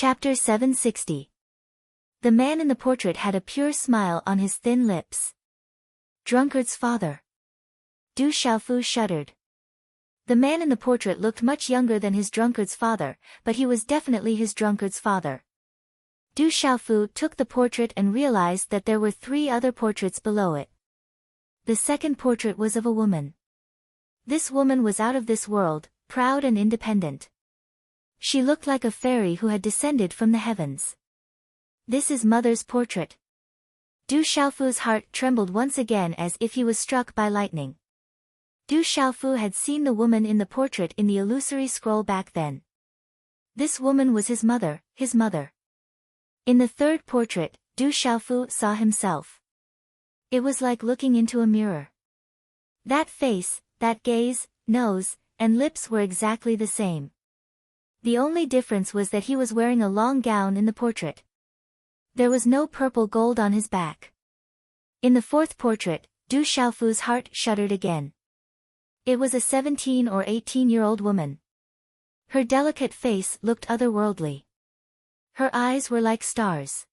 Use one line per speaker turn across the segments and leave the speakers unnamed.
Chapter 760. The man in the portrait had a pure smile on his thin lips. Drunkard's father. Du Xiaofu shuddered. The man in the portrait looked much younger than his drunkard's father, but he was definitely his drunkard's father. Du Xiaofu took the portrait and realized that there were 3 other portraits below it. The second portrait was of a woman. This woman was out of this world, proud and independent. She looked like a fairy who had descended from the heavens. This is mother's portrait. Du Xiaofu's heart trembled once again as if he was struck by lightning. Du Xiaofu had seen the woman in the portrait in the illusory scroll back then. This woman was his mother, his mother. In the third portrait, Du Xiaofu saw himself. It was like looking into a mirror. That face, that gaze, nose, and lips were exactly the same. The only difference was that he was wearing a long gown in the portrait. There was no purple gold on his back. In the fourth portrait, Du Xiaofu's heart shuddered again. It was a 17 or 18-year-old woman. Her delicate face looked otherworldly. Her eyes were like stars.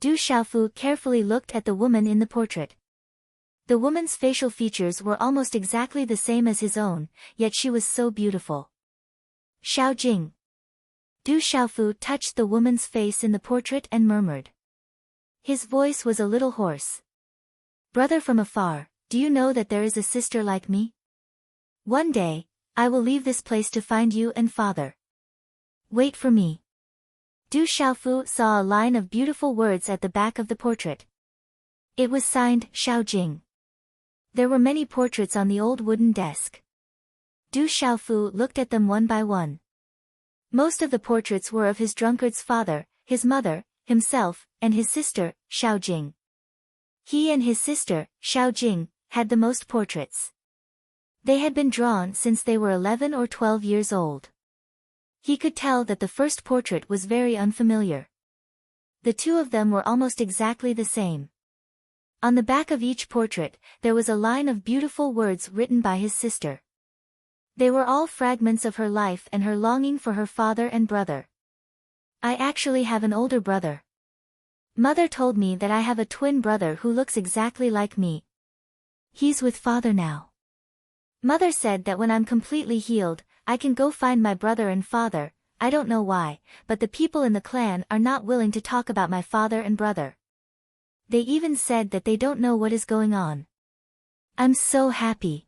Du Xiaofu carefully looked at the woman in the portrait. The woman's facial features were almost exactly the same as his own, yet she was so beautiful. Xiao Jing. Du Xiaofu touched the woman's face in the portrait and murmured. His voice was a little hoarse. Brother from afar, do you know that there is a sister like me? One day, I will leave this place to find you and father. Wait for me. Du Xiaofu saw a line of beautiful words at the back of the portrait. It was signed Xiao Jing. There were many portraits on the old wooden desk. Du Xiaofu looked at them one by one. Most of the portraits were of his drunkard's father, his mother, himself, and his sister, Xiao Jing. He and his sister, Xiao Jing, had the most portraits. They had been drawn since they were 11 or 12 years old. He could tell that the first portrait was very unfamiliar. The 2 of them were almost exactly the same. On the back of each portrait, there was a line of beautiful words written by his sister. They were all fragments of her life and her longing for her father and brother. I actually have an older brother. Mother told me that I have a twin brother who looks exactly like me. He's with father now. Mother said that when I'm completely healed, I can go find my brother and father. I don't know why, but the people in the clan are not willing to talk about my father and brother. They even said that they don't know what is going on. I'm so happy.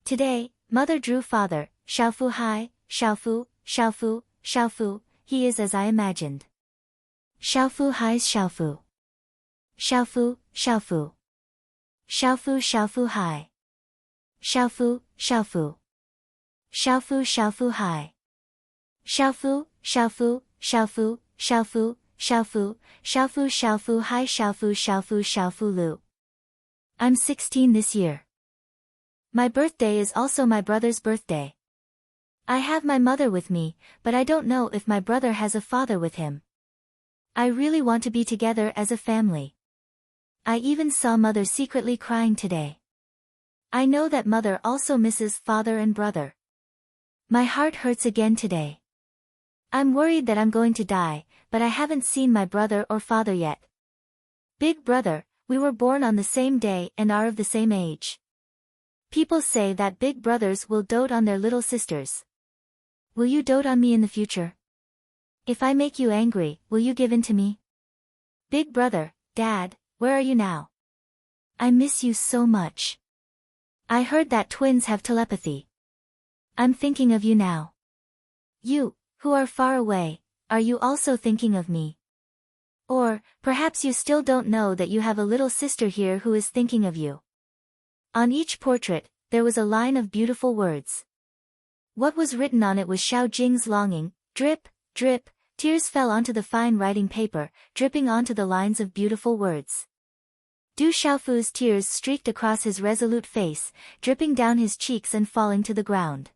Today, Mother drew father, Xiaofu Hai, Xiaofu, Xiaofu, Xiaofu, he is as I imagined. Xiaofu Hai's Xiaofu. Xiaofu, Xiaofu. Xiaofu Xiaofu Hai. Xiaofu, Xiaofu. Xiaofu Xiaofu Hai. Xiaofu, Xiaofu, Xiaofu, Xiaofu, Xiaofu, Xiaofu Xiaofu Hai Xiaofu Xiaofu Xiaofu Lu. I'm 16 this year. My birthday is also my brother's birthday. I have my mother with me, but I don't know if my brother has a father with him. I really want to be together as a family. I even saw mother secretly crying today. I know that mother also misses father and brother. My heart hurts again today. I'm worried that I'm going to die, but I haven't seen my brother or father yet. Big brother, we were born on the same day and are of the same age. People say that big brothers will dote on their little sisters. Will you dote on me in the future? If I make you angry, will you give in to me? Big brother, Dad, where are you now? I miss you so much. I heard that twins have telepathy. I'm thinking of you now. You, who are far away, are you also thinking of me? Or, perhaps you still don't know that you have a little sister here who is thinking of you. On each portrait, there was a line of beautiful words. What was written on it was Xiao Jing's longing. Drip, drip, tears fell onto the fine writing paper, dripping onto the lines of beautiful words. Du Xiaofu's tears streaked across his resolute face, dripping down his cheeks and falling to the ground.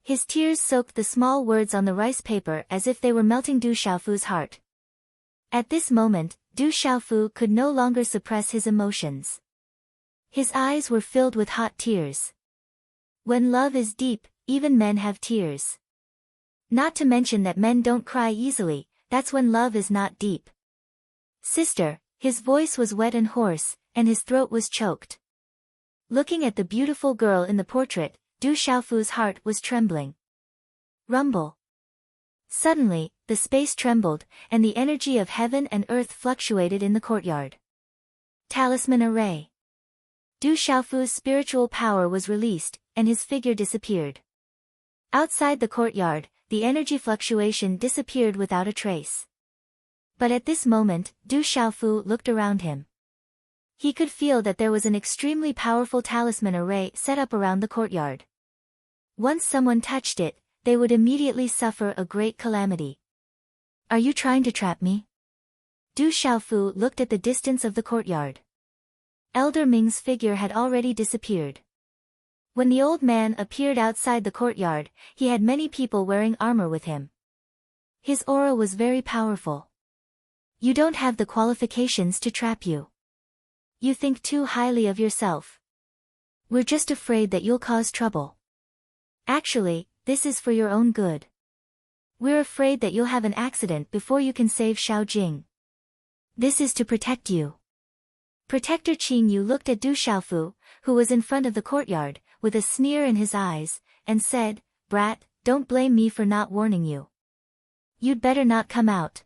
His tears soaked the small words on the rice paper as if they were melting Du Xiaofu's heart. At this moment, Du Xiaofu could no longer suppress his emotions. His eyes were filled with hot tears. When love is deep, even men have tears. Not to mention that men don't cry easily, that's when love is not deep. Sister, his voice was wet and hoarse, and his throat was choked. Looking at the beautiful girl in the portrait, Du Xiaofu's heart was trembling. Rumble. Suddenly, the space trembled, and the energy of heaven and earth fluctuated in the courtyard. Talisman array. Du Xiaofu's spiritual power was released, and his figure disappeared. Outside the courtyard, the energy fluctuation disappeared without a trace. But at this moment, Du Xiaofu looked around him. He could feel that there was an extremely powerful talisman array set up around the courtyard. Once someone touched it, they would immediately suffer a great calamity. Are you trying to trap me? Du Xiaofu looked at the distance of the courtyard. Elder Ming's figure had already disappeared. When the old man appeared outside the courtyard, he had many people wearing armor with him. His aura was very powerful. You don't have the qualifications to trap you. You think too highly of yourself. We're just afraid that you'll cause trouble. Actually, this is for your own good. We're afraid that you'll have an accident before you can save Xiaojing. This is to protect you. Protector Qing Yu looked at Du Xiaofu, who was in front of the courtyard, with a sneer in his eyes, and said, "Brat, don't blame me for not warning you. You'd better not come out.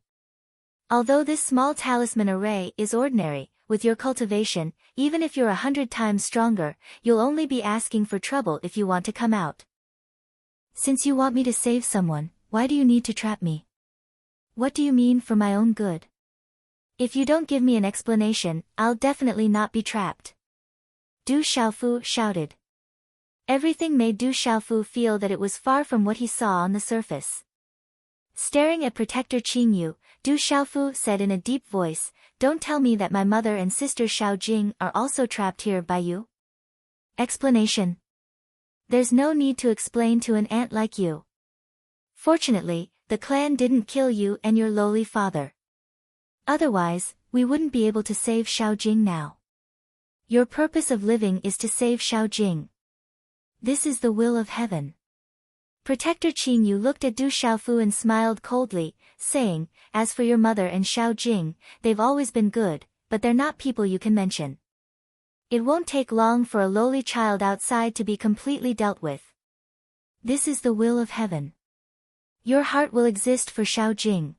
Although this small talisman array is ordinary, with your cultivation, even if you're 100 times stronger, you'll only be asking for trouble if you want to come out. Since you want me to save someone, why do you need to trap me? What do you mean for my own good? If you don't give me an explanation, I'll definitely not be trapped." Du Xiaofu shouted. Everything made Du Xiaofu feel that it was far from what he saw on the surface. Staring at Protector Qing Yu, Du Xiaofu said in a deep voice, "Don't tell me that my mother and sister Xiaojing are also trapped here by you?" Explanation. There's no need to explain to an ant like you. Fortunately, the clan didn't kill you and your lowly father. Otherwise, we wouldn't be able to save Xiaojing now. Your purpose of living is to save Xiaojing. This is the will of heaven. Protector Qing Yu looked at Du Xiaofu and smiled coldly, saying, "As for your mother and Xiaojing, they've always been good, but they're not people you can mention. It won't take long for a lowly child outside to be completely dealt with. This is the will of heaven. Your heart will exist for Xiaojing.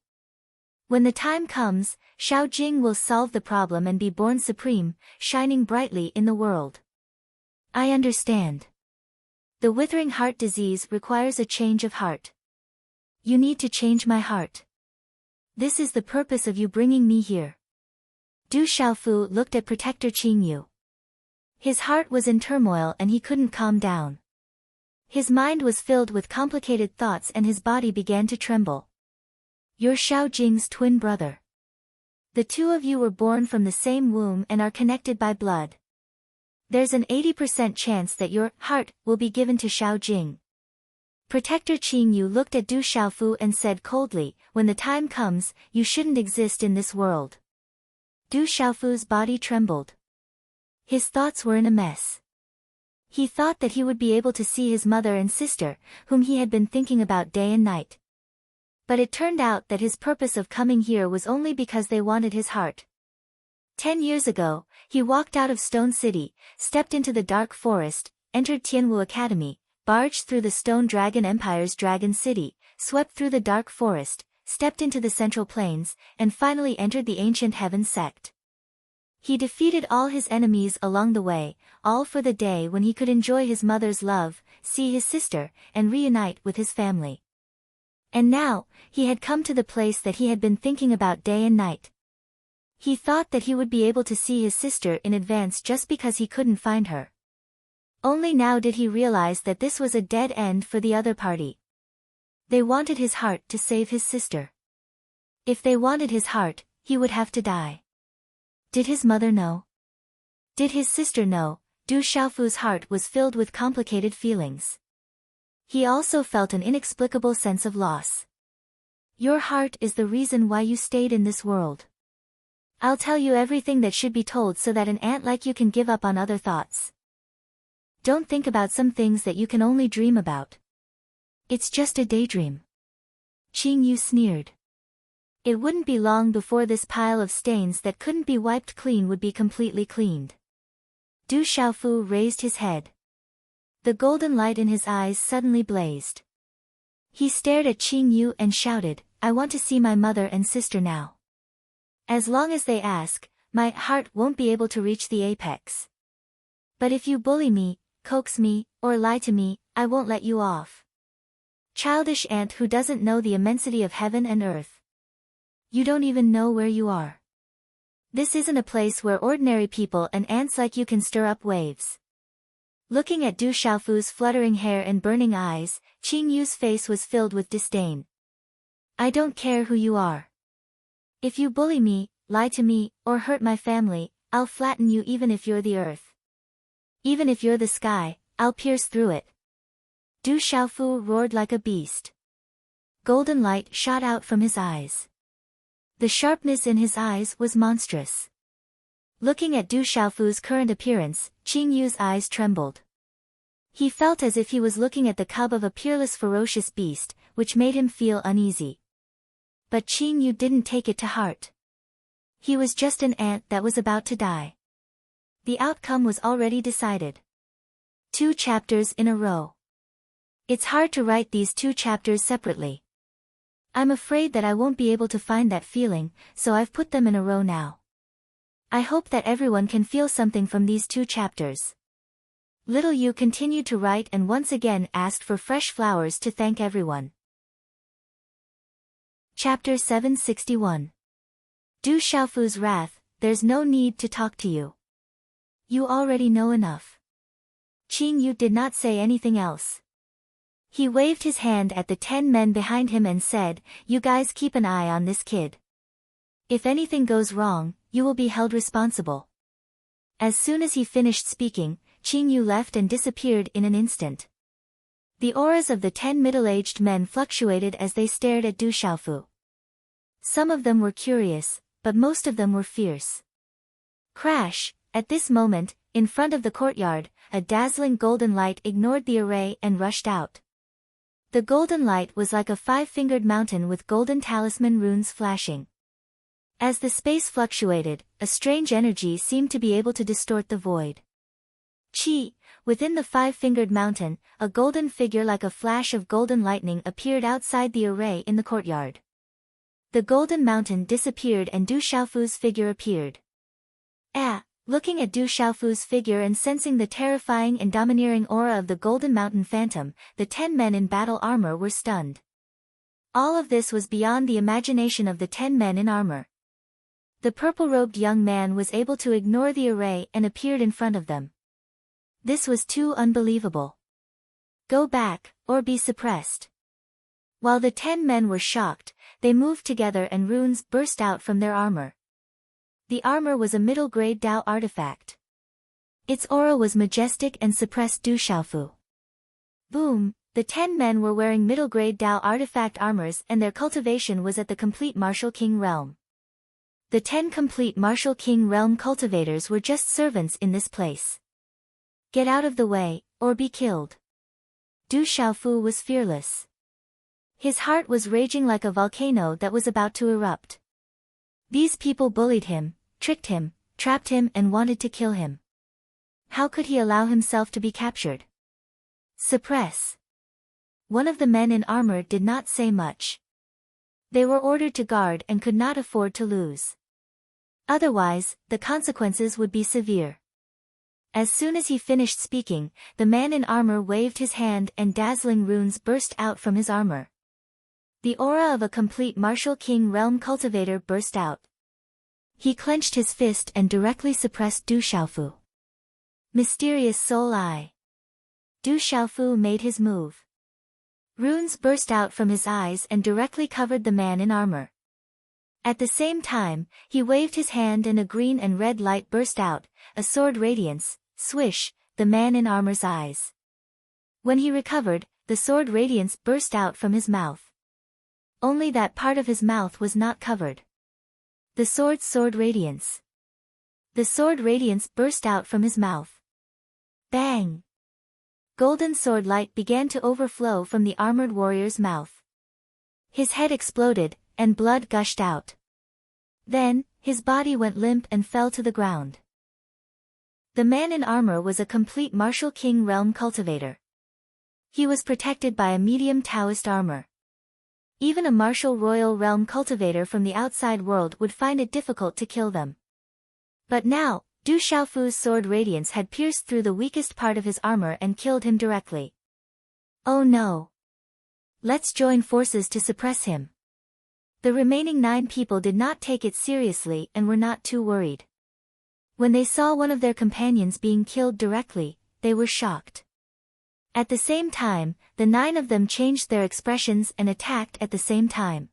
When the time comes, Xiaojing will solve the problem and be born supreme, shining brightly in the world." I understand. The withering heart disease requires a change of heart. You need to change my heart. This is the purpose of you bringing me here. Du Xiaofu looked at Protector Qing Yu. His heart was in turmoil and he couldn't calm down. His mind was filled with complicated thoughts and his body began to tremble. You're Xiaojing's twin brother. The two of you were born from the same womb and are connected by blood. There's an 80% chance that your heart will be given to Xiaojing. Protector Qing Yu looked at Du Xiaofu and said coldly, "When the time comes, you shouldn't exist in this world." Du Xiaofu's body trembled. His thoughts were in a mess. He thought that he would be able to see his mother and sister, whom he had been thinking about day and night. But it turned out that his purpose of coming here was only because they wanted his heart. 10 years ago, he walked out of Stone City, stepped into the dark forest, entered Tianwu Academy, barged through the Stone Dragon Empire's Dragon City, swept through the dark forest, stepped into the Central Plains, and finally entered the Ancient Heaven sect. He defeated all his enemies along the way, all for the day when he could enjoy his mother's love, see his sister, and reunite with his family. And now, he had come to the place that he had been thinking about day and night. He thought that he would be able to see his sister in advance just because he couldn't find her. Only now did he realize that this was a dead end for the other party. They wanted his heart to save his sister. If they wanted his heart, he would have to die. Did his mother know? Did his sister know? Du Xiaofu's heart was filled with complicated feelings. He also felt an inexplicable sense of loss. Your heart is the reason why you stayed in this world. I'll tell you everything that should be told so that an ant like you can give up on other thoughts. Don't think about some things that you can only dream about. It's just a daydream. Qing Yu sneered. It wouldn't be long before this pile of stains that couldn't be wiped clean would be completely cleaned. Du Xiaofu raised his head. The golden light in his eyes suddenly blazed. He stared at Qing Yu and shouted, I want to see my mother and sister now. As long as they ask, my heart won't be able to reach the apex. But if you bully me, coax me, or lie to me, I won't let you off. Childish ant who doesn't know the immensity of heaven and earth. You don't even know where you are. This isn't a place where ordinary people and ants like you can stir up waves. Looking at Du Xiaofu's fluttering hair and burning eyes, Qing Yu's face was filled with disdain. I don't care who you are. If you bully me, lie to me, or hurt my family, I'll flatten you even if you're the earth. Even if you're the sky, I'll pierce through it. Du Xiaofu roared like a beast. Golden light shot out from his eyes. The sharpness in his eyes was monstrous. Looking at Du Xiaofu's current appearance, Qing Yu's eyes trembled. He felt as if he was looking at the cub of a peerless ferocious beast, which made him feel uneasy. But Qing Yu didn't take it to heart. He was just an ant that was about to die. The outcome was already decided. 2 chapters in a row. It's hard to write these 2 chapters separately. I'm afraid that I won't be able to find that feeling, so I've put them in a row now. I hope that everyone can feel something from these 2 chapters. Little Yu continued to write and once again asked for fresh flowers to thank everyone. Chapter 761. Du Xiaofu's wrath, there's no need to talk to you. You already know enough. Qing Yu did not say anything else. He waved his hand at the 10 men behind him and said, you guys keep an eye on this kid. If anything goes wrong, you will be held responsible. As soon as he finished speaking, Qing Yu left and disappeared in an instant. The auras of the 10 middle-aged men fluctuated as they stared at Du Xiaofu. Some of them were curious, but most of them were fierce. Crash! At this moment, in front of the courtyard, a dazzling golden light ignored the array and rushed out. The golden light was like a 5-fingered mountain with golden talisman runes flashing. As the space fluctuated, a strange energy seemed to be able to distort the void. Chi! Within the 5-fingered mountain, a golden figure like a flash of golden lightning appeared outside the array in the courtyard. The golden mountain disappeared and Du Xiaofu's figure appeared. Looking at Du Xiaofu's figure and sensing the terrifying and domineering aura of the golden mountain phantom, the 10 men in battle armor were stunned. All of this was beyond the imagination of the 10 men in armor. The purple-robed young man was able to ignore the array and appeared in front of them. This was too unbelievable. Go back, or be suppressed. While the 10 men were shocked, they moved together and runes burst out from their armor. The armor was a middle-grade Dao artifact. Its aura was majestic and suppressed Du Xiaofu. Boom! The 10 men were wearing middle-grade Dao artifact armors and their cultivation was at the complete Martial King realm. The 10 complete Martial King realm cultivators were just servants in this place. Get out of the way, or be killed. Du Xiaofu was fearless. His heart was raging like a volcano that was about to erupt. These people bullied him, tricked him, trapped him and wanted to kill him. How could he allow himself to be captured? Suppress. One of the men in armor did not say much. They were ordered to guard and could not afford to lose. Otherwise, the consequences would be severe. As soon as he finished speaking, the man in armor waved his hand and dazzling runes burst out from his armor. The aura of a complete Martial King realm cultivator burst out. He clenched his fist and directly suppressed Du Xiaofu. Mysterious Soul Eye. Du Xiaofu made his move. Runes burst out from his eyes and directly covered the man in armor. At the same time, he waved his hand and a green and red light burst out, a sword radiance, swish, the man in armor's eyes. When he recovered, the sword radiance burst out from his mouth. Only that part of his mouth was not covered. The sword radiance. The sword radiance burst out from his mouth. Bang! Golden sword light began to overflow from the armored warrior's mouth. His head exploded, and blood gushed out. Then, his body went limp and fell to the ground. The man in armor was a complete martial king realm cultivator. He was protected by a medium Taoist armor. Even a martial royal realm cultivator from the outside world would find it difficult to kill them. But now, Du Xiaofu's sword radiance had pierced through the weakest part of his armor and killed him directly. Oh no! Let's join forces to suppress him. The remaining 9 people did not take it seriously and were not too worried. When they saw one of their companions being killed directly, they were shocked. At the same time, the 9 of them changed their expressions and attacked at the same time.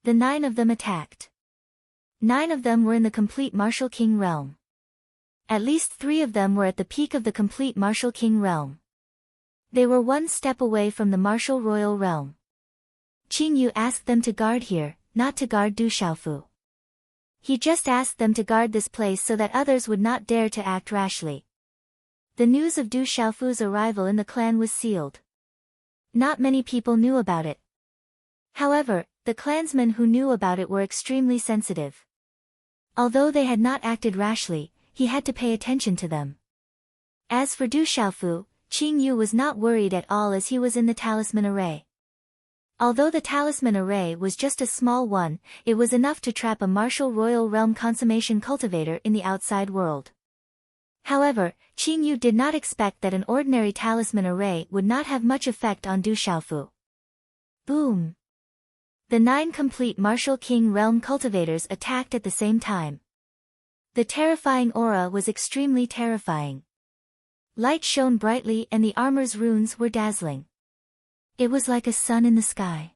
The 9 of them attacked. 9 of them were in the complete martial king realm. At least 3 of them were at the peak of the complete martial king realm. They were one step away from the martial royal realm. Qing Yu asked them to guard here, not to guard Du Xiaofu. He just asked them to guard this place so that others would not dare to act rashly. The news of Du Xiaofu's arrival in the clan was sealed. Not many people knew about it. However, the clansmen who knew about it were extremely sensitive. Although they had not acted rashly, he had to pay attention to them. As for Du Xiaofu, Qing Yu was not worried at all as he was in the talisman array. Although the talisman array was just a small one, it was enough to trap a martial royal realm consummation cultivator in the outside world. However, Qing Yu did not expect that an ordinary talisman array would not have much effect on Du Xiaofu. Boom! The 9 complete martial king realm cultivators attacked at the same time. The terrifying aura was extremely terrifying. Light shone brightly and the armor's runes were dazzling. It was like a sun in the sky.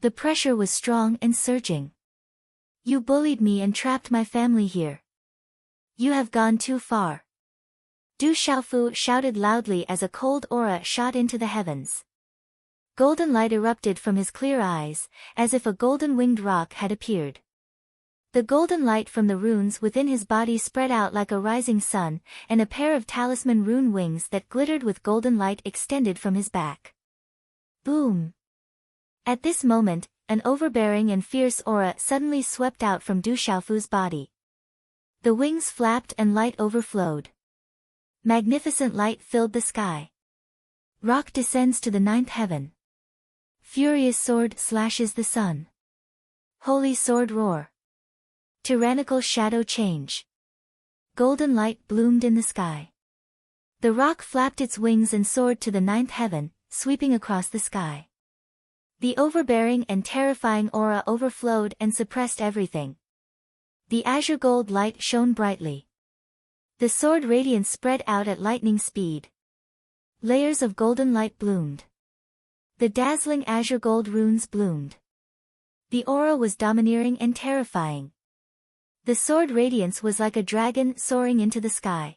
The pressure was strong and surging. You bullied me and trapped my family here. You have gone too far. Du Xiaofu shouted loudly as a cold aura shot into the heavens. Golden light erupted from his clear eyes, as if a golden-winged rock had appeared. The golden light from the runes within his body spread out like a rising sun, and a pair of talisman rune wings that glittered with golden light extended from his back. Boom! At this moment, an overbearing and fierce aura suddenly swept out from Du Xiaofu's body. The wings flapped and light overflowed. Magnificent light filled the sky. Rock descends to the 9th heaven. Furious sword slashes the sun. Holy sword roar. Tyrannical shadow change. Golden light bloomed in the sky. The rock flapped its wings and soared to the 9th heaven, sweeping across the sky. The overbearing and terrifying aura overflowed and suppressed everything. The azure gold light shone brightly. The sword radiance spread out at lightning speed. Layers of golden light bloomed. The dazzling azure gold runes bloomed. The aura was domineering and terrifying. The sword radiance was like a dragon soaring into the sky.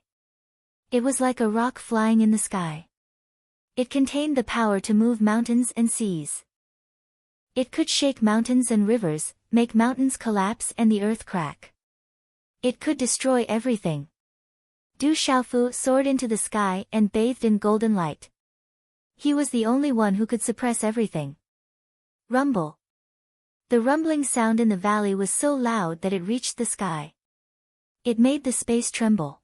It was like a rock flying in the sky. It contained the power to move mountains and seas. It could shake mountains and rivers, make mountains collapse and the earth crack. It could destroy everything. Du Xiaofu soared into the sky and bathed in golden light. He was the only one who could suppress everything. Rumble. The rumbling sound in the valley was so loud that it reached the sky. It made the space tremble.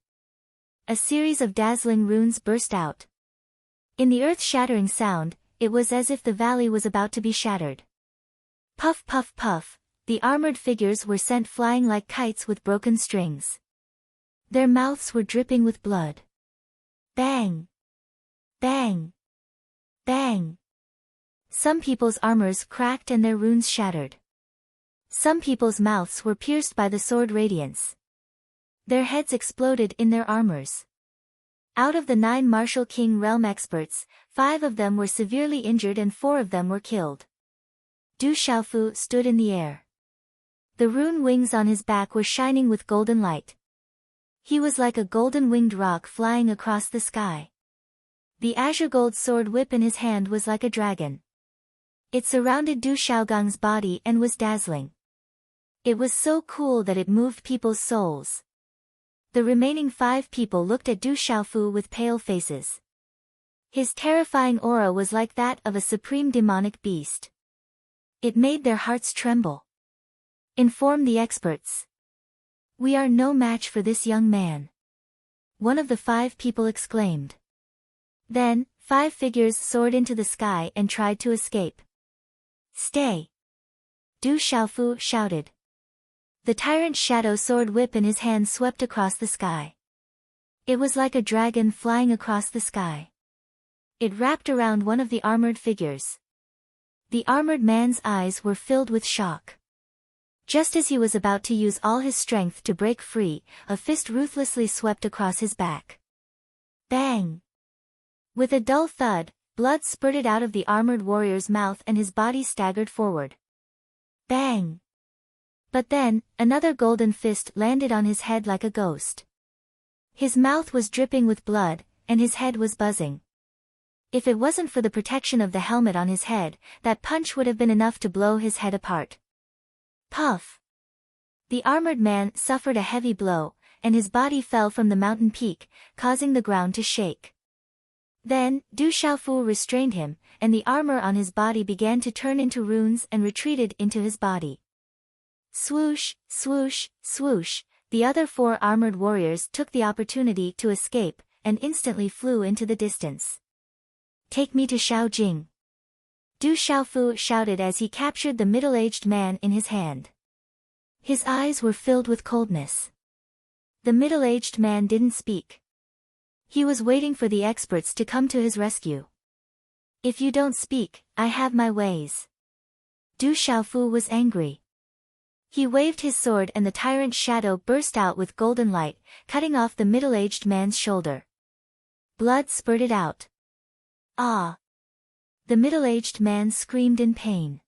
A series of dazzling runes burst out. In the earth-shattering sound, it was as if the valley was about to be shattered. Puff puff puff, the armored figures were sent flying like kites with broken strings. Their mouths were dripping with blood. Bang! Bang! Bang! Some people's armors cracked and their runes shattered. Some people's mouths were pierced by the sword radiance. Their heads exploded in their armors. Out of the 9 martial king realm experts, 5 of them were severely injured and 4 of them were killed. Du Xiaofu stood in the air. The rune wings on his back were shining with golden light. He was like a golden-winged rock flying across the sky. The azure gold sword whip in his hand was like a dragon. It surrounded Du Xiaogang's body and was dazzling. It was so cool that it moved people's souls. The remaining 5 people looked at Du Xiaofu with pale faces. His terrifying aura was like that of a supreme demonic beast. It made their hearts tremble. Inform the experts. We are no match for this young man. One of the 5 people exclaimed. Then, 5 figures soared into the sky and tried to escape. Stay! Du Xiaofu shouted. The tyrant's shadow sword whip in his hand swept across the sky. It was like a dragon flying across the sky. It wrapped around one of the armored figures. The armored man's eyes were filled with shock. Just as he was about to use all his strength to break free, a fist ruthlessly swept across his back. Bang! With a dull thud, blood spurted out of the armored warrior's mouth and his body staggered forward. Bang! But then, another golden fist landed on his head like a ghost. His mouth was dripping with blood, and his head was buzzing. If it wasn't for the protection of the helmet on his head, that punch would have been enough to blow his head apart. Puff! The armored man suffered a heavy blow, and his body fell from the mountain peak, causing the ground to shake. Then, Du Xiaofu restrained him, and the armor on his body began to turn into runes and retreated into his body. Swoosh, swoosh, swoosh, the other 4 armored warriors took the opportunity to escape, and instantly flew into the distance. Take me to Shaojing. Du Xiaofu shouted as he captured the middle-aged man in his hand. His eyes were filled with coldness. The middle-aged man didn't speak. He was waiting for the experts to come to his rescue. If you don't speak, I have my ways. Du Xiaofu was angry. He waved his sword and the tyrant's shadow burst out with golden light, cutting off the middle-aged man's shoulder. Blood spurted out. Ah! The middle-aged man screamed in pain.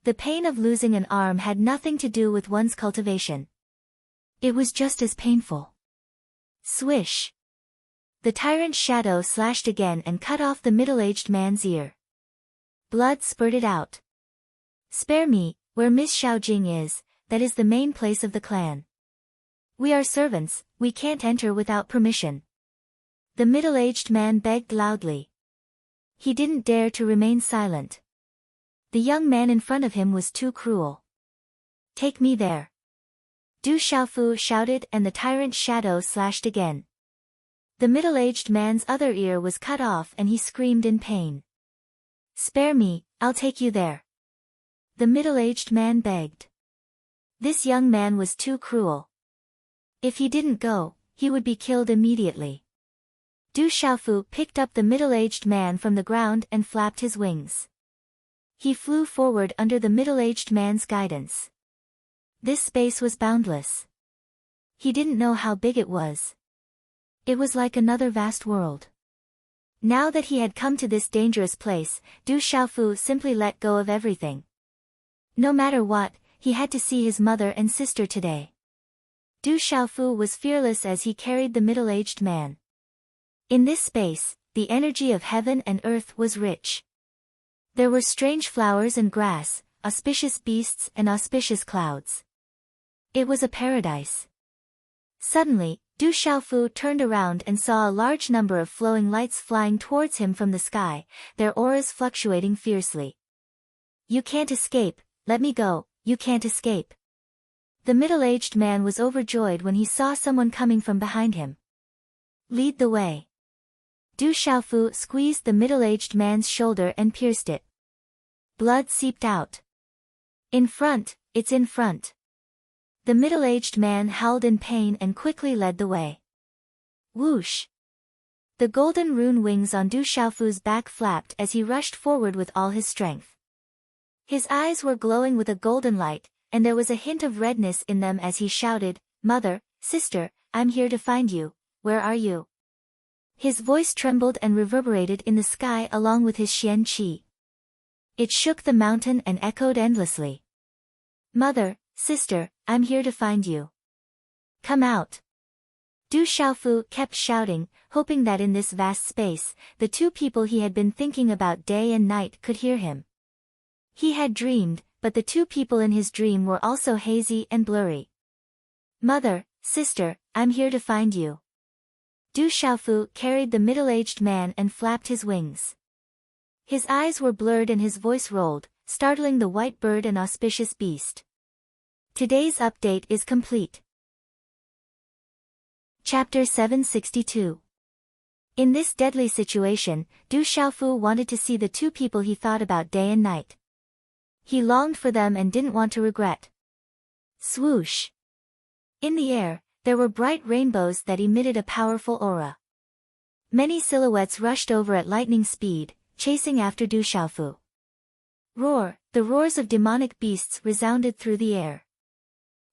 The pain of losing an arm had nothing to do with one's cultivation. It was just as painful. Swish! The tyrant's shadow slashed again and cut off the middle-aged man's ear. Blood spurted out. Spare me, where Miss Shaojing is, that is the main place of the clan. We are servants, we can't enter without permission. The middle-aged man begged loudly. He didn't dare to remain silent. The young man in front of him was too cruel. Take me there. Du Xiaofu shouted and the tyrant's shadow slashed again. The middle-aged man's other ear was cut off and he screamed in pain. Spare me, I'll take you there. The middle-aged man begged. This young man was too cruel. If he didn't go, he would be killed immediately. Du Xiaofu picked up the middle-aged man from the ground and flapped his wings. He flew forward under the middle-aged man's guidance. This space was boundless. He didn't know how big it was. It was like another vast world. Now that he had come to this dangerous place, Du Xiaofu simply let go of everything. No matter what, he had to see his mother and sister today. Du Xiaofu was fearless as he carried the middle-aged man. In this space, the energy of heaven and earth was rich. There were strange flowers and grass, auspicious beasts and auspicious clouds. It was a paradise. Suddenly, Du Xiaofu turned around and saw a large number of flowing lights flying towards him from the sky, their auras fluctuating fiercely. You can't escape, let me go, you can't escape. The middle-aged man was overjoyed when he saw someone coming from behind him. Lead the way. Du Xiaofu squeezed the middle-aged man's shoulder and pierced it. Blood seeped out. In front, it's in front. The middle-aged man howled in pain and quickly led the way. Whoosh! The golden rune wings on Du Xiaofu's back flapped as he rushed forward with all his strength. His eyes were glowing with a golden light, and there was a hint of redness in them as he shouted, Mother, sister, I'm here to find you, where are you? His voice trembled and reverberated in the sky along with his Xian Qi. It shook the mountain and echoed endlessly. Mother, sister, I'm here to find you. Come out. Du Xiaofu kept shouting, hoping that in this vast space, the 2 people he had been thinking about day and night could hear him. He had dreamed, but the 2 people in his dream were also hazy and blurry. Mother, sister, I'm here to find you. Du Xiaofu carried the middle-aged man and flapped his wings. His eyes were blurred and his voice rolled, startling the white bird and auspicious beast. Today's update is complete. Chapter 762. In this deadly situation, Du Xiaofu wanted to see the two people he thought about day and night. He longed for them and didn't want to regret. Swoosh! In the air, there were bright rainbows that emitted a powerful aura. Many silhouettes rushed over at lightning speed, chasing after Du Xiaofu. Roar! The roars of demonic beasts resounded through the air.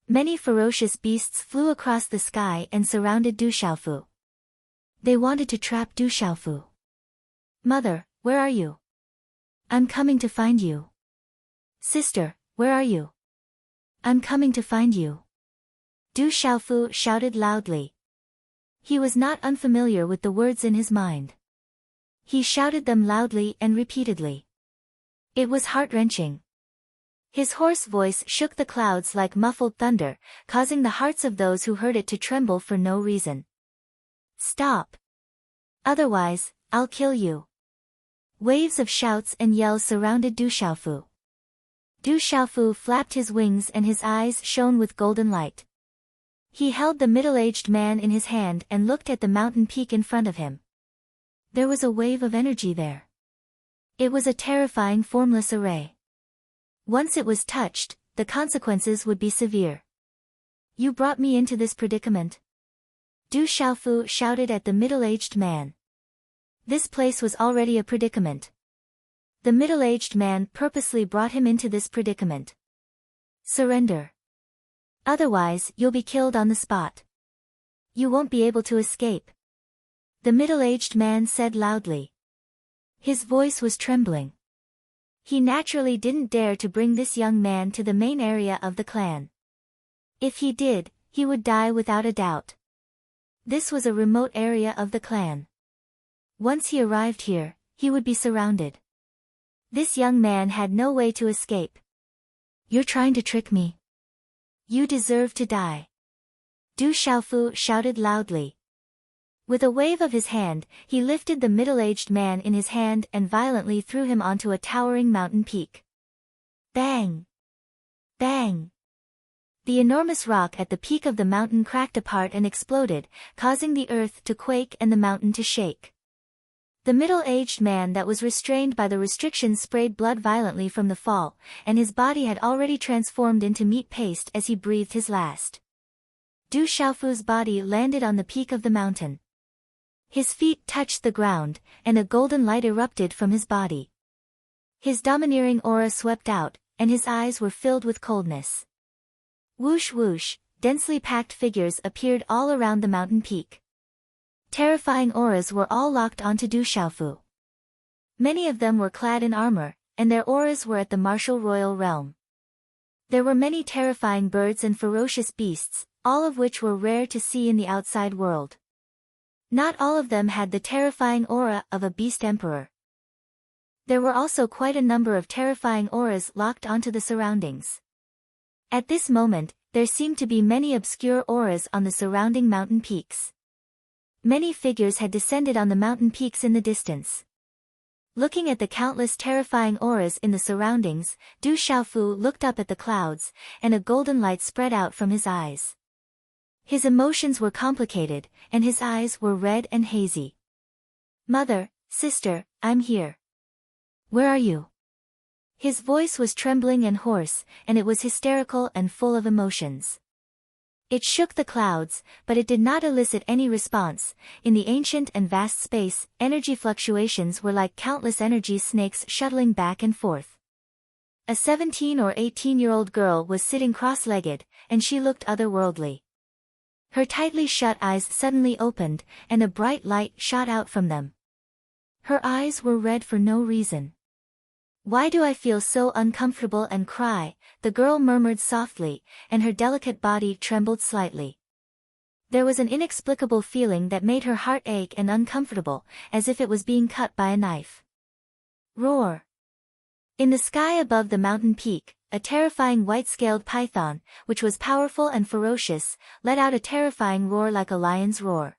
Many ferocious beasts flew across the sky and surrounded Du Xiaofu. They wanted to trap Du Xiaofu. Mother, where are you? I'm coming to find you. Sister, where are you? I'm coming to find you. Du Xiaofu shouted loudly. He was not unfamiliar with the words in his mind. He shouted them loudly and repeatedly. It was heart-wrenching. His hoarse voice shook the clouds like muffled thunder, causing the hearts of those who heard it to tremble for no reason. Stop! Otherwise, I'll kill you. Waves of shouts and yells surrounded Du Xiaofu. Du Xiaofu flapped his wings and his eyes shone with golden light. He held the middle-aged man in his hand and looked at the mountain peak in front of him. There was a wave of energy there. It was a terrifying formless array. Once it was touched, the consequences would be severe. You brought me into this predicament? Du Xiaofu shouted at the middle-aged man. This place was already a predicament. The middle-aged man purposely brought him into this predicament. Surrender. Otherwise, you'll be killed on the spot. You won't be able to escape. The middle-aged man said loudly. His voice was trembling. He naturally didn't dare to bring this young man to the main area of the clan. If he did, he would die without a doubt. This was a remote area of the clan. Once he arrived here, he would be surrounded. This young man had no way to escape. You're trying to trick me. You deserve to die. Du Xiaofu shouted loudly. With a wave of his hand, he lifted the middle-aged man in his hand and violently threw him onto a towering mountain peak. Bang! Bang! The enormous rock at the peak of the mountain cracked apart and exploded, causing the earth to quake and the mountain to shake. The middle-aged man that was restrained by the restrictions sprayed blood violently from the fall, and his body had already transformed into meat paste as he breathed his last. Du Xiaofu's body landed on the peak of the mountain. His feet touched the ground, and a golden light erupted from his body. His domineering aura swept out, and his eyes were filled with coldness. Whoosh whoosh, densely packed figures appeared all around the mountain peak. Terrifying auras were all locked onto Du Xiaofu. Many of them were clad in armor, and their auras were at the martial royal realm. There were many terrifying birds and ferocious beasts, all of which were rare to see in the outside world. Not all of them had the terrifying aura of a beast emperor. There were also quite a number of terrifying auras locked onto the surroundings. At this moment, there seemed to be many obscure auras on the surrounding mountain peaks. Many figures had descended on the mountain peaks in the distance. Looking at the countless terrifying auras in the surroundings, Du Xiaofu looked up at the clouds, and a golden light spread out from his eyes. His emotions were complicated, and his eyes were red and hazy. Mother, sister, I'm here. Where are you? His voice was trembling and hoarse, and it was hysterical and full of emotions. It shook the clouds, but it did not elicit any response. In the ancient and vast space, energy fluctuations were like countless energy snakes shuttling back and forth. A 17 or 18-year-old girl was sitting cross-legged, and she looked otherworldly. Her tightly shut eyes suddenly opened, and a bright light shot out from them. Her eyes were red for no reason. Why do I feel so uncomfortable and cry? The girl murmured softly, and her delicate body trembled slightly. There was an inexplicable feeling that made her heart ache and uncomfortable, as if it was being cut by a knife. Roar! In the sky above the mountain peak, a terrifying white-scaled python, which was powerful and ferocious, let out a terrifying roar like a lion's roar.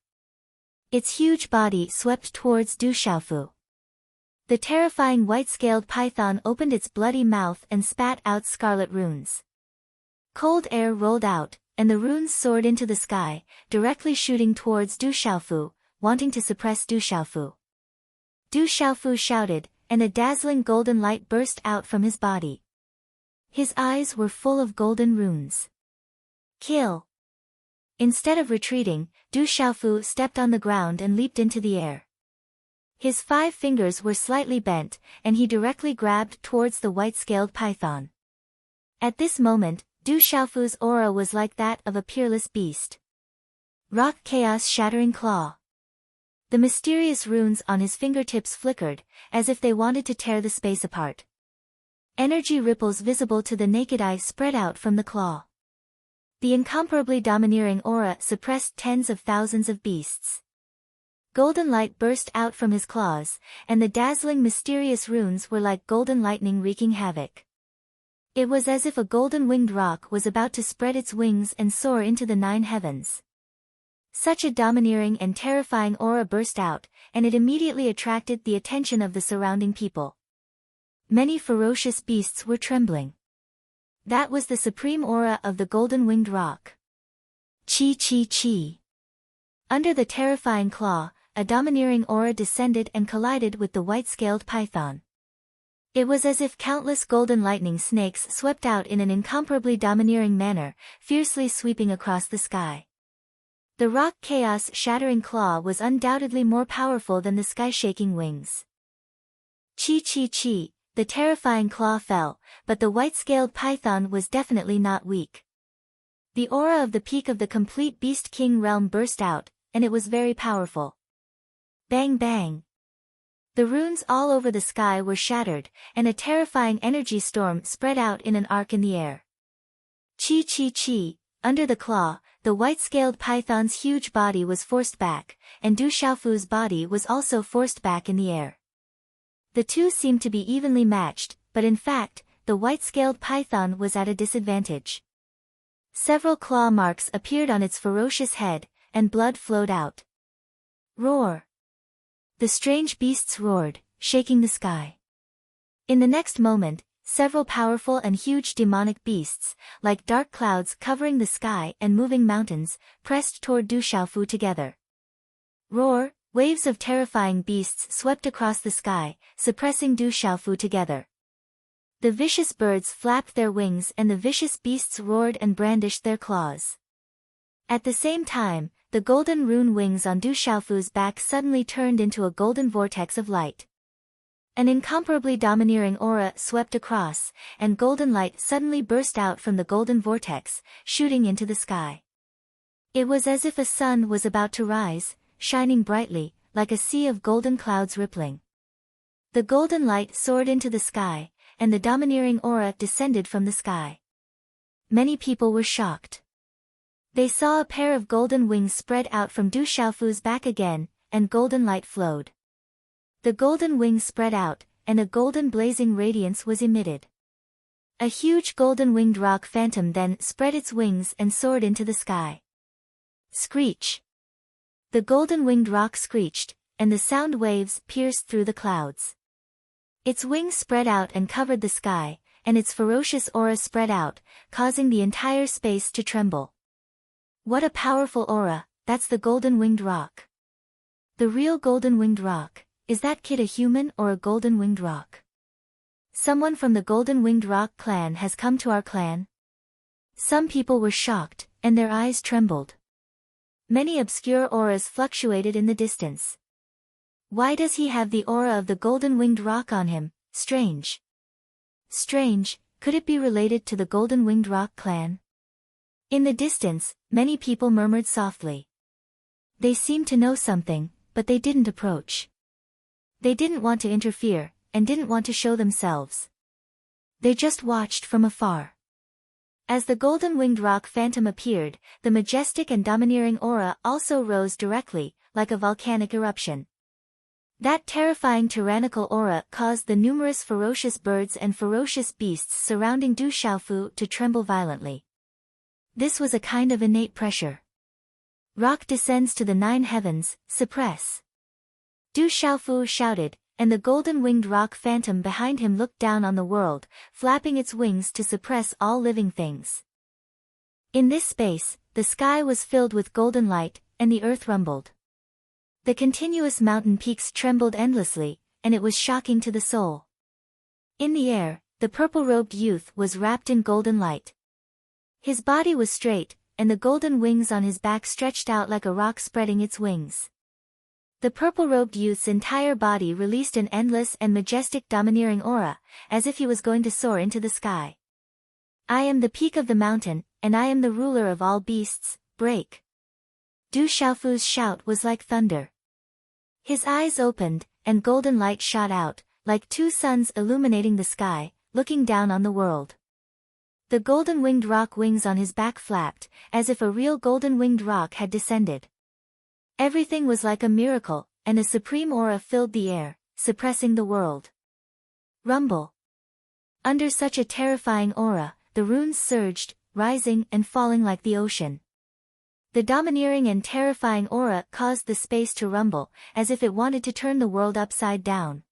Its huge body swept towards Du Xiaofu. The terrifying white-scaled python opened its bloody mouth and spat out scarlet runes. Cold air rolled out, and the runes soared into the sky, directly shooting towards Du Xiaofu, wanting to suppress Du Xiaofu. Du Xiaofu shouted, and a dazzling golden light burst out from his body. His eyes were full of golden runes. Kill! Instead of retreating, Du Xiaofu stepped on the ground and leaped into the air. His 5 fingers were slightly bent, and he directly grabbed towards the white-scaled python. At this moment, Du Xiaofu's aura was like that of a peerless beast. Rock Chaos Shattering Claw. The mysterious runes on his fingertips flickered, as if they wanted to tear the space apart. Energy ripples visible to the naked eye spread out from the claw. The incomparably domineering aura suppressed tens of thousands of beasts. Golden light burst out from his claws, and the dazzling mysterious runes were like golden lightning wreaking havoc. It was as if a golden-winged rock was about to spread its wings and soar into the 9 heavens. Such a domineering and terrifying aura burst out, and it immediately attracted the attention of the surrounding people. Many ferocious beasts were trembling. That was the supreme aura of the golden-winged rock. Chi chi chi. Under the terrifying claw, a domineering aura descended and collided with the white-scaled python. It was as if countless golden lightning snakes swept out in an incomparably domineering manner, fiercely sweeping across the sky. The rock chaos shattering claw was undoubtedly more powerful than the sky-shaking wings. Chi chi chi, the terrifying claw fell, but the white-scaled python was definitely not weak. The aura of the peak of the complete Beast King realm burst out, and it was very powerful. Bang bang. The runes all over the sky were shattered, and a terrifying energy storm spread out in an arc in the air. Chi chi chi, under the claw, the white-scaled python's huge body was forced back, and Du Xiaofu's body was also forced back in the air. The two seemed to be evenly matched, but in fact, the white-scaled python was at a disadvantage. Several claw marks appeared on its ferocious head, and blood flowed out. Roar! The strange beasts roared, shaking the sky. In the next moment, several powerful and huge demonic beasts, like dark clouds covering the sky and moving mountains, pressed toward Du Xiaofu together. Roar! Waves of terrifying beasts swept across the sky, suppressing Du Xiaofu together. The vicious birds flapped their wings and the vicious beasts roared and brandished their claws. At the same time, the golden rune wings on Du Xiaofu's back suddenly turned into a golden vortex of light. An incomparably domineering aura swept across, and golden light suddenly burst out from the golden vortex, shooting into the sky. It was as if a sun was about to rise, shining brightly, like a sea of golden clouds rippling. The golden light soared into the sky, and the domineering aura descended from the sky. Many people were shocked. They saw a pair of golden wings spread out from Du Xiaofu's back again, and golden light flowed. The golden wings spread out, and a golden blazing radiance was emitted. A huge golden-winged rock phantom then spread its wings and soared into the sky. Screech! The golden-winged rock screeched, and the sound waves pierced through the clouds. Its wings spread out and covered the sky, and its ferocious aura spread out, causing the entire space to tremble. What a powerful aura, that's the golden-winged rock. The real golden-winged rock, is that kid a human or a golden-winged rock? Someone from the golden-winged rock clan has come to our clan? Some people were shocked, and their eyes trembled. Many obscure auras fluctuated in the distance. Why does he have the aura of the golden-winged rock on him? Strange. Strange, could it be related to the golden-winged rock clan? In the distance, many people murmured softly. They seemed to know something, but they didn't approach. They didn't want to interfere, and didn't want to show themselves. They just watched from afar. As the golden-winged rock phantom appeared, the majestic and domineering aura also rose directly, like a volcanic eruption. That terrifying tyrannical aura caused the numerous ferocious birds and ferocious beasts surrounding Du Xiaofu to tremble violently. This was a kind of innate pressure. Rock descends to the 9 heavens, suppress. Du Xiaofu shouted, and the golden-winged rock phantom behind him looked down on the world, flapping its wings to suppress all living things. In this space, the sky was filled with golden light, and the earth rumbled. The continuous mountain peaks trembled endlessly, and it was shocking to the soul. In the air, the purple-robed youth was wrapped in golden light. His body was straight, and the golden wings on his back stretched out like a rock spreading its wings. The purple-robed youth's entire body released an endless and majestic domineering aura, as if he was going to soar into the sky. I am the peak of the mountain, and I am the ruler of all beasts. Break. Du Xiaofu's shout was like thunder. His eyes opened, and golden light shot out, like two suns illuminating the sky, looking down on the world. The golden-winged rock wings on his back flapped, as if a real golden-winged rock had descended. Everything was like a miracle, and a supreme aura filled the air, suppressing the world. Rumble. Under such a terrifying aura, the runes surged, rising and falling like the ocean. The domineering and terrifying aura caused the space to rumble, as if it wanted to turn the world upside down.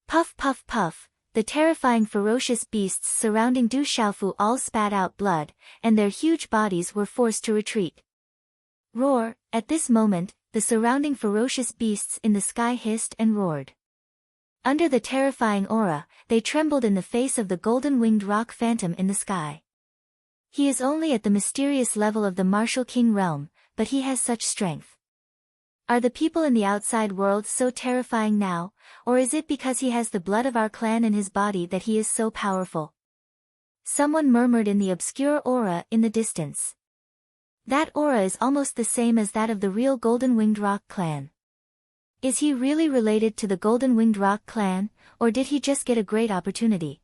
Puff puff puff, the terrifying ferocious beasts surrounding Du Xiaofu all spat out blood, and their huge bodies were forced to retreat. Roar, at this moment, the surrounding ferocious beasts in the sky hissed and roared. Under the terrifying aura, they trembled in the face of the golden-winged rock phantom in the sky. He is only at the mysterious level of the martial king realm, but he has such strength. Are the people in the outside world so terrifying now, or is it because he has the blood of our clan in his body that he is so powerful? Someone murmured in the obscure aura in the distance. That aura is almost the same as that of the real Golden-Winged Rock clan. Is he really related to the Golden-Winged Rock clan, or did he just get a great opportunity?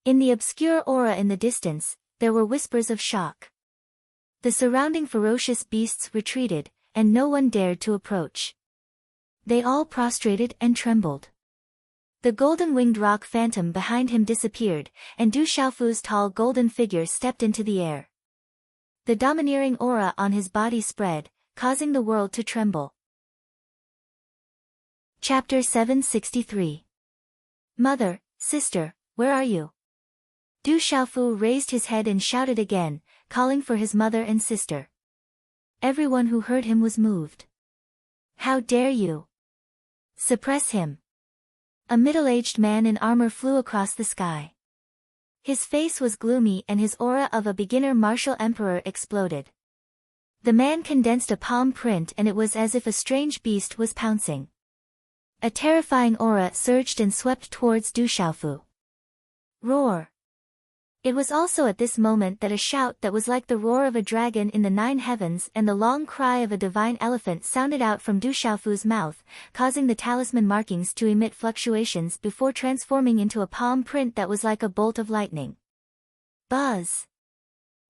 In the obscure aura in the distance, there were whispers of shock. The surrounding ferocious beasts retreated, and no one dared to approach. They all prostrated and trembled. The golden-winged rock phantom behind him disappeared, and Du Xiaofu's tall golden figure stepped into the air. The domineering aura on his body spread, causing the world to tremble. Chapter 763. Mother, sister, where are you? Du Xiaofu raised his head and shouted again, calling for his mother and sister. Everyone who heard him was moved. How dare you? Suppress him. A middle-aged man in armor flew across the sky. His face was gloomy and his aura of a beginner martial emperor exploded. The man condensed a palm print and it was as if a strange beast was pouncing. A terrifying aura surged and swept towards Du Xiaofu. Roar. It was also at this moment that a shout that was like the roar of a dragon in the 9 heavens and the long cry of a divine elephant sounded out from Du Xiaofu's mouth, causing the talisman markings to emit fluctuations before transforming into a palm print that was like a bolt of lightning. Buzz!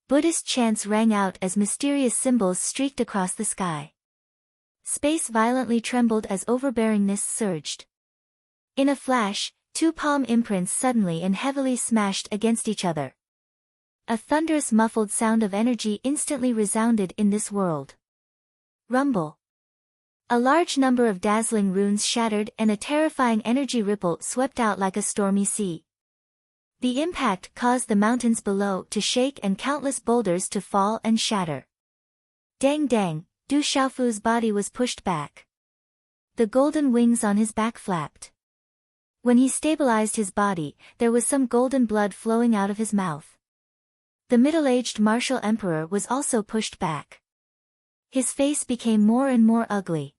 Buddhist chants rang out as mysterious symbols streaked across the sky. Space violently trembled as overbearingness surged. In a flash, 2 palm imprints suddenly and heavily smashed against each other. A thunderous muffled sound of energy instantly resounded in this world. Rumble. A large number of dazzling runes shattered and a terrifying energy ripple swept out like a stormy sea. The impact caused the mountains below to shake and countless boulders to fall and shatter. Dang dang, Du Xiaofu's body was pushed back. The golden wings on his back flapped. When he stabilized his body, there was some golden blood flowing out of his mouth. The middle-aged martial emperor was also pushed back. His face became more and more ugly.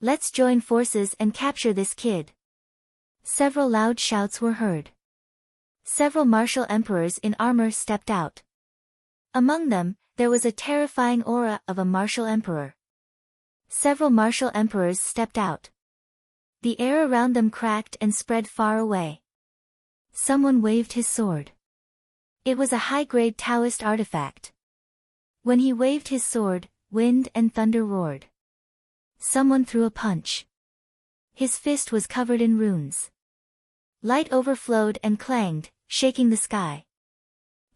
Let's join forces and capture this kid. Several loud shouts were heard. Several martial emperors in armor stepped out. Among them, there was a terrifying aura of a martial emperor. Several martial emperors stepped out. The air around them cracked and spread far away. Someone waved his sword. It was a high-grade Taoist artifact. When he waved his sword, wind and thunder roared. Someone threw a punch. His fist was covered in runes. Light overflowed and clanged, shaking the sky.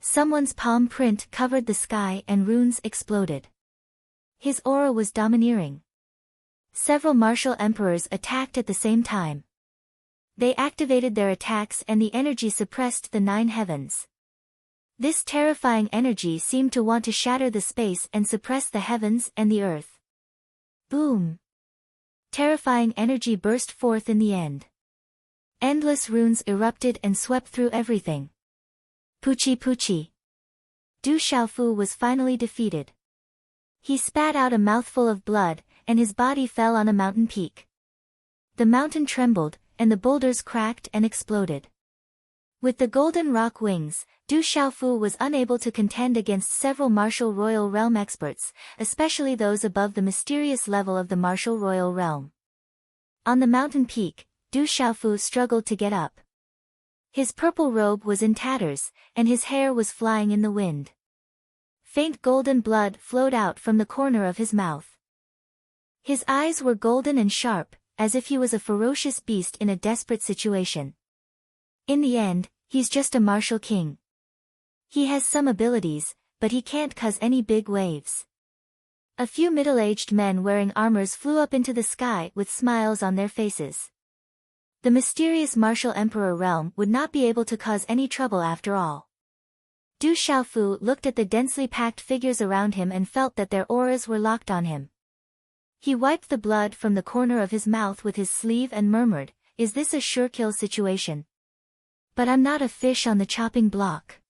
Someone's palm print covered the sky and runes exploded. His aura was domineering. Several martial emperors attacked at the same time. They activated their attacks and the energy suppressed the 9 heavens. This terrifying energy seemed to want to shatter the space and suppress the heavens and the earth. Boom! Terrifying energy burst forth in the end. Endless runes erupted and swept through everything. Puchi Puchi. Du Xiaofu was finally defeated. He spat out a mouthful of blood, and his body fell on a mountain peak. The mountain trembled, and the boulders cracked and exploded. With the golden rock wings, Du Xiaofu was unable to contend against several martial royal realm experts, especially those above the mysterious level of the martial royal realm. On the mountain peak, Du Xiaofu struggled to get up. His purple robe was in tatters, and his hair was flying in the wind. Faint golden blood flowed out from the corner of his mouth. His eyes were golden and sharp, as if he was a ferocious beast in a desperate situation. In the end, he's just a martial king. He has some abilities, but he can't cause any big waves. A few middle-aged men wearing armors flew up into the sky with smiles on their faces. The mysterious martial emperor realm would not be able to cause any trouble after all. Du Xiaofu looked at the densely packed figures around him and felt that their auras were locked on him. He wiped the blood from the corner of his mouth with his sleeve and murmured, "Is this a sure kill situation? But I'm not a fish on the chopping block."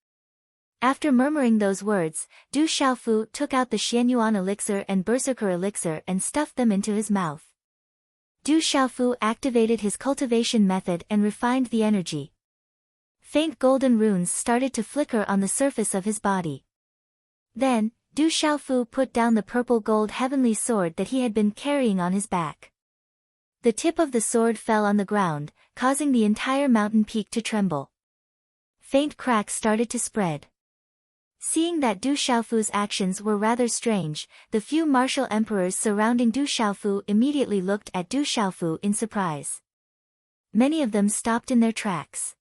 After murmuring those words, Du Xiaofu took out the Xianyuan elixir and Berserker elixir and stuffed them into his mouth. Du Xiaofu activated his cultivation method and refined the energy. Faint golden runes started to flicker on the surface of his body. Then, Du Xiaofu put down the purple gold heavenly sword that he had been carrying on his back. The tip of the sword fell on the ground, causing the entire mountain peak to tremble. Faint cracks started to spread. Seeing that Du Xiaofu's actions were rather strange, the few martial emperors surrounding Du Xiaofu immediately looked at Du Xiaofu in surprise. Many of them stopped in their tracks.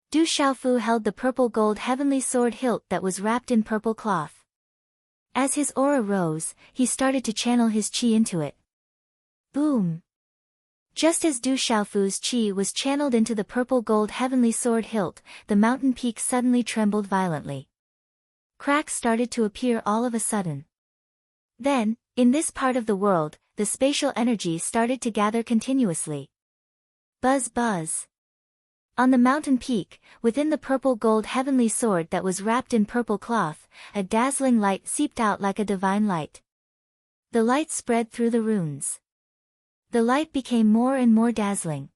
Du Xiaofu held the purple gold heavenly sword hilt that was wrapped in purple cloth. As his aura rose, he started to channel his qi into it. Boom! Just as Du Xiaofu's qi was channeled into the purple gold heavenly sword hilt, the mountain peak suddenly trembled violently. Cracks started to appear all of a sudden. Then, in this part of the world, the spatial energy started to gather continuously. Buzz buzz. On the mountain peak, within the purple gold heavenly sword that was wrapped in purple cloth, a dazzling light seeped out like a divine light. The light spread through the runes. The light became more and more dazzling.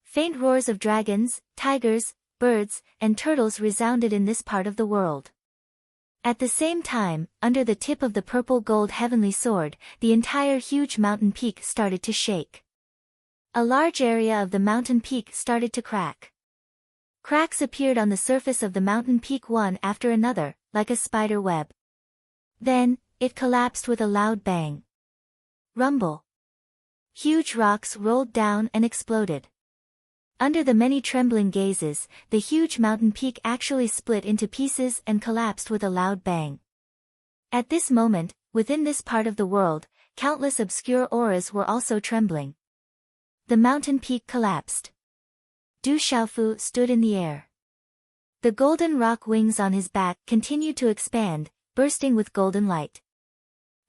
Faint roars of dragons, tigers, birds, and turtles resounded in this part of the world. At the same time, under the tip of the purple gold heavenly sword, the entire huge mountain peak started to shake. A large area of the mountain peak started to crack. Cracks appeared on the surface of the mountain peak one after another, like a spider web. Then, it collapsed with a loud bang. Rumble. Huge rocks rolled down and exploded. Under the many trembling gazes, the huge mountain peak actually split into pieces and collapsed with a loud bang. At this moment, within this part of the world, countless obscure auras were also trembling. The mountain peak collapsed. Du Xiaofu stood in the air. The golden rock wings on his back continued to expand, bursting with golden light.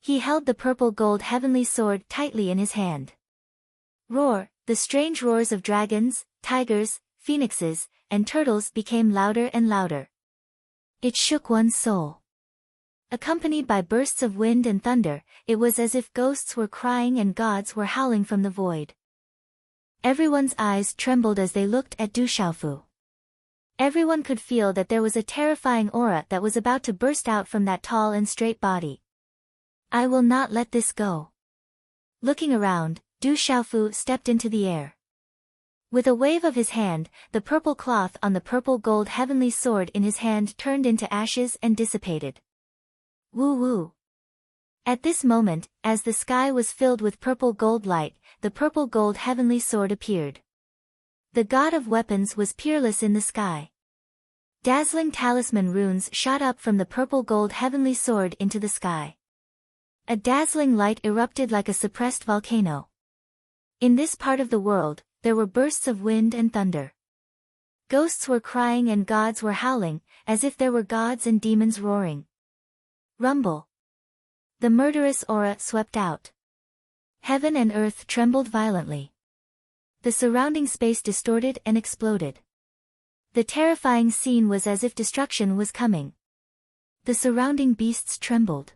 He held the purple gold heavenly sword tightly in his hand. Roar! The strange roars of dragons, tigers, phoenixes, and turtles became louder and louder. It shook one's soul. Accompanied by bursts of wind and thunder, it was as if ghosts were crying and gods were howling from the void. Everyone's eyes trembled as they looked at Du Xiaofu. Everyone could feel that there was a terrifying aura that was about to burst out from that tall and straight body. I will not let this go. Looking around, Du Xiaofu stepped into the air. With a wave of his hand, the purple cloth on the purple gold heavenly sword in his hand turned into ashes and dissipated. Woo woo. At this moment, as the sky was filled with purple gold light, the purple gold heavenly sword appeared. The god of weapons was peerless in the sky. Dazzling talisman runes shot up from the purple gold heavenly sword into the sky. A dazzling light erupted like a suppressed volcano. In this part of the world, there were bursts of wind and thunder. Ghosts were crying and gods were howling, as if there were gods and demons roaring. Rumble. The murderous aura swept out. Heaven and earth trembled violently. The surrounding space distorted and exploded. The terrifying scene was as if destruction was coming. The surrounding beasts trembled.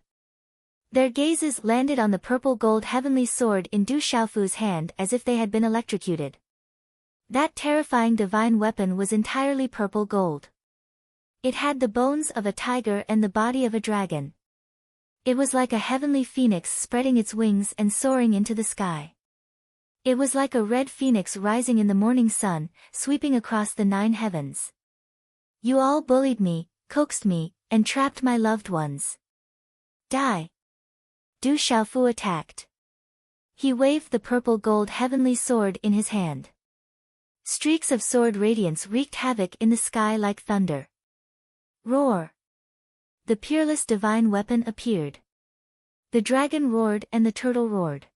Their gazes landed on the purple-gold heavenly sword in Du Xiaofu's hand as if they had been electrocuted. That terrifying divine weapon was entirely purple gold. It had the bones of a tiger and the body of a dragon. It was like a heavenly phoenix spreading its wings and soaring into the sky. It was like a red phoenix rising in the morning sun, sweeping across the 9 heavens. You all bullied me, coaxed me, and trapped my loved ones. Die. Du Xiaofu attacked. He waved the purple-gold heavenly sword in his hand. Streaks of sword radiance wreaked havoc in the sky like thunder. Roar. The peerless divine weapon appeared. The dragon roared and the turtle roared.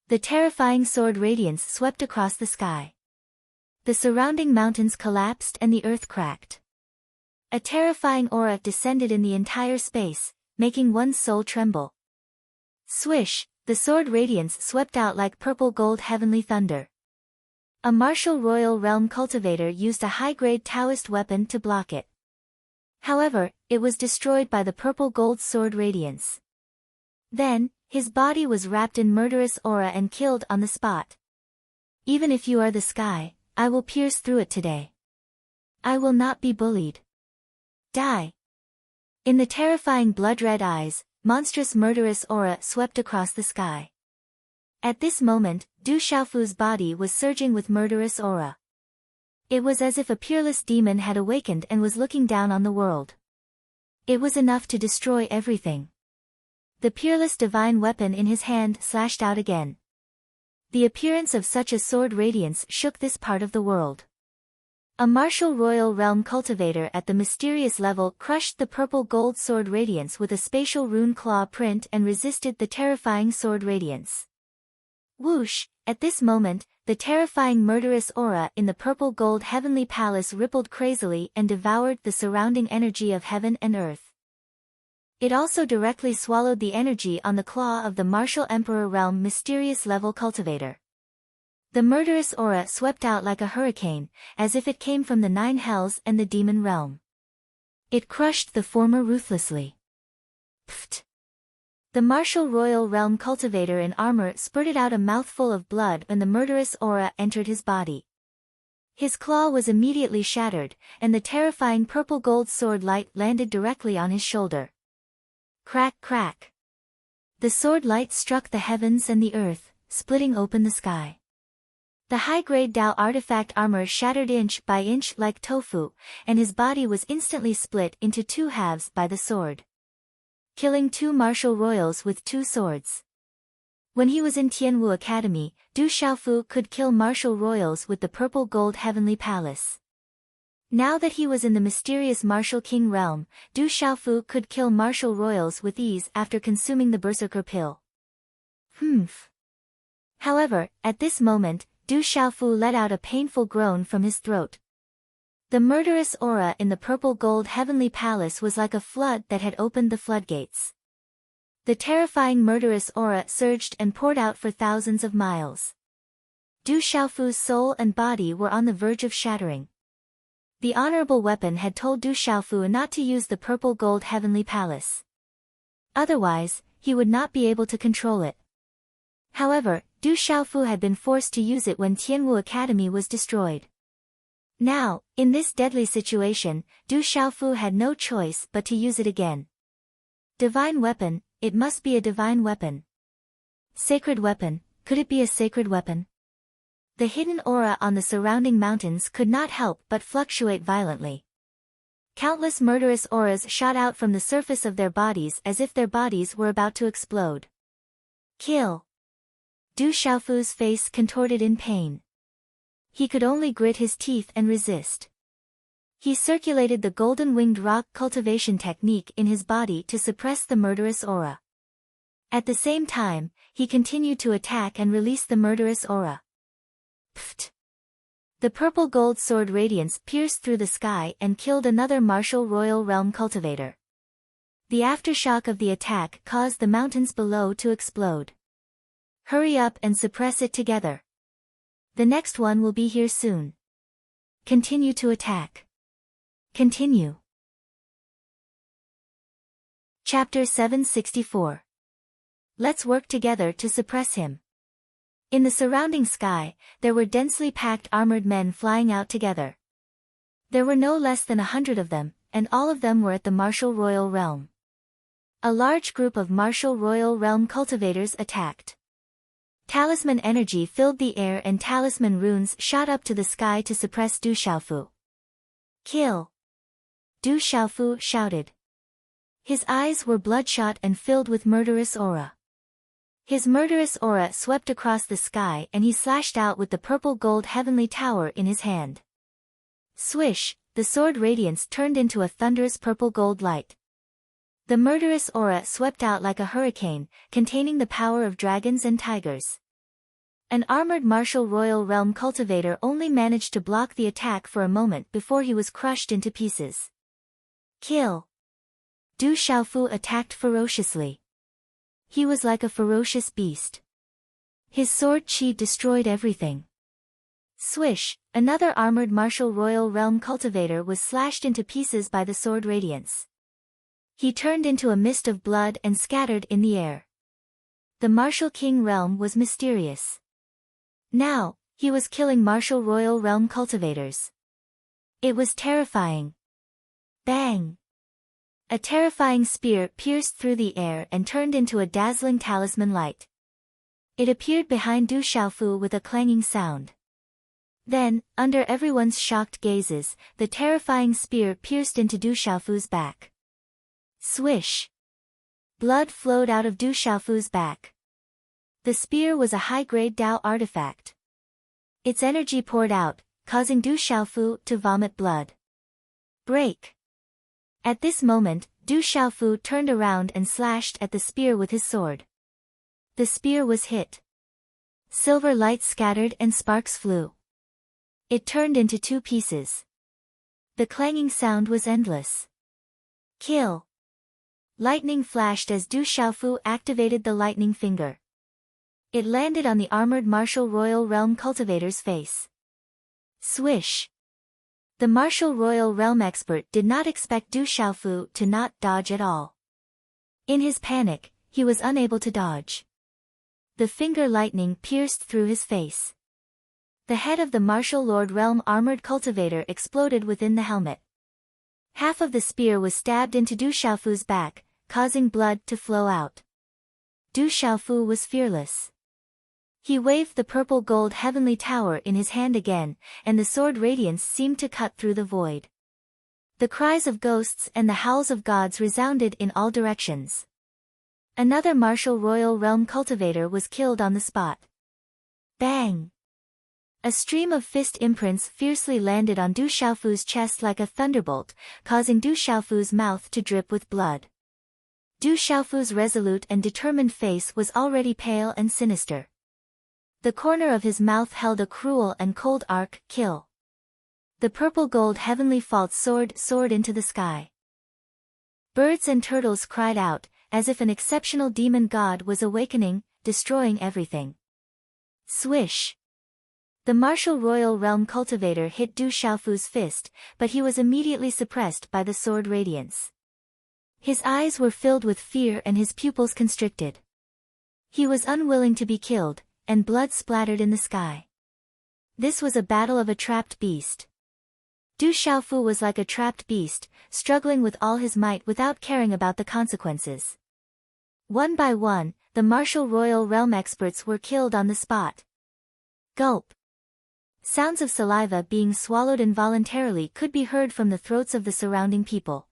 The terrifying sword radiance swept across the sky. The surrounding mountains collapsed and the earth cracked. A terrifying aura descended in the entire space, making one's soul tremble. Swish, the sword radiance swept out like purple-gold heavenly thunder. A martial royal realm cultivator used a high-grade Taoist weapon to block it. However, it was destroyed by the purple-gold sword radiance. Then, his body was wrapped in murderous aura and killed on the spot. Even if you are the sky, I will pierce through it today. I will not be bullied. Die. In the terrifying blood-red eyes, monstrous murderous aura swept across the sky. At this moment, Du Xiaofu's body was surging with murderous aura. It was as if a peerless demon had awakened and was looking down on the world. It was enough to destroy everything. The peerless divine weapon in his hand slashed out again. The appearance of such a sword radiance shook this part of the world. A martial royal realm cultivator at the mysterious level crushed the purple-gold sword radiance with a spatial rune claw print and resisted the terrifying sword radiance. Whoosh! At this moment, the terrifying murderous aura in the purple-gold heavenly palace rippled crazily and devoured the surrounding energy of heaven and earth. It also directly swallowed the energy on the claw of the martial emperor realm mysterious level cultivator. The murderous aura swept out like a hurricane, as if it came from the 9 hells and the demon realm. It crushed the former ruthlessly. Pfft! The martial royal realm cultivator in armor spurted out a mouthful of blood when the murderous aura entered his body. His claw was immediately shattered, and the terrifying purple-gold sword light landed directly on his shoulder. Crack crack! The sword light struck the heavens and the earth, splitting open the sky. The high-grade Dao artifact armor shattered inch by inch like tofu, and his body was instantly split into 2 halves by the sword. Killing 2 martial royals with 2 swords. When he was in Tianwu Academy, Du Xiaofu could kill martial royals with the purple-gold heavenly palace. Now that he was in the mysterious martial king realm, Du Xiaofu could kill martial royals with ease after consuming the berserker pill. Humph. However, at this moment, Du Xiaofu let out a painful groan from his throat. The murderous aura in the purple-gold heavenly palace was like a flood that had opened the floodgates. The terrifying murderous aura surged and poured out for thousands of miles. Du Xiaofu's soul and body were on the verge of shattering. The honorable weapon had told Du Xiaofu not to use the purple-gold heavenly palace. Otherwise, he would not be able to control it. However, Du Xiaofu had been forced to use it when Tianwu Academy was destroyed. Now, in this deadly situation, Du Xiaofu had no choice but to use it again. Divine weapon, it must be a divine weapon. Sacred weapon, could it be a sacred weapon? The hidden aura on the surrounding mountains could not help but fluctuate violently. Countless murderous auras shot out from the surface of their bodies as if their bodies were about to explode. Kill! Du Xiaofu's face contorted in pain. He could only grit his teeth and resist. He circulated the golden-winged rock cultivation technique in his body to suppress the murderous aura. At the same time, he continued to attack and release the murderous aura. Pfft! The purple gold sword radiance pierced through the sky and killed another martial royal realm cultivator. The aftershock of the attack caused the mountains below to explode. Hurry up and suppress it together. The next one will be here soon. Continue to attack. Continue. Chapter 764. Let's work together to suppress him. In the surrounding sky, there were densely packed armored men flying out together. There were no less than 100 of them, and all of them were at the martial royal realm. A large group of martial royal realm cultivators attacked. Talisman energy filled the air and talisman runes shot up to the sky to suppress Du Xiaofu. Kill! Du Xiaofu shouted. His eyes were bloodshot and filled with murderous aura. His murderous aura swept across the sky and he slashed out with the purple gold heavenly tower in his hand. Swish, the sword radiance turned into a thunderous purple gold light. The murderous aura swept out like a hurricane, containing the power of dragons and tigers. An armored martial royal realm cultivator only managed to block the attack for a moment before he was crushed into pieces. Kill! Du Xiaofu attacked ferociously. He was like a ferocious beast. His sword chi destroyed everything. Swish, another armored martial royal realm cultivator was slashed into pieces by the sword radiance. He turned into a mist of blood and scattered in the air. The martial king realm was mysterious. Now, he was killing martial royal realm cultivators. It was terrifying. Bang! A terrifying spear pierced through the air and turned into a dazzling talisman light. It appeared behind Du Xiaofu with a clanging sound. Then, under everyone's shocked gazes, the terrifying spear pierced into Du Xiaofu's back. Swish! Blood flowed out of Du Xiaofu's back. The spear was a high-grade Dao artifact. Its energy poured out, causing Du Xiaofu to vomit blood. Break! At this moment, Du Xiaofu turned around and slashed at the spear with his sword. The spear was hit. Silver light scattered and sparks flew. It turned into two pieces. The clanging sound was endless. Kill! Lightning flashed as Du Xiaofu activated the lightning finger. It landed on the armored martial royal realm cultivator's face. Swish! The martial royal realm expert did not expect Du Xiaofu to not dodge at all. In his panic, he was unable to dodge. The finger lightning pierced through his face. The head of the martial lord realm armored cultivator exploded within the helmet. Half of the spear was stabbed into Du Xiaofu's back, causing blood to flow out. Du Xiaofu was fearless. He waved the purple gold heavenly tower in his hand again, and the sword radiance seemed to cut through the void. The cries of ghosts and the howls of gods resounded in all directions. Another martial royal realm cultivator was killed on the spot. Bang! A stream of fist imprints fiercely landed on Du Xiaofu's chest like a thunderbolt, causing Du Xiaofu's mouth to drip with blood. Du Xiaofu's resolute and determined face was already pale and sinister. The corner of his mouth held a cruel and cold arc, kill. The purple gold heavenly fault soared into the sky. Birds and turtles cried out, as if an exceptional demon god was awakening, destroying everything. Swish! The martial royal realm cultivator hit Du Xiaofu's fist, but he was immediately suppressed by the sword radiance. His eyes were filled with fear and his pupils constricted. He was unwilling to be killed, and blood splattered in the sky. This was a battle of a trapped beast. Du Xiaofu was like a trapped beast, struggling with all his might without caring about the consequences. One by one, the martial royal realm experts were killed on the spot. Gulp! Sounds of saliva being swallowed involuntarily could be heard from the throats of the surrounding people.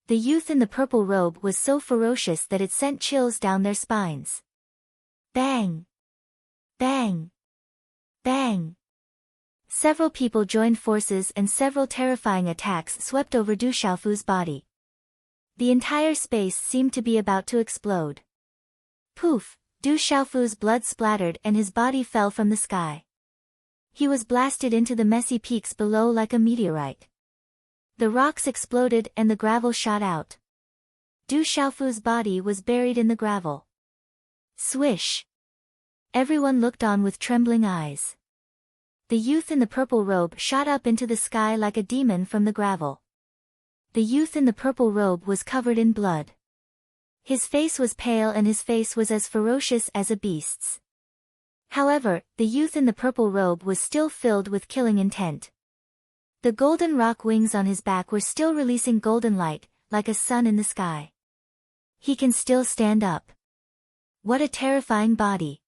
The youth in the purple robe was so ferocious that it sent chills down their spines. Bang! Bang! Bang! Several people joined forces and several terrifying attacks swept over Du Xiaofu's body. The entire space seemed to be about to explode. Poof! Du Xiaofu's blood splattered and his body fell from the sky. He was blasted into the messy peaks below like a meteorite. The rocks exploded and the gravel shot out. Du Xiaofu's body was buried in the gravel. Swish! Everyone looked on with trembling eyes. The youth in the purple robe shot up into the sky like a demon from the gravel. The youth in the purple robe was covered in blood. His face was pale and his face was as ferocious as a beast's. However, the youth in the purple robe was still filled with killing intent. The golden rock wings on his back were still releasing golden light, like a sun in the sky. He can still stand up. What a terrifying body.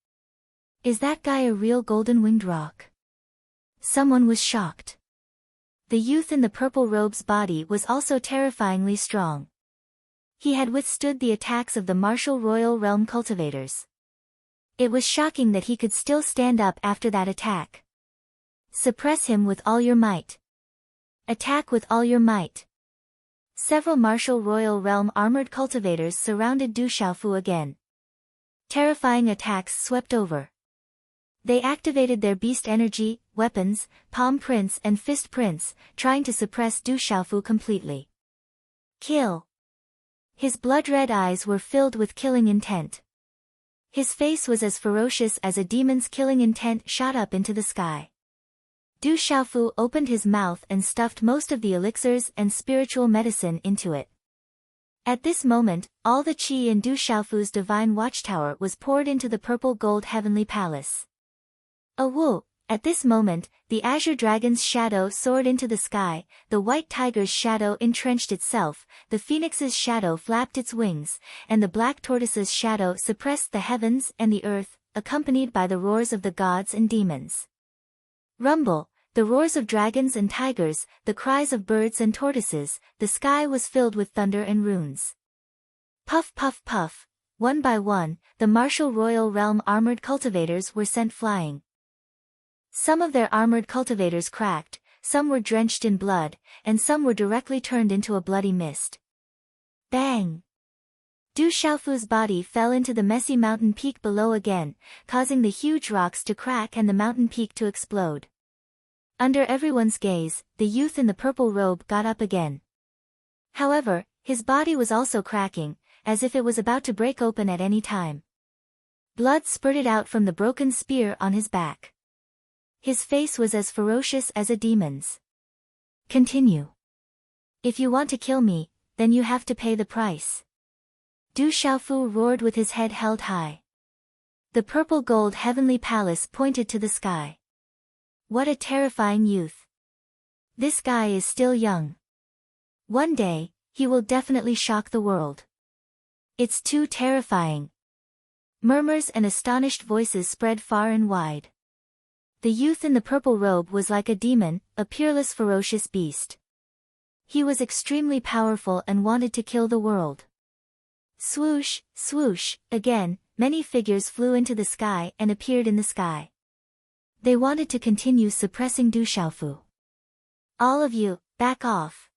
Is that guy a real golden-winged rock? Someone was shocked. The youth in the purple robe's body was also terrifyingly strong. He had withstood the attacks of the martial royal realm cultivators. It was shocking that he could still stand up after that attack. Suppress him with all your might. Attack with all your might. Several martial royal realm armored cultivators surrounded Du Xiaofu again. Terrifying attacks swept over. They activated their beast energy, weapons, palm prints and fist prints, trying to suppress Du Xiaofu completely. Kill! His blood-red eyes were filled with killing intent. His face was as ferocious as a demon's killing intent shot up into the sky. Du Xiaofu opened his mouth and stuffed most of the elixirs and spiritual medicine into it. At this moment, all the qi in Du Xiaofu's divine watchtower was poured into the purple gold heavenly palace. Awoo! At this moment, the azure dragon's shadow soared into the sky, the white tiger's shadow entrenched itself, the phoenix's shadow flapped its wings, and the black tortoise's shadow suppressed the heavens and the earth, accompanied by the roars of the gods and demons. Rumble, the roars of dragons and tigers, the cries of birds and tortoises, the sky was filled with thunder and runes. Puff puff puff, one by one, the martial royal realm armored cultivators were sent flying. Some of their armored cultivators cracked, some were drenched in blood, and some were directly turned into a bloody mist. Bang! Du Xiaofu's body fell into the messy mountain peak below again, causing the huge rocks to crack and the mountain peak to explode. Under everyone's gaze, the youth in the purple robe got up again. However, his body was also cracking, as if it was about to break open at any time. Blood spurted out from the broken spear on his back. His face was as ferocious as a demon's. Continue. If you want to kill me, then you have to pay the price. Du Xiaofu roared with his head held high. The purple gold heavenly palace pointed to the sky. What a terrifying youth. This guy is still young. One day, he will definitely shock the world. It's too terrifying. Murmurs and astonished voices spread far and wide. The youth in the purple robe was like a demon, a peerless ferocious beast. He was extremely powerful and wanted to kill the world. Swoosh, swoosh, again, many figures flew into the sky and appeared in the sky. They wanted to continue suppressing Du Xiaofu. All of you, back off.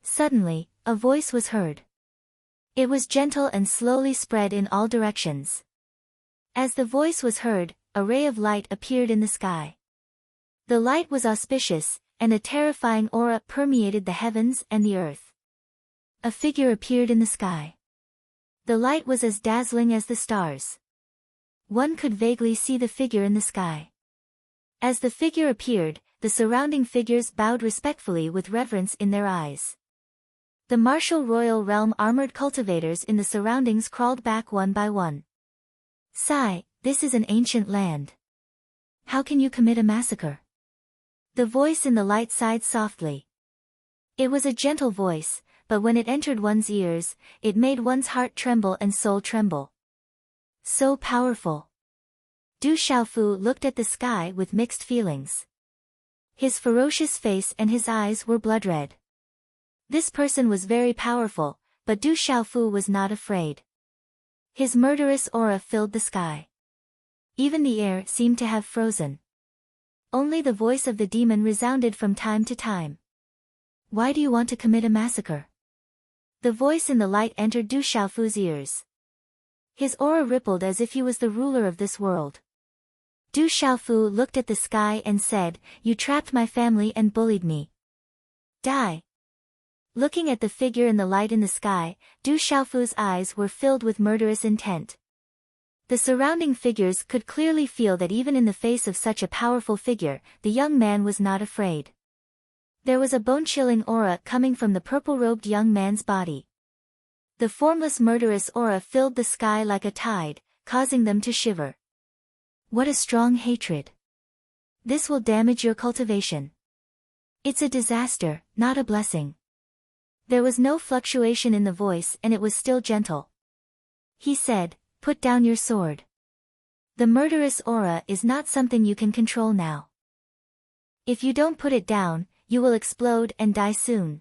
Suddenly, a voice was heard. It was gentle and slowly spread in all directions. As the voice was heard, a ray of light appeared in the sky. The light was auspicious, and a terrifying aura permeated the heavens and the earth. A figure appeared in the sky. The light was as dazzling as the stars. One could vaguely see the figure in the sky. As the figure appeared, the surrounding figures bowed respectfully with reverence in their eyes. The martial royal realm armored cultivators in the surroundings crawled back one by one. Sigh, this is an ancient land. How can you commit a massacre? The voice in the light sighed softly. It was a gentle voice, but when it entered one's ears, it made one's heart tremble and soul tremble. So powerful. Du Xiaofu looked at the sky with mixed feelings. His ferocious face and his eyes were blood-red. This person was very powerful, but Du Xiaofu was not afraid. His murderous aura filled the sky. Even the air seemed to have frozen. Only the voice of the demon resounded from time to time. Why do you want to commit a massacre? The voice in the light entered Du Xiaofu's ears. His aura rippled as if he was the ruler of this world. Du Xiaofu looked at the sky and said, "You trapped my family and bullied me. Die." Looking at the figure in the light in the sky, Du Xiaofu's eyes were filled with murderous intent. The surrounding figures could clearly feel that even in the face of such a powerful figure, the young man was not afraid. There was a bone-chilling aura coming from the purple-robed young man's body. The formless murderous aura filled the sky like a tide, causing them to shiver. What a strong hatred. This will damage your cultivation. It's a disaster, not a blessing. There was no fluctuation in the voice and it was still gentle. He said, "Put down your sword. The murderous aura is not something you can control now. If you don't put it down, you will explode and die soon."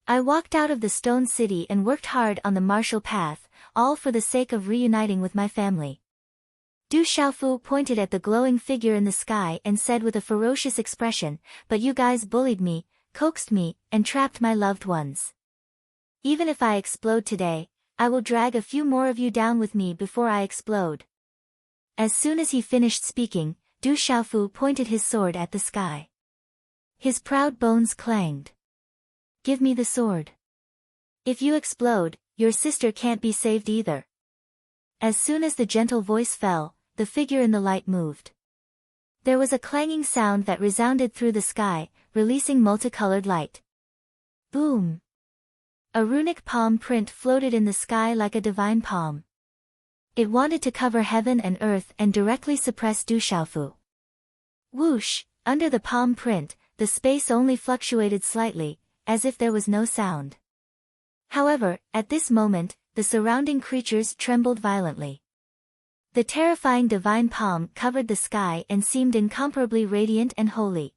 I walked out of the stone city and worked hard on the martial path, all for the sake of reuniting with my family. Du Xiaofu pointed at the glowing figure in the sky and said with a ferocious expression, "But you guys bullied me, coaxed me, and trapped my loved ones. Even if I explode today, I will drag a few more of you down with me before I explode." As soon as he finished speaking, Du Xiaofu pointed his sword at the sky. His proud bones clanged. "Give me the sword. If you explode, your sister can't be saved either." As soon as the gentle voice fell, the figure in the light moved. There was a clanging sound that resounded through the sky, releasing multicolored light. Boom! A runic palm print floated in the sky like a divine palm. It wanted to cover heaven and earth and directly suppress Du Xiaofu. Whoosh! Under the palm print, the space only fluctuated slightly, as if there was no sound. However, at this moment, the surrounding creatures trembled violently. The terrifying divine palm covered the sky and seemed incomparably radiant and holy.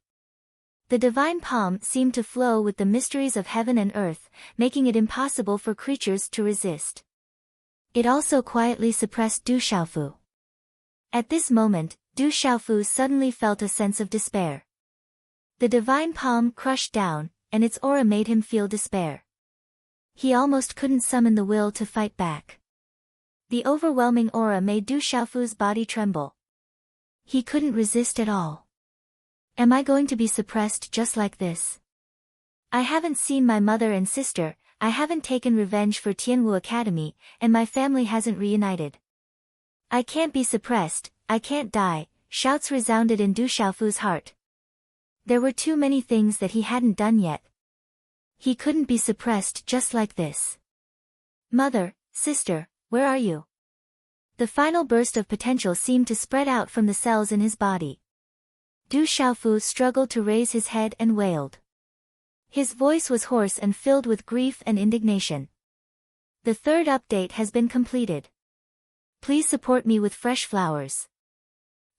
The divine palm seemed to flow with the mysteries of heaven and earth, making it impossible for creatures to resist. It also quietly suppressed Du Xiaofu. At this moment, Du Xiaofu suddenly felt a sense of despair. The divine palm crushed down, and its aura made him feel despair. He almost couldn't summon the will to fight back. The overwhelming aura made Du Xiaofu's body tremble. He couldn't resist at all. Am I going to be suppressed just like this? I haven't seen my mother and sister, I haven't taken revenge for Tianwu Academy, and my family hasn't reunited. I can't be suppressed, I can't die, shouts resounded in Du Xiaofu's heart. There were too many things that he hadn't done yet. He couldn't be suppressed just like this. Mother, sister, where are you? The final burst of potential seemed to spread out from the cells in his body. Du Xiaofu struggled to raise his head and wailed. His voice was hoarse and filled with grief and indignation. The third update has been completed. Please support me with fresh flowers.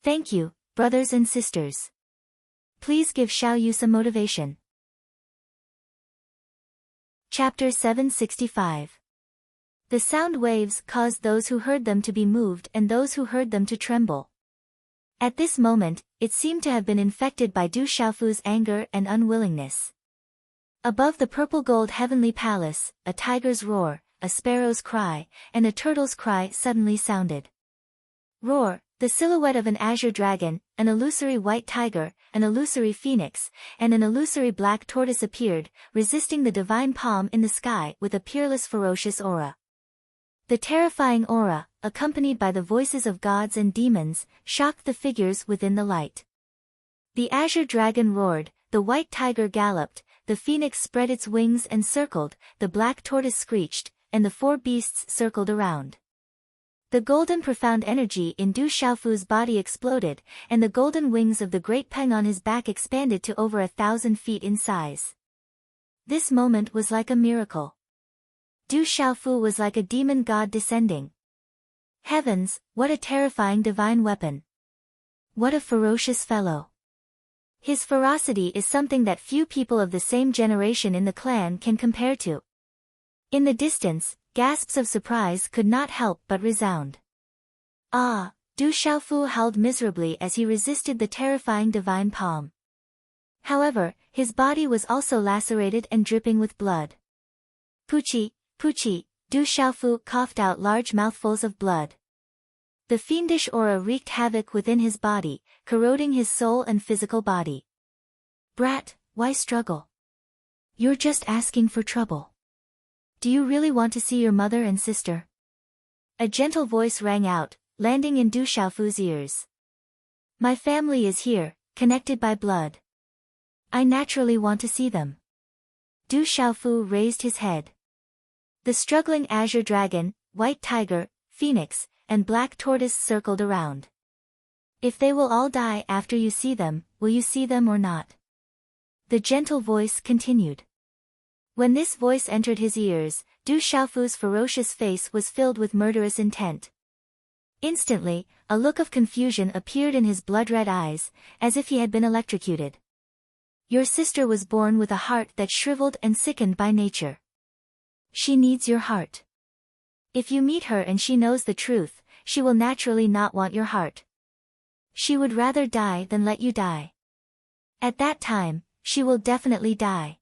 Thank you, brothers and sisters. Please give Xiaoyu some motivation. Chapter 765. The sound waves caused those who heard them to be moved and those who heard them to tremble. At this moment, it seemed to have been infected by Du Xiaofu's anger and unwillingness. Above the purple-gold heavenly palace, a tiger's roar, a sparrow's cry, and a turtle's cry suddenly sounded. Roar, the silhouette of an azure dragon, an illusory white tiger, an illusory phoenix, and an illusory black tortoise appeared, resisting the divine palm in the sky with a peerless ferocious aura. The terrifying aura, accompanied by the voices of gods and demons, shocked the figures within the light. The azure dragon roared, the white tiger galloped, the phoenix spread its wings and circled, the black tortoise screeched, and the four beasts circled around. The golden profound energy in Du Xiaofu's body exploded, and the golden wings of the great peng on his back expanded to over 1,000 feet in size. This moment was like a miracle. Du Xiaofu was like a demon god descending. Heavens, what a terrifying divine weapon! What a ferocious fellow! His ferocity is something that few people of the same generation in the clan can compare to. In the distance, gasps of surprise could not help but resound. Ah! Du Xiaofu howled miserably as he resisted the terrifying divine palm. However, his body was also lacerated and dripping with blood. Puchi, Puchi, Du Xiaofu coughed out large mouthfuls of blood. The fiendish aura wreaked havoc within his body, corroding his soul and physical body. Brat, why struggle? You're just asking for trouble. Do you really want to see your mother and sister? A gentle voice rang out, landing in Du Xiaofu's ears. My family is here, connected by blood. I naturally want to see them. Du Xiaofu raised his head. The struggling azure dragon, white tiger, phoenix, and black tortoise circled around. If they will all die after you see them, will you see them or not? The gentle voice continued. When this voice entered his ears, Du Xiaofu's ferocious face was filled with murderous intent. Instantly, a look of confusion appeared in his blood-red eyes, as if he had been electrocuted. Your sister was born with a heart that shriveled and sickened by nature. She needs your heart. If you meet her and she knows the truth, she will naturally not want your heart. She would rather die than let you die. At that time, she will definitely die.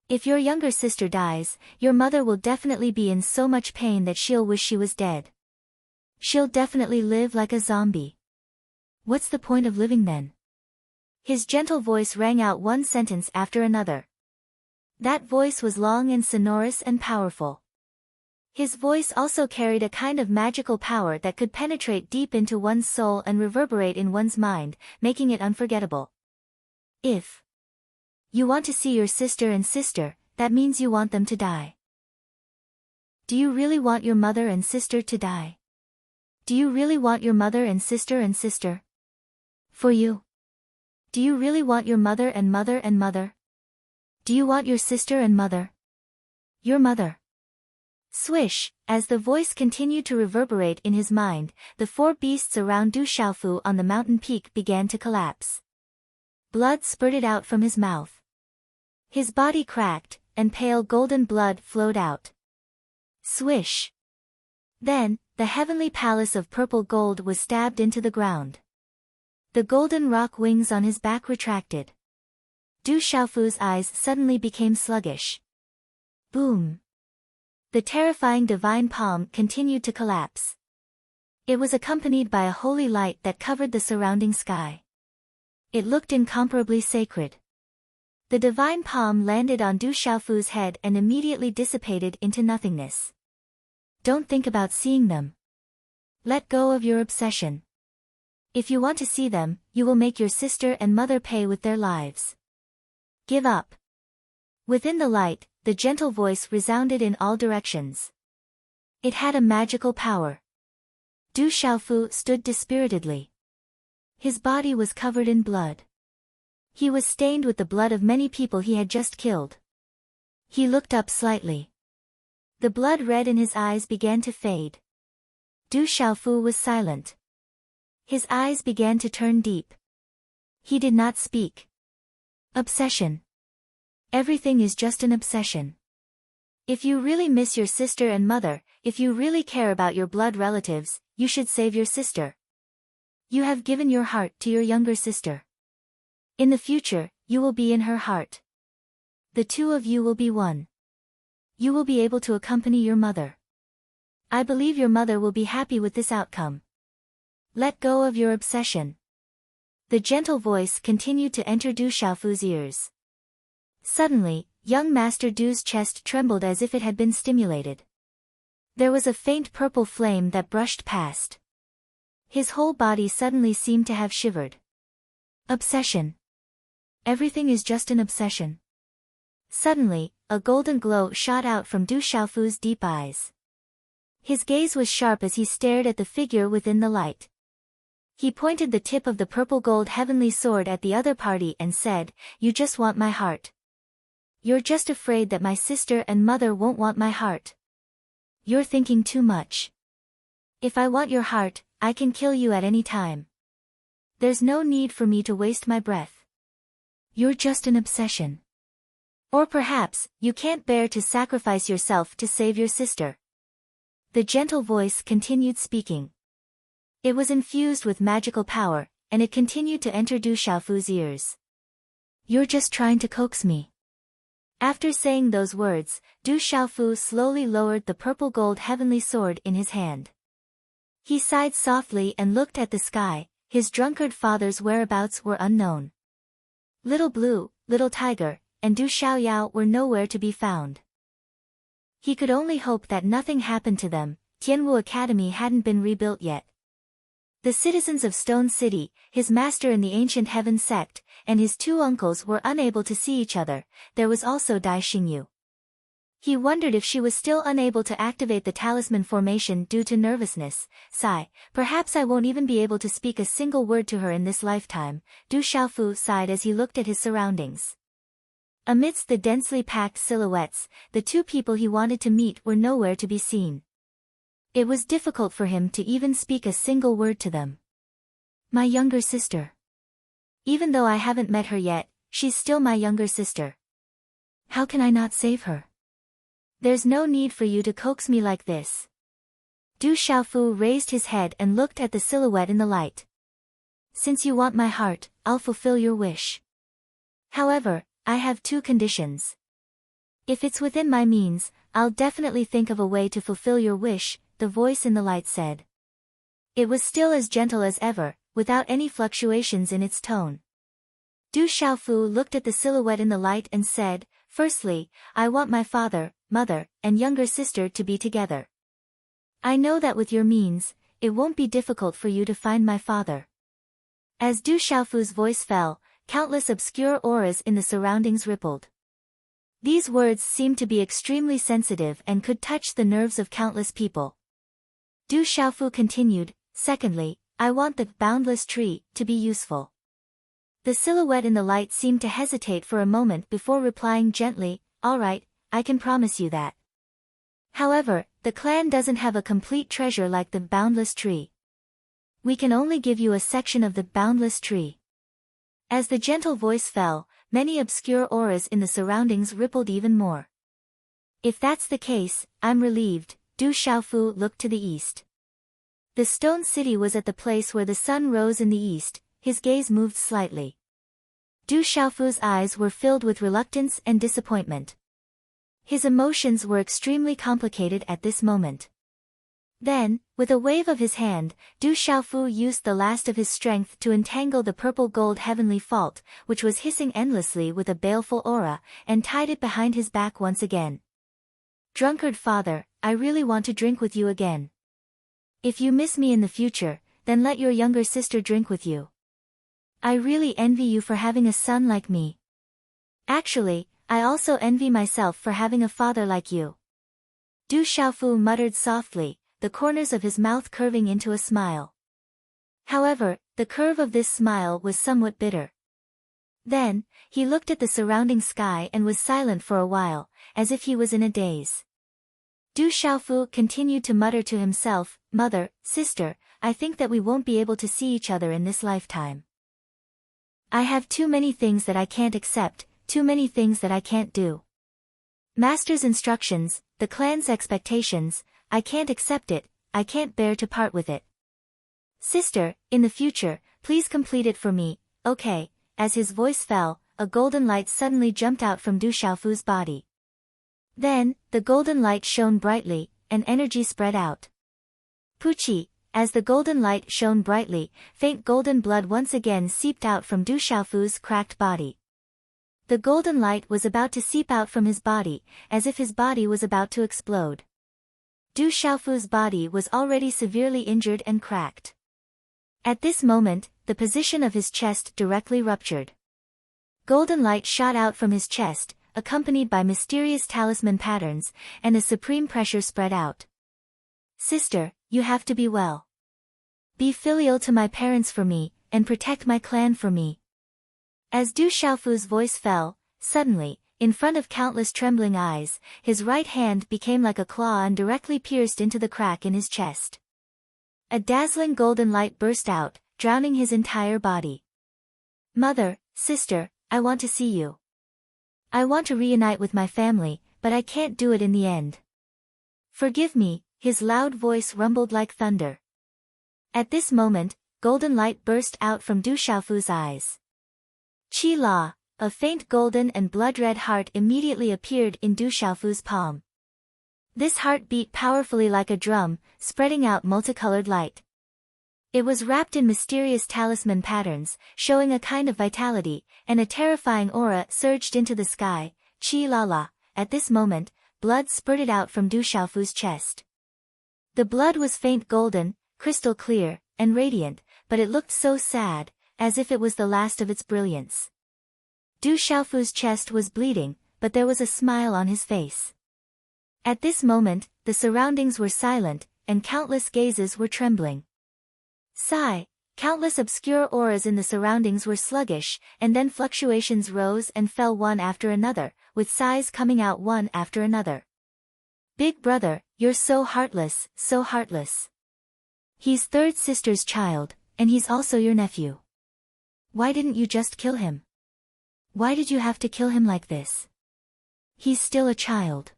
If your younger sister dies, your mother will definitely be in so much pain that she'll wish she was dead. She'll definitely live like a zombie. What's the point of living then? His gentle voice rang out one sentence after another. That voice was long and sonorous and powerful. His voice also carried a kind of magical power that could penetrate deep into one's soul and reverberate in one's mind, making it unforgettable. If you want to see your sister and sister, that means you want them to die. Do you really want your mother and sister to die? Do you really want your mother and sister and sister? For you? Do you really want your mother and mother and mother? Do you want your sister and mother? Your mother. Swish, as the voice continued to reverberate in his mind, the four beasts around Du Xiaofu on the mountain peak began to collapse. Blood spurted out from his mouth. His body cracked, and pale golden blood flowed out. Swish. Then, the heavenly palace of purple gold was stabbed into the ground. The golden rock wings on his back retracted. Du Xiaofu's eyes suddenly became sluggish. Boom. The terrifying divine palm continued to collapse. It was accompanied by a holy light that covered the surrounding sky. It looked incomparably sacred. The divine palm landed on Du Xiaofu's head and immediately dissipated into nothingness. Don't think about seeing them. Let go of your obsession. If you want to see them, you will make your sister and mother pay with their lives. Give up. Within the light, the gentle voice resounded in all directions. It had a magical power. Du Xiaofu stood dispiritedly. His body was covered in blood. He was stained with the blood of many people he had just killed. He looked up slightly. The blood red in his eyes began to fade. Du Xiaofu was silent. His eyes began to turn deep. He did not speak. Obsession. Everything is just an obsession. If you really miss your sister and mother, if you really care about your blood relatives, you should save your sister. You have given your heart to your younger sister. In the future, you will be in her heart. The two of you will be one. You will be able to accompany your mother. I believe your mother will be happy with this outcome. Let go of your obsession. The gentle voice continued to enter Du Xiaofu's ears. Suddenly, young Master Du's chest trembled as if it had been stimulated. There was a faint purple flame that brushed past. His whole body suddenly seemed to have shivered. Obsession. Everything is just an obsession. Suddenly, a golden glow shot out from Du Xiaofu's deep eyes. His gaze was sharp as he stared at the figure within the light. He pointed the tip of the purple gold heavenly sword at the other party and said, "You just want my heart. You're just afraid that my sister and mother won't want my heart. You're thinking too much. If I want your heart, I can kill you at any time. There's no need for me to waste my breath. You're just an obsession. Or perhaps, you can't bear to sacrifice yourself to save your sister." The gentle voice continued speaking. It was infused with magical power, and it continued to enter Du Xiaofu's ears. "You're just trying to coax me. After saying those words, Du Xiaofu slowly lowered the purple-gold heavenly sword in his hand. He sighed softly and looked at the sky. His drunkard father's whereabouts were unknown. Little Blue, Little Tiger, and Du Xiaoyao were nowhere to be found. He could only hope that nothing happened to them. Tianwu Academy hadn't been rebuilt yet. The citizens of Stone City, his master in the ancient heaven sect, and his two uncles were unable to see each other. There was also Dai Xingyu. He wondered if she was still unable to activate the talisman formation due to nervousness. Sigh, perhaps I won't even be able to speak a single word to her in this lifetime. Du Xiaofu sighed as he looked at his surroundings. Amidst the densely packed silhouettes, the two people he wanted to meet were nowhere to be seen. It was difficult for him to even speak a single word to them. My younger sister. Even though I haven't met her yet, she's still my younger sister. How can I not save her? There's no need for you to coax me like this. Du Xiaofu raised his head and looked at the silhouette in the light. Since you want my heart, I'll fulfill your wish. However, I have two conditions. If it's within my means, I'll definitely think of a way to fulfill your wish, the voice in the light said. It was still as gentle as ever, without any fluctuations in its tone. Du Xiaofu looked at the silhouette in the light and said, Firstly, I want my father, mother, and younger sister to be together. I know that with your means, it won't be difficult for you to find my father. As Du Xiaofu's voice fell, countless obscure auras in the surroundings rippled. These words seemed to be extremely sensitive and could touch the nerves of countless people. Du Xiaofu continued, Secondly, I want the boundless tree to be useful. The silhouette in the light seemed to hesitate for a moment before replying gently, All right, I can promise you that. However, the clan doesn't have a complete treasure like the boundless tree. We can only give you a section of the boundless tree. As the gentle voice fell, many obscure auras in the surroundings rippled even more. If that's the case, I'm relieved. Du Xiaofu looked to the east. The stone city was at the place where the sun rose in the east. His gaze moved slightly. Du Xiaofu's eyes were filled with reluctance and disappointment. His emotions were extremely complicated at this moment. Then, with a wave of his hand, Du Xiaofu used the last of his strength to entangle the purple-gold heavenly fault, which was hissing endlessly with a baleful aura, and tied it behind his back once again. Drunkard father, I really want to drink with you again. If you miss me in the future, then let your younger sister drink with you. I really envy you for having a son like me. Actually, I also envy myself for having a father like you. Du Xiaofu muttered softly, the corners of his mouth curving into a smile. However, the curve of this smile was somewhat bitter. Then, he looked at the surrounding sky and was silent for a while, as if he was in a daze. Du Xiaofu continued to mutter to himself, Mother, sister, I think that we won't be able to see each other in this lifetime. I have too many things that I can't accept, too many things that I can't do. Master's instructions, the clan's expectations, I can't accept it, I can't bear to part with it. Sister, in the future, please complete it for me, okay. As his voice fell, a golden light suddenly jumped out from Du Xiaofu's body. Then, the golden light shone brightly, and energy spread out. Puchi, as the golden light shone brightly, faint golden blood once again seeped out from Du Xiaofu's cracked body. The golden light was about to seep out from his body, as if his body was about to explode. Du Xiaofu's body was already severely injured and cracked. At this moment, the position of his chest directly ruptured. Golden light shot out from his chest, accompanied by mysterious talisman patterns, and a supreme pressure spread out. Sister, you have to be well. Be filial to my parents for me, and protect my clan for me. As Du Xiaofu's voice fell, suddenly, in front of countless trembling eyes, his right hand became like a claw and directly pierced into the crack in his chest. A dazzling golden light burst out, drowning his entire body. Mother, sister, I want to see you. I want to reunite with my family, but I can't do it in the end. Forgive me, his loud voice rumbled like thunder. At this moment, golden light burst out from Du Xiaofu's eyes. Qi La, a faint golden and blood-red heart immediately appeared in Du Xiaofu's palm. This heart beat powerfully like a drum, spreading out multicolored light. It was wrapped in mysterious talisman patterns, showing a kind of vitality, and a terrifying aura surged into the sky. Chi la la. At this moment, blood spurted out from Du Xiaofu's chest. The blood was faint golden, crystal clear, and radiant, but it looked so sad, as if it was the last of its brilliance. Du Xiaofu's chest was bleeding, but there was a smile on his face. At this moment, the surroundings were silent, and countless gazes were trembling. Sigh. Countless obscure auras in the surroundings were sluggish, and then fluctuations rose and fell one after another, with sighs coming out one after another. Big brother, you're so heartless, so heartless. He's third sister's child, and he's also your nephew. Why didn't you just kill him? Why did you have to kill him like this? He's still a child.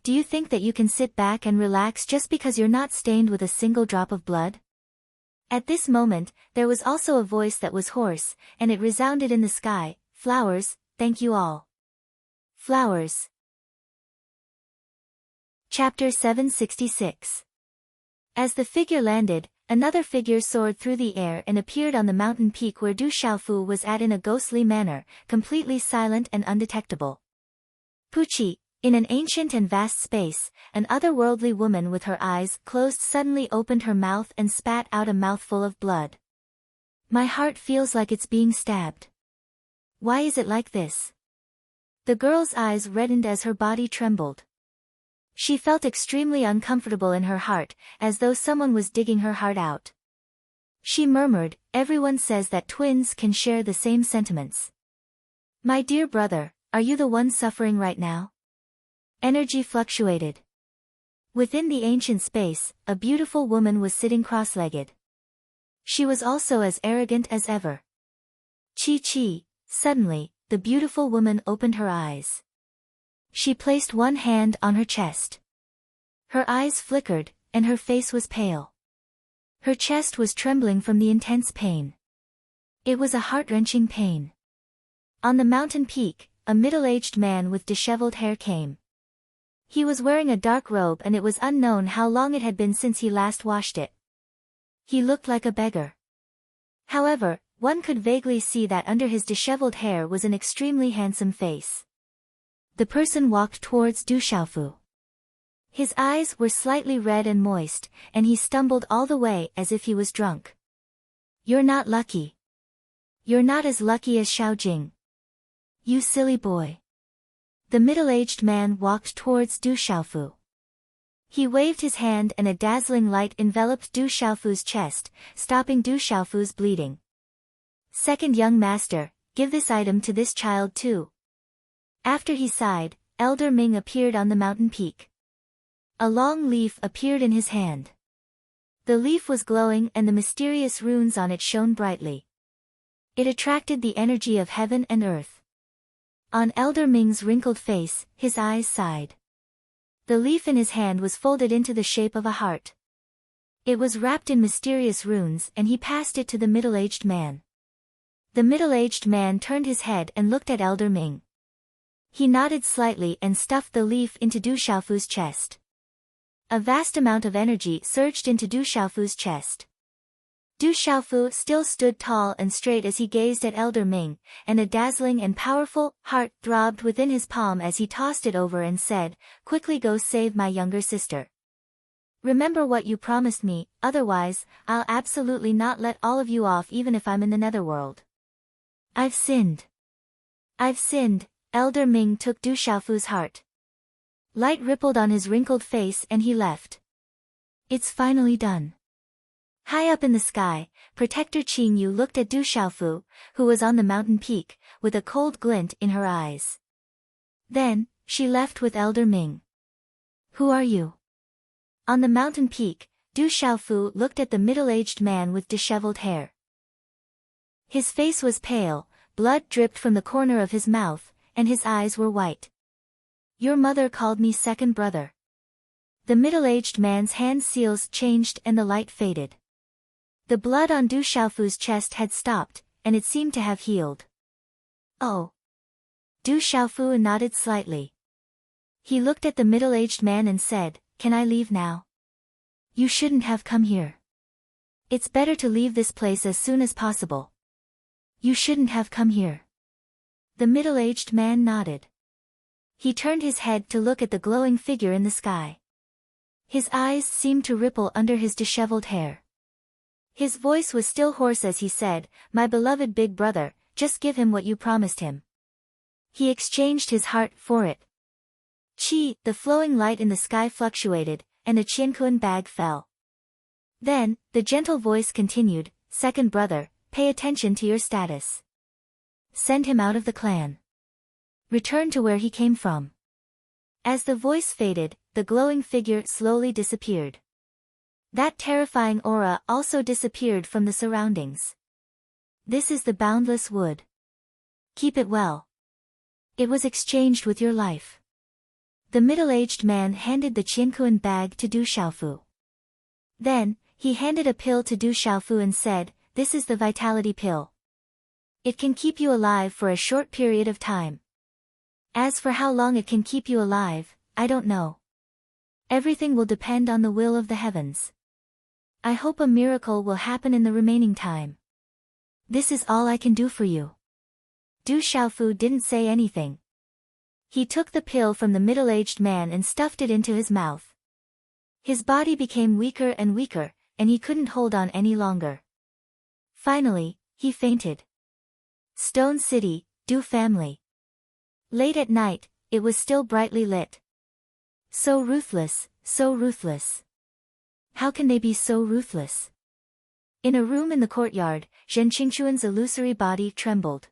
Do you think that you can sit back and relax just because you're not stained with a single drop of blood? At this moment, there was also a voice that was hoarse, and it resounded in the sky. Flowers, thank you all. Flowers. Chapter 766. As the figure landed, another figure soared through the air and appeared on the mountain peak where Du Xiaofu was at in a ghostly manner, completely silent and undetectable. Puchi. In an ancient and vast space, an otherworldly woman with her eyes closed suddenly opened her mouth and spat out a mouthful of blood. My heart feels like it's being stabbed. Why is it like this? The girl's eyes reddened as her body trembled. She felt extremely uncomfortable in her heart, as though someone was digging her heart out. She murmured, everyone says that twins can share the same sentiments. My dear brother, are you the one suffering right now? Energy fluctuated. Within the ancient space, a beautiful woman was sitting cross-legged. She was also as arrogant as ever. Chi. Suddenly, the beautiful woman opened her eyes. She placed one hand on her chest. Her eyes flickered, and her face was pale. Her chest was trembling from the intense pain. It was a heart-wrenching pain. On the mountain peak, a middle-aged man with disheveled hair came. He was wearing a dark robe and it was unknown how long it had been since he last washed it. He looked like a beggar. However, one could vaguely see that under his disheveled hair was an extremely handsome face. The person walked towards Du Xiaofu. His eyes were slightly red and moist, and he stumbled all the way as if he was drunk. You're not lucky. You're not as lucky as Xiao Jing. You silly boy. The middle-aged man walked towards Du Xiaofu. He waved his hand and a dazzling light enveloped Du Xiaofu's chest, stopping Du Xiaofu's bleeding. Second young master, give this item to this child too. After he sighed, Elder Ming appeared on the mountain peak. A long leaf appeared in his hand. The leaf was glowing and the mysterious runes on it shone brightly. It attracted the energy of heaven and earth. On Elder Ming's wrinkled face, his eyes sighed. The leaf in his hand was folded into the shape of a heart. It was wrapped in mysterious runes and he passed it to the middle-aged man. The middle-aged man turned his head and looked at Elder Ming. He nodded slightly and stuffed the leaf into Du Xiaofu's chest. A vast amount of energy surged into Du Xiaofu's chest. Du Xiaofu still stood tall and straight as he gazed at Elder Ming, and a dazzling and powerful heart throbbed within his palm as he tossed it over and said, quickly go save my younger sister. Remember what you promised me, otherwise, I'll absolutely not let all of you off even if I'm in the netherworld. I've sinned. I've sinned. Elder Ming took Du Xiaofu's heart. Light rippled on his wrinkled face and he left. It's finally done. High up in the sky, Protector Qing Yu looked at Du Xiaofu, who was on the mountain peak, with a cold glint in her eyes. Then, she left with Elder Ming. Who are you? On the mountain peak, Du Xiaofu looked at the middle-aged man with disheveled hair. His face was pale, blood dripped from the corner of his mouth, and his eyes were white. Your mother called me second brother. The middle-aged man's hand seals changed and the light faded. The blood on Du Xiaofu's chest had stopped, and it seemed to have healed. Oh. Du Xiaofu nodded slightly. He looked at the middle-aged man and said, "Can I leave now? You shouldn't have come here. It's better to leave this place as soon as possible. You shouldn't have come here." The middle-aged man nodded. He turned his head to look at the glowing figure in the sky. His eyes seemed to ripple under his disheveled hair. His voice was still hoarse as he said, "My beloved big brother, just give him what you promised him." He exchanged his heart for it. Chi, the flowing light in the sky fluctuated, and a qiankuan bag fell. Then, the gentle voice continued, "Second brother, pay attention to your status. Send him out of the clan. Return to where he came from." As the voice faded, the glowing figure slowly disappeared. That terrifying aura also disappeared from the surroundings. This is the boundless wood. Keep it well. It was exchanged with your life. The middle-aged man handed the qiankuan bag to Du Xiaofu. Then, he handed a pill to Du Xiaofu and said, "This is the vitality pill. It can keep you alive for a short period of time. As for how long it can keep you alive, I don't know. Everything will depend on the will of the heavens. I hope a miracle will happen in the remaining time. This is all I can do for you." Du Xiaofu didn't say anything. He took the pill from the middle-aged man and stuffed it into his mouth. His body became weaker and weaker, and he couldn't hold on any longer. Finally, he fainted. Stone City, Du family. Late at night, it was still brightly lit. So ruthless, so ruthless. How can they be so ruthless? In a room in the courtyard, Zhen Qingchuan's illusory body trembled.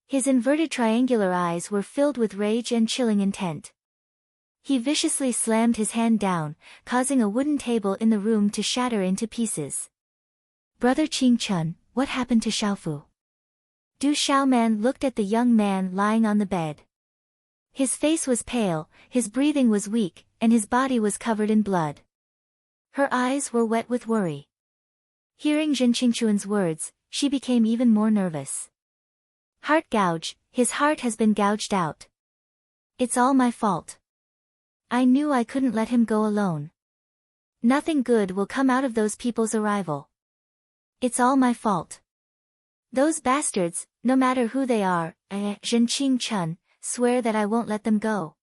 His inverted triangular eyes were filled with rage and chilling intent. He viciously slammed his hand down, causing a wooden table in the room to shatter into pieces. "Brother Qingchun, what happened to Xiaofu?" Du Xiaoman looked at the young man lying on the bed. His face was pale, his breathing was weak, and his body was covered in blood. Her eyes were wet with worry. Hearing Zhen Qingchuan's words, she became even more nervous. "Heart gouge, his heart has been gouged out. It's all my fault. I knew I couldn't let him go alone. Nothing good will come out of those people's arrival. It's all my fault. Those bastards, no matter who they are, Zhen Qingchun, swear that I won't let them go."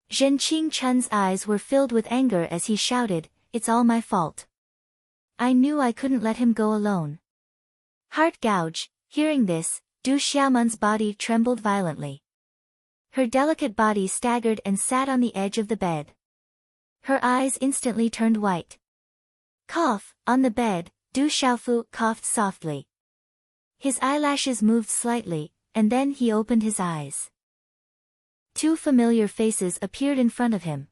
Zhen Qingchun's eyes were filled with anger as he shouted, "It's all my fault. I knew I couldn't let him go alone." Heart gouge, hearing this, Du Xiaoman's body trembled violently. Her delicate body staggered and sat on the edge of the bed. Her eyes instantly turned white. Cough, on the bed, Du Xiaofu coughed softly. His eyelashes moved slightly, and then he opened his eyes. Two familiar faces appeared in front of him.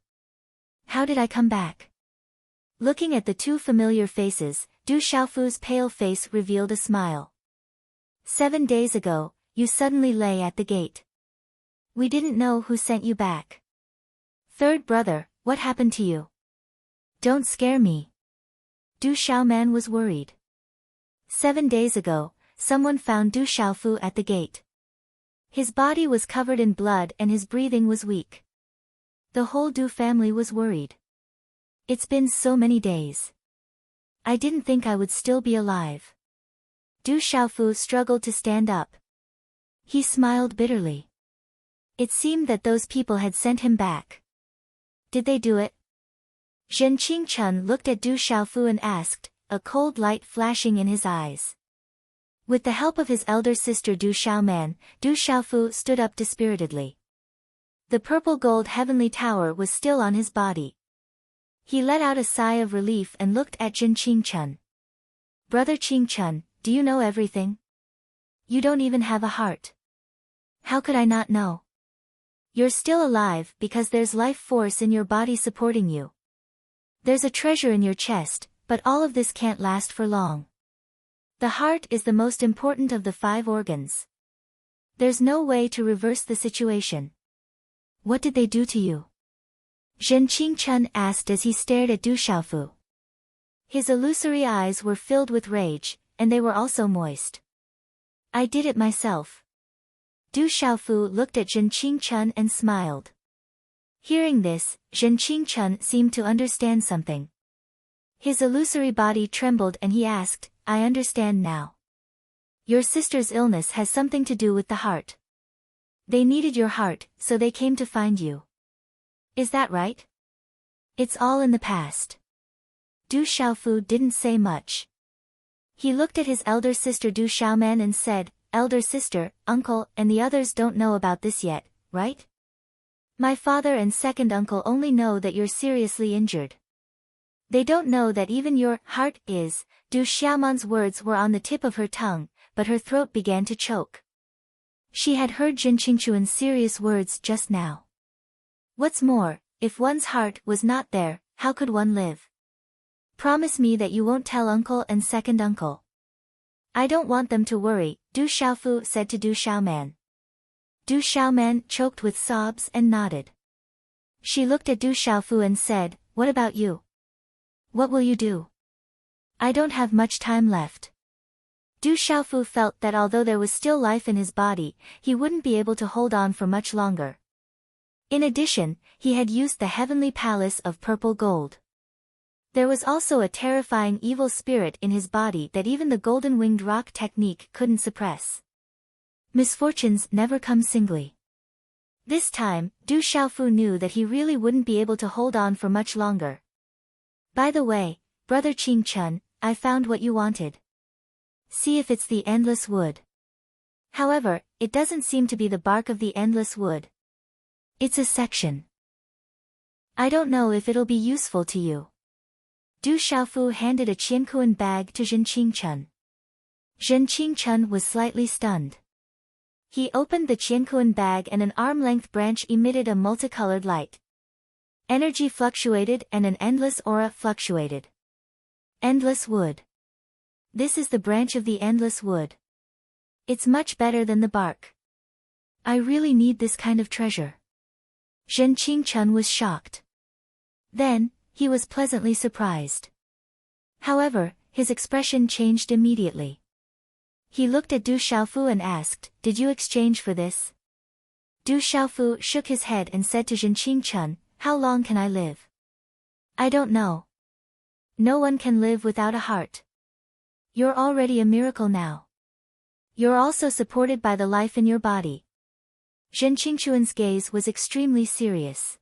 "How did I come back?" Looking at the two familiar faces, Du Xiaofu's pale face revealed a smile. 7 days ago, you suddenly lay at the gate. We didn't know who sent you back. Third brother, what happened to you? Don't scare me." Du Xiaoman was worried. 7 days ago, someone found Du Xiaofu at the gate. His body was covered in blood and his breathing was weak. The whole Du family was worried. It's been so many days. I didn't think I would still be alive. Du Xiaofu struggled to stand up. He smiled bitterly. It seemed that those people had sent him back. Did they do it? Zhen Qingchun looked at Du Xiaofu and asked, a cold light flashing in his eyes. With the help of his elder sister Du Xiaoman, Du Xiaofu stood up dispiritedly. The purple-gold heavenly tower was still on his body. He let out a sigh of relief and looked at Zhen Qingchun. "Brother Qingchun, do you know everything? You don't even have a heart. How could I not know? You're still alive because there's life force in your body supporting you. There's a treasure in your chest, but all of this can't last for long. The heart is the most important of the 5 organs. There's no way to reverse the situation. What did they do to you?" Zhen Qingchun asked as he stared at Du Xiaofu. His illusory eyes were filled with rage, and they were also moist. "I did it myself. Du Xiaofu looked at Zhen Qingchun and smiled. Hearing this, Zhen Qingchun seemed to understand something. His illusory body trembled and he asked, I understand now. Your sister's illness has something to do with the heart. They needed your heart, so they came to find you. Is that right? It's all in the past. Du Xiaofu didn't say much. He looked at his elder sister Du Xiaoman and said, Elder sister, uncle, and the others don't know about this yet, right? My father and second uncle only know that you're seriously injured. They don't know that even your heart is. Du Xiaoman's words were on the tip of her tongue, but her throat began to choke. She had heard Zhen Qingchuan's serious words just now. What's more, if one's heart was not there, how could one live? Promise me that you won't tell uncle and second uncle. I don't want them to worry, Du Xiaofu said to Du Xiaoman. Du Xiaoman choked with sobs and nodded. She looked at Du Xiaofu and said, What about you? What will you do? I don't have much time left. Du Xiaofu felt that although there was still life in his body, he wouldn't be able to hold on for much longer. In addition, he had used the heavenly palace of purple gold. There was also a terrifying evil spirit in his body that even the golden-winged rock technique couldn't suppress. Misfortunes never come singly. This time, Du Xiaofu knew that he really wouldn't be able to hold on for much longer. By the way, Brother Qingchun, I found what you wanted. See if it's the endless wood. However, it doesn't seem to be the bark of the endless wood. It's a section. I don't know if it'll be useful to you. Du Xiaofu handed a qiankuan bag to Zhen Qingchun. Zhen Qingchun was slightly stunned. He opened the qiankuan bag and an arm-length branch emitted a multicolored light. Energy fluctuated and an endless aura fluctuated. Endless wood. This is the branch of the endless wood. It's much better than the bark. I really need this kind of treasure. Zhen Qingchun was shocked. Then, he was pleasantly surprised. However, his expression changed immediately. He looked at Du Xiaofu and asked, Did you exchange for this? Du Xiaofu shook his head and said to Zhen Qingchun, How long can I live? I don't know. No one can live without a heart. You're already a miracle now. You're also supported by the life in your body. Zhen Qingchuan's gaze was extremely serious.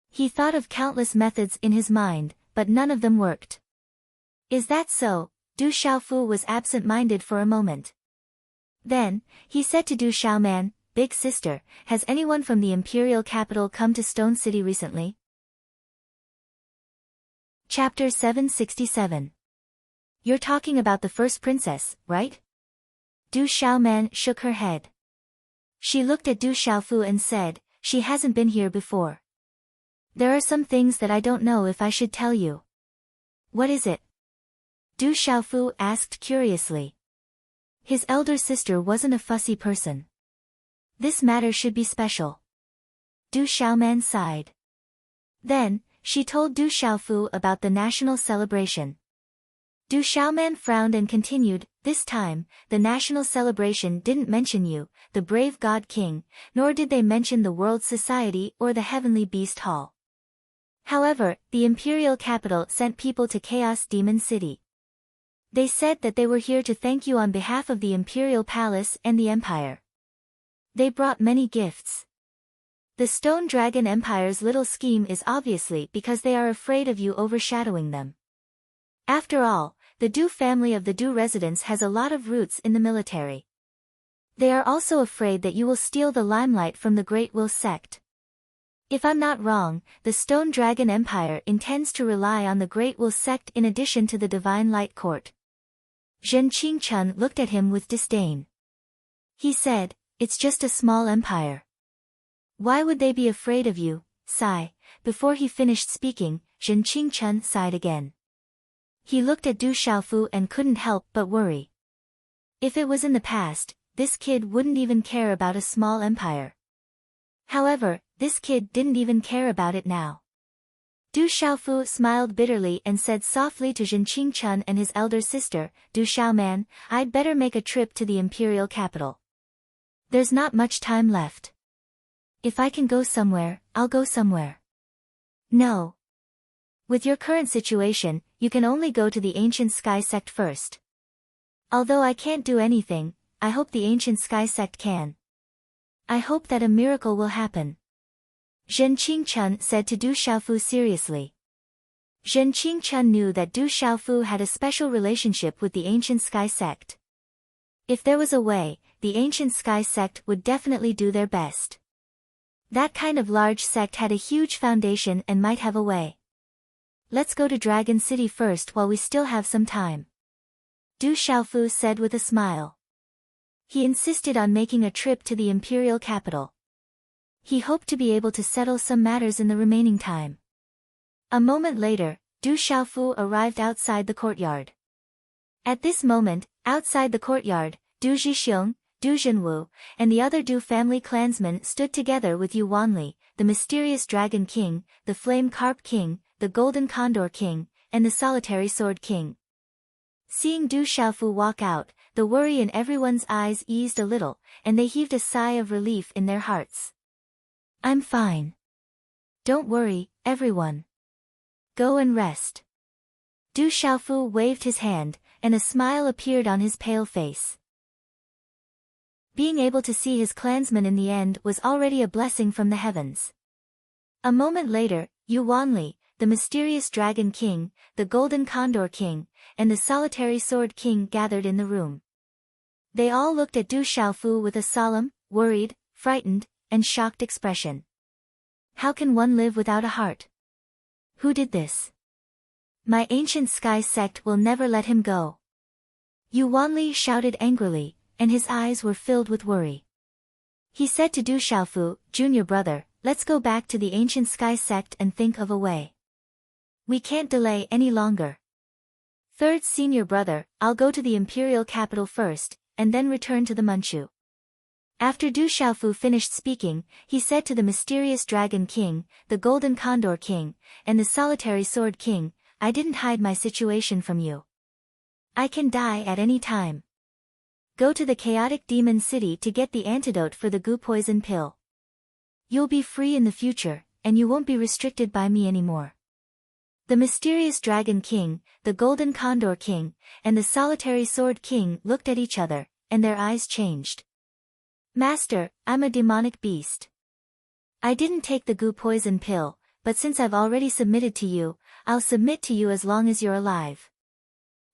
He thought of countless methods in his mind, but none of them worked. Is that so? Du Xiaofu was absent-minded for a moment. Then, he said to Du Xiaoman, Big sister, has anyone from the imperial capital come to Stone City recently? Chapter 767. You're talking about the first princess, right? Du Xiaoman shook her head. She looked at Du Xiaofu and said, She hasn't been here before. There are some things that I don't know if I should tell you. What is it? Du Xiaofu asked curiously. His elder sister wasn't a fussy person. This matter should be special. Du Xiaoman sighed. Then, she told Du Xiaofu about the national celebration. Du Xiaoman frowned and continued, This time, the national celebration didn't mention you, the brave God King, nor did they mention the World Society or the Heavenly Beast Hall. However, the imperial capital sent people to Chaos Demon City. They said that they were here to thank you on behalf of the imperial palace and the empire. They brought many gifts. The Stone Dragon Empire's little scheme is obviously because they are afraid of you overshadowing them. After all, the Du family of the Du residence has a lot of roots in the military. They are also afraid that you will steal the limelight from the Great Will sect. If I'm not wrong, the Stone Dragon Empire intends to rely on the Great Will sect in addition to the Divine Light Court. Zhen Qingchun looked at him with disdain. He said, It's just a small empire. Why would they be afraid of you? Sigh. Before he finished speaking, Zhen Qingchun sighed again. He looked at Du Xiaofu and couldn't help but worry. If it was in the past, this kid wouldn't even care about a small empire. However, this kid didn't even care about it now. Du Xiaofu smiled bitterly and said softly to Zhen Qingchun and his elder sister, Du Xiaoman, I'd better make a trip to the imperial capital. There's not much time left. If I can go somewhere, I'll go somewhere. No. With your current situation, you can only go to the ancient sky sect first. Although I can't do anything, I hope the ancient sky sect can. I hope that a miracle will happen. Zhen Qingchun said to Du Xiaofu seriously. Zhen Qingchun knew that Du Xiaofu had a special relationship with the ancient sky sect. If there was a way, the ancient sky sect would definitely do their best. That kind of large sect had a huge foundation and might have a way. Let's go to Dragon City first while we still have some time. Du Xiaofu said with a smile. He insisted on making a trip to the imperial capital. He hoped to be able to settle some matters in the remaining time. A moment later, Du Xiaofu arrived outside the courtyard. At this moment, outside the courtyard, Du Zhixiong, Du Zhenwu, and the other Du family clansmen stood together with Yu Wanli, the mysterious Dragon King, the Flame Carp King, the Golden Condor King, and the Solitary Sword King. Seeing Du Xiaofu walk out, the worry in everyone's eyes eased a little, and they heaved a sigh of relief in their hearts. I'm fine. Don't worry, everyone. Go and rest. Du Xiaofu waved his hand, and a smile appeared on his pale face. Being able to see his clansmen in the end was already a blessing from the heavens. A moment later, Yu Wanli, the mysterious Dragon King, the Golden Condor King, and the Solitary Sword King gathered in the room. They all looked at Du Xiaofu with a solemn, worried, frightened, and shocked expression. How can one live without a heart? Who did this? My ancient sky sect will never let him go. Yu Wanli shouted angrily, and his eyes were filled with worry. He said to Du Xiaofu, Junior brother, let's go back to the ancient sky sect and think of a way. We can't delay any longer. Third senior brother, I'll go to the imperial capital first, and then return to the Manchu. After Du Xiaofu finished speaking, he said to the mysterious Dragon King, the Golden Condor King, and the Solitary Sword King, I didn't hide my situation from you. I can die at any time. Go to the chaotic demon city to get the antidote for the goo poison pill. You'll be free in the future, and you won't be restricted by me anymore. The mysterious Dragon King, the Golden Condor King, and the Solitary Sword King looked at each other, and their eyes changed. Master, I'm a demonic beast. I didn't take the goo poison pill, but since I've already submitted to you, I'll submit to you as long as you're alive.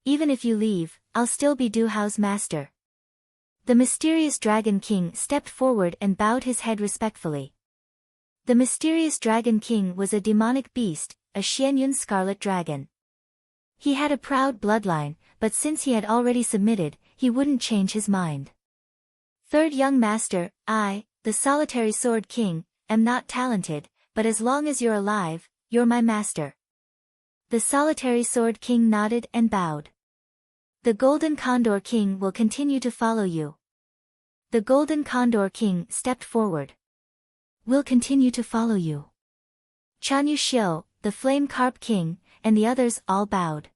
Even if you leave, I'll still be Du Hao's master. The mysterious Dragon King stepped forward and bowed his head respectfully. The mysterious Dragon King was a demonic beast, a Xianyun scarlet dragon. He had a proud bloodline, but since he had already submitted, he wouldn't change his mind. Third young master, I, the Solitary Sword King, am not talented, but as long as you're alive, you're my master. The Solitary Sword King nodded and bowed. The Golden Condor King will continue to follow you. The Golden Condor King stepped forward. We'll continue to follow you. Chanyu Xiu, the Flame Carp King, and the others all bowed.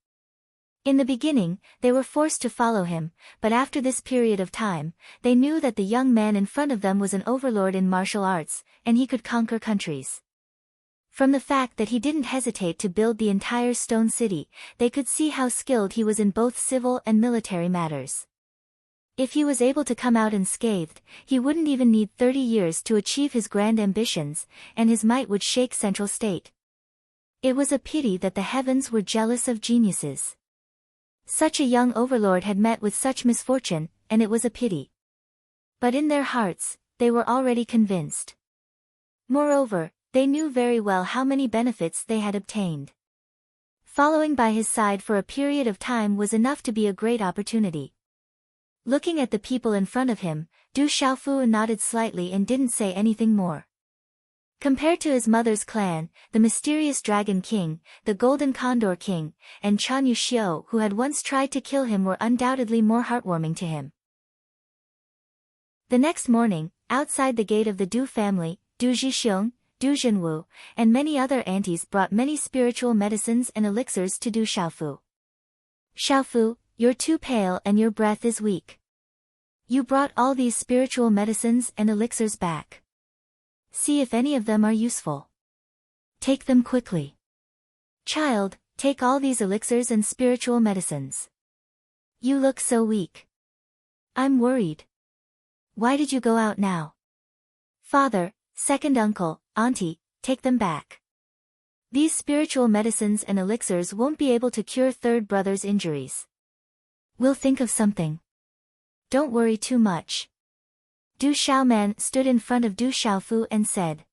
In the beginning, they were forced to follow him, but after this period of time, they knew that the young man in front of them was an overlord in martial arts, and he could conquer countries. From the fact that he didn't hesitate to build the entire stone city, they could see how skilled he was in both civil and military matters. If he was able to come out unscathed, he wouldn't even need 30 years to achieve his grand ambitions, and his might would shake Central State. It was a pity that the heavens were jealous of geniuses. Such a young overlord had met with such misfortune, and it was a pity. But in their hearts, they were already convinced. Moreover, they knew very well how many benefits they had obtained. Following by his side for a period of time was enough to be a great opportunity. Looking at the people in front of him, Du Xiaofu nodded slightly and didn't say anything more. Compared to his mother's clan, the mysterious Dragon King, the Golden Condor King, and Chanyu Xiu who had once tried to kill him were undoubtedly more heartwarming to him. The next morning, outside the gate of the Du family, Du Zhixiong, Du Zhenwu, and many other aunties brought many spiritual medicines and elixirs to Du Xiaofu. Xiaofu, you're too pale and your breath is weak. You brought all these spiritual medicines and elixirs back. See if any of them are useful. Take them quickly. Child, take all these elixirs and spiritual medicines. You look so weak. I'm worried. Why did you go out now? Father, second uncle, auntie, take them back. These spiritual medicines and elixirs won't be able to cure third brother's injuries. We'll think of something. Don't worry too much. Du Xiaoman stood in front of Du Xiaofu and said.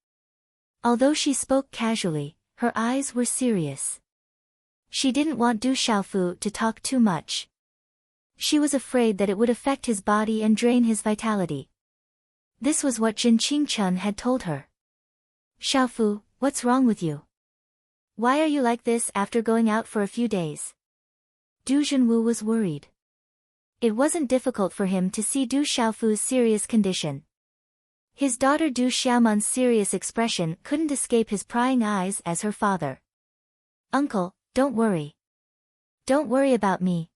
Although she spoke casually, her eyes were serious. She didn't want Du Xiaofu to talk too much. She was afraid that it would affect his body and drain his vitality. This was what Jin Qingchun had told her. Xiaofu, what's wrong with you? Why are you like this after going out for a few days? Du Junwu was worried. It wasn't difficult for him to see Du Xiaofu's serious condition. His daughter Du Xiaoman's serious expression couldn't escape his prying eyes as her father. Uncle, don't worry. Don't worry about me.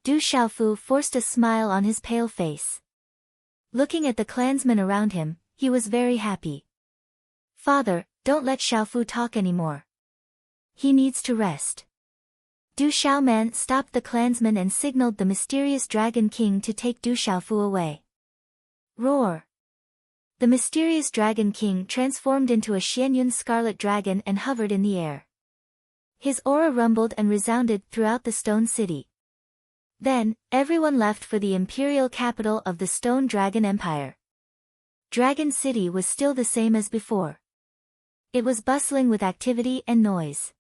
Du Xiaofu forced a smile on his pale face. Looking at the clansmen around him, he was very happy. Father, don't let Xiaofu talk anymore. He needs to rest. Du Xiaoman stopped the clansmen and signaled the mysterious Dragon King to take Du Xiaofu away. Roar! The mysterious Dragon King transformed into a Xianyun scarlet dragon and hovered in the air. His aura rumbled and resounded throughout the Stone City. Then, everyone left for the imperial capital of the Stone Dragon Empire. Dragon City was still the same as before. It was bustling with activity and noise.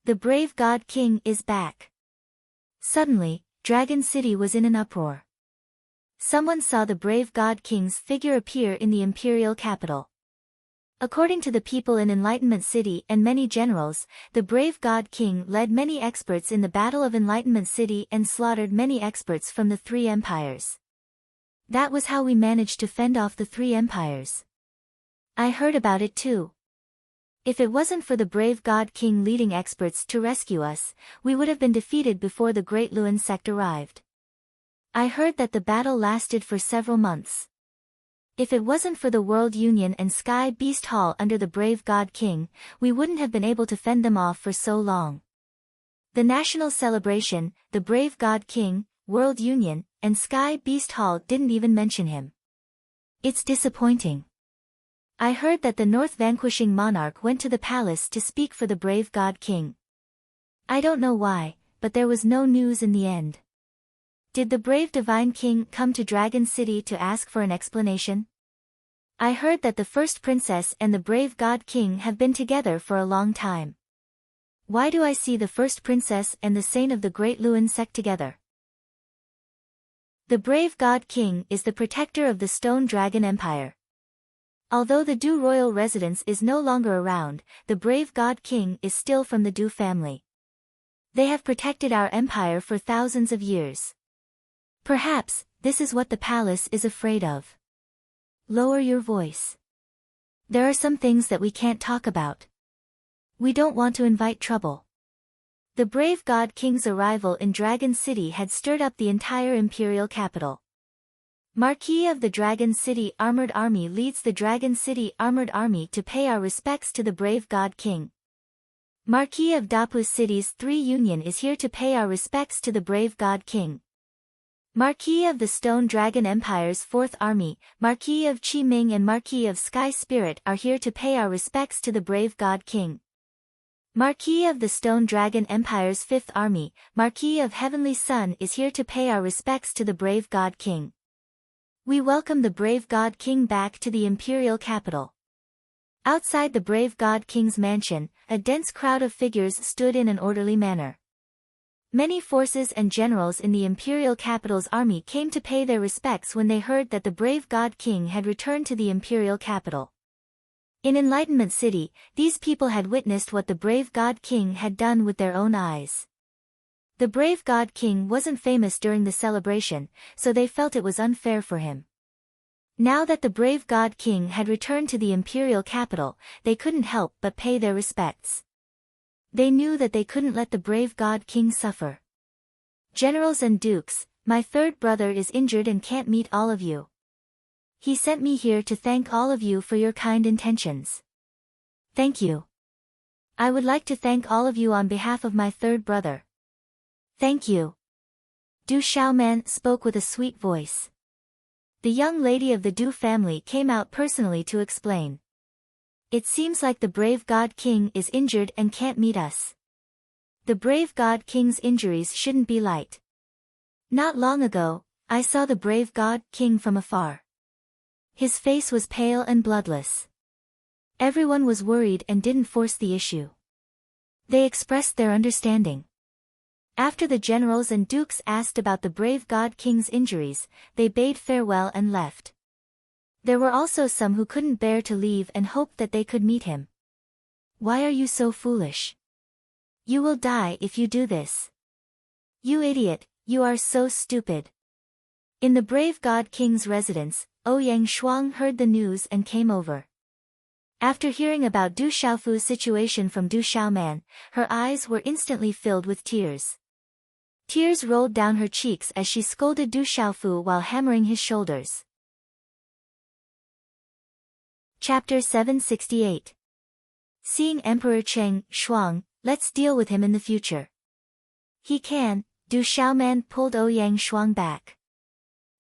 The brave God King is back. Suddenly, Dragon City was in an uproar. Someone saw the brave God King's figure appear in the imperial capital. According to the people in Enlightenment City and many generals, the brave God King led many experts in the Battle of Enlightenment City and slaughtered many experts from the three empires. That was how we managed to fend off the three empires. I heard about it too. If it wasn't for the brave God King leading experts to rescue us, we would have been defeated before the Great Luan sect arrived. I heard that the battle lasted for several months. If it wasn't for the World Union and Sky Beast Hall under the brave God King, we wouldn't have been able to fend them off for so long. The national celebration, the brave God King, World Union, and Sky Beast Hall didn't even mention him. It's disappointing. I heard that the North Vanquishing Monarch went to the palace to speak for the brave God King. I don't know why, but there was no news in the end. Did the brave Divine King come to Dragon City to ask for an explanation? I heard that the first princess and the brave God King have been together for a long time. Why do I see the first princess and the saint of the Great Luan sect together? The brave God King is the protector of the Stone Dragon Empire. Although the Du royal residence is no longer around, the brave God King is still from the Du family. They have protected our empire for thousands of years. Perhaps, this is what the palace is afraid of. Lower your voice. There are some things that we can't talk about. We don't want to invite trouble. The brave God King's arrival in Dragon City had stirred up the entire imperial capital. Marquis of the Dragon City Armored Army leads the Dragon City Armored Army to pay our respects to the brave God King. Marquis of Dapu City's 3 Union is here to pay our respects to the brave God King. Marquis of the Stone Dragon Empire's 4th Army, Marquis of Qiming and Marquis of Sky Spirit are here to pay our respects to the brave God King. Marquis of the Stone Dragon Empire's 5th Army, Marquis of Heavenly Sun is here to pay our respects to the brave God King. We welcome the brave God King back to the imperial capital. Outside the brave God King's mansion, a dense crowd of figures stood in an orderly manner. Many forces and generals in the imperial capital's army came to pay their respects when they heard that the brave God King had returned to the imperial capital. In Enlightenment City, these people had witnessed what the brave God King had done with their own eyes. The brave God King wasn't famous during the celebration, so they felt it was unfair for him. Now that the brave God King had returned to the imperial capital, they couldn't help but pay their respects. They knew that they couldn't let the brave God King suffer. Generals and dukes, My third brother is injured and can't meet all of you. He sent me here to thank all of you for your kind intentions. Thank you. I would like to thank all of you on behalf of my third brother. Thank you. Du Xiaoman spoke with a sweet voice. The young lady of the Du family came out personally to explain. It seems like the brave God King is injured and can't meet us. The brave God King's injuries shouldn't be light. Not long ago, I saw the brave God King from afar. His face was pale and bloodless. Everyone was worried and didn't force the issue. They expressed their understanding. After the generals and dukes asked about the brave God King's injuries, they bade farewell and left. There were also some who couldn't bear to leave and hoped that they could meet him. Why are you so foolish? You will die if you do this. You idiot, you are so stupid. In the brave God King's residence, Ouyang Shuang heard the news and came over. After hearing about Du Xiaofu's situation from Du Xiaoman, her eyes were instantly filled with tears. Tears rolled down her cheeks as she scolded Du Xiaofu while hammering his shoulders. Chapter 768. Seeing Emperor Cheng Shuang, let's deal with him in the future. He can. Du Xiaoman pulled Ouyang Shuang back.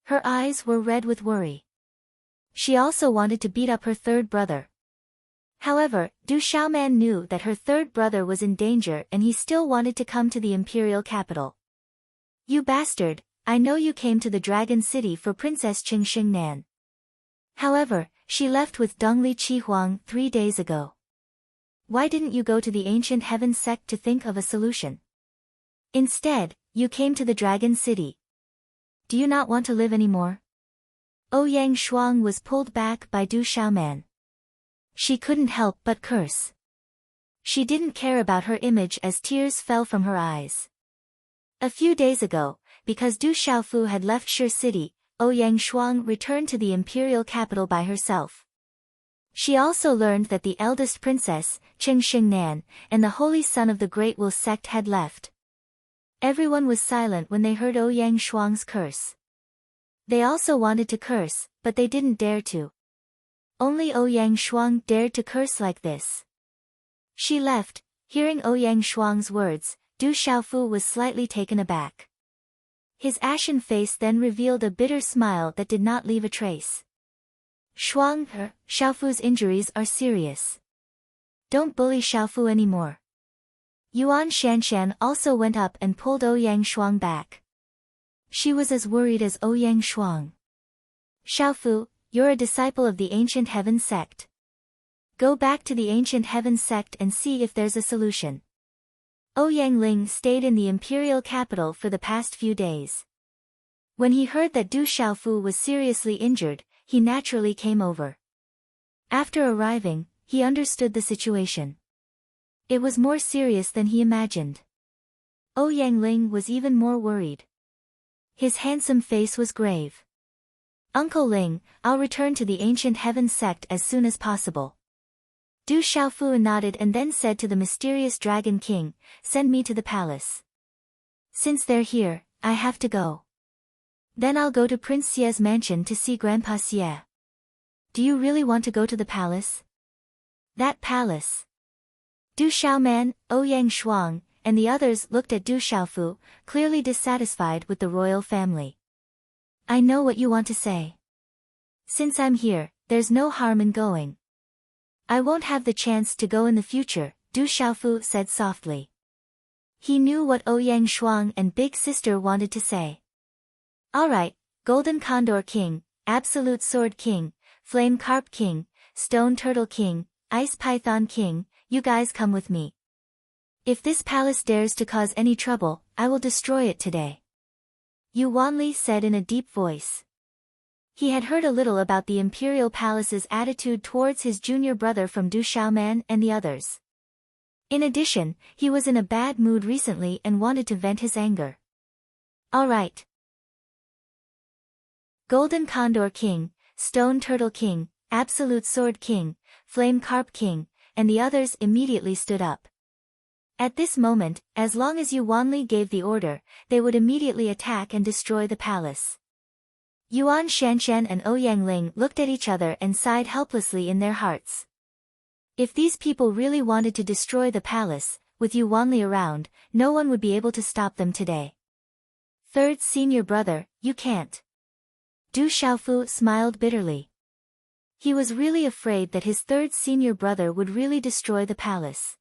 Her eyes were red with worry. She also wanted to beat up her third brother. However, Du Xiaoman knew that her third brother was in danger and he still wanted to come to the imperial capital. You bastard, I know you came to the Dragon City for Princess Qing Xingnan. However, she left with Dongli Qihuang 3 days ago. Why didn't you go to the ancient heaven sect to think of a solution? Instead, you came to the Dragon City. Do you not want to live anymore? Ouyang Shuang was pulled back by Du Xiaoman. She couldn't help but curse. She didn't care about her image as tears fell from her eyes. A few days ago, because Du Xiaofu had left Shi City, Ouyang Shuang returned to the imperial capital by herself. She also learned that the eldest princess, Qing Xingnan, and the holy son of the Great Will sect had left. Everyone was silent when they heard Ouyang Shuang's curse. They also wanted to curse, but they didn't dare to. Only Ouyang Shuang dared to curse like this. She left. Hearing Ouyang Shuang's words, Du Xiaofu was slightly taken aback. His ashen face then revealed a bitter smile that did not leave a trace. Xiaofu's injuries are serious. Don't bully Xiaofu anymore. Yuan Shanshan also went up and pulled Ouyang Shuang back. She was as worried as Ouyang Shuang. Xiaofu, you're a disciple of the ancient heaven sect. Go back to the ancient heaven sect and see if there's a solution. Ouyang Ling stayed in the imperial capital for the past few days. When he heard that Du Xiaofu was seriously injured, he naturally came over. After arriving, he understood the situation. It was more serious than he imagined. Ouyang Ling was even more worried. His handsome face was grave. Uncle Ling, I'll return to the ancient heaven sect as soon as possible. Du Xiaofu nodded and then said to the mysterious Dragon King, send me to the palace. Since they're here, I have to go. Then I'll go to Prince Xie's mansion to see Grandpa Xie. Do you really want to go to the palace? That palace. Du Xiaoman, Ouyang Shuang, and the others looked at Du Xiaofu, clearly dissatisfied with the royal family. I know what you want to say. Since I'm here, there's no harm in going. I won't have the chance to go in the future, Du Xiaofu said softly. He knew what Ouyang Shuang and Big Sister wanted to say. Alright, Golden Condor King, Absolute Sword King, Flame Carp King, Stone Turtle King, Ice Python King, you guys come with me. If this palace dares to cause any trouble, I will destroy it today. Yu Wanli said in a deep voice. He had heard a little about the imperial palace's attitude towards his junior brother from Du Xiaoman and the others. In addition, he was in a bad mood recently and wanted to vent his anger. Alright. Golden Condor King, Stone Turtle King, Absolute Sword King, Flame Carp King, and the others immediately stood up. At this moment, as long as Yuan Li gave the order, they would immediately attack and destroy the palace. Yuan Shanshan and Ouyang Ling looked at each other and sighed helplessly in their hearts. If these people really wanted to destroy the palace, with Yuan Li around, no one would be able to stop them today. Third senior brother, you can't. Du Xiaofu smiled bitterly. He was really afraid that his third senior brother would really destroy the palace.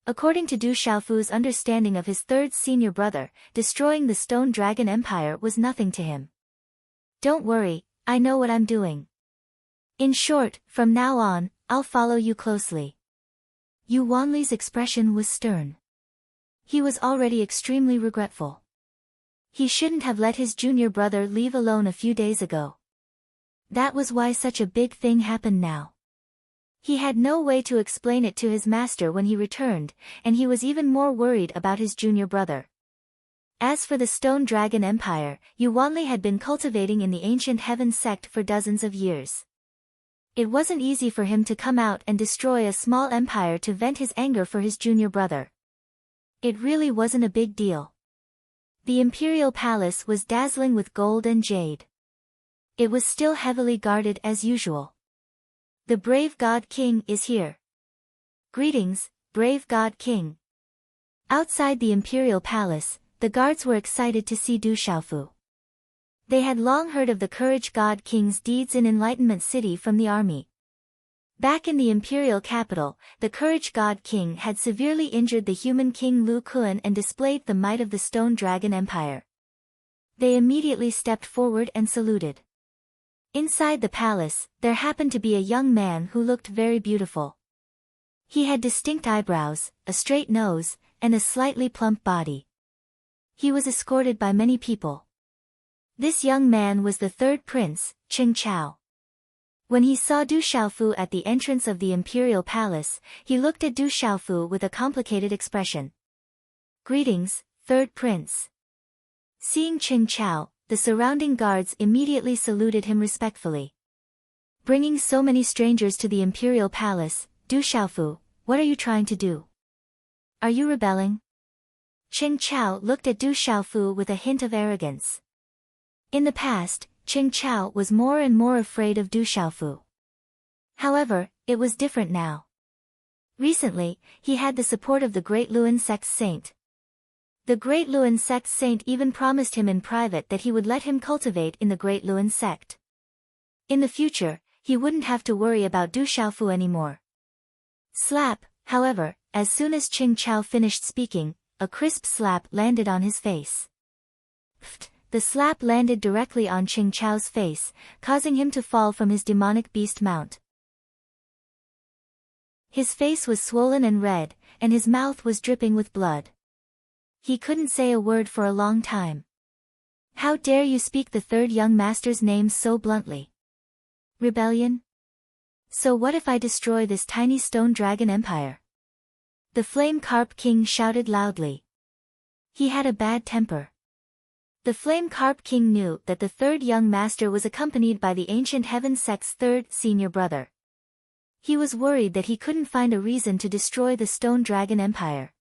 According to Du Xiaofu's understanding of his third senior brother, destroying the Stone Dragon Empire was nothing to him. Don't worry, I know what I'm doing. In short, from now on, I'll follow you closely. Yuan Li's expression was stern. He was already extremely regretful. He shouldn't have let his junior brother leave alone a few days ago. That was why such a big thing happened now. He had no way to explain it to his master when he returned, and he was even more worried about his junior brother. As for the Stone Dragon Empire, Yuan Li had been cultivating in the Ancient Heaven sect for dozens of years. It wasn't easy for him to come out and destroy a small empire to vent his anger for his junior brother. It really wasn't a big deal. The imperial palace was dazzling with gold and jade. It was still heavily guarded as usual. The brave God King is here. Greetings, brave God King. Outside the imperial palace, the guards were excited to see Du Xiaofu. They had long heard of the Courage God King's deeds in Enlightenment City from the army. Back in the imperial capital, the Courage God King had severely injured the human king Lu Kun and displayed the might of the Stone Dragon Empire. They immediately stepped forward and saluted. Inside the palace, there happened to be a young man who looked very beautiful. He had distinct eyebrows, a straight nose, and a slightly plump body. He was escorted by many people. This young man was the third prince, Qing Chao. When he saw Du Xiaofu at the entrance of the imperial palace, he looked at Du Xiaofu with a complicated expression. Greetings, third prince. Seeing Qing Chao, the surrounding guards immediately saluted him respectfully. Bringing so many strangers to the imperial palace, Du Xiaofu, what are you trying to do? Are you rebelling? Qing Chao looked at Du Xiaofu with a hint of arrogance. In the past, Qing Chao was more and more afraid of Du Xiaofu. However, it was different now. Recently, he had the support of the Great Luan Sect's saint. The Great Luan Sect's saint even promised him in private that he would let him cultivate in the Great Luan Sect. In the future, he wouldn't have to worry about Du Xiaofu anymore. Slap, however, as soon as Qing Chao finished speaking, a crisp slap landed on his face. Pfft. The slap landed directly on Qing Chao's face, causing him to fall from his demonic beast mount. His face was swollen and red, and his mouth was dripping with blood. He couldn't say a word for a long time. How dare you speak the third young master's name so bluntly? Rebellion? So what if I destroy this tiny stone dragon empire? The Flame Carp King shouted loudly. He had a bad temper. The Flame Carp King knew that the third young master was accompanied by the Ancient Heaven Sect's third senior brother. He was worried that he couldn't find a reason to destroy the Stone Dragon Empire.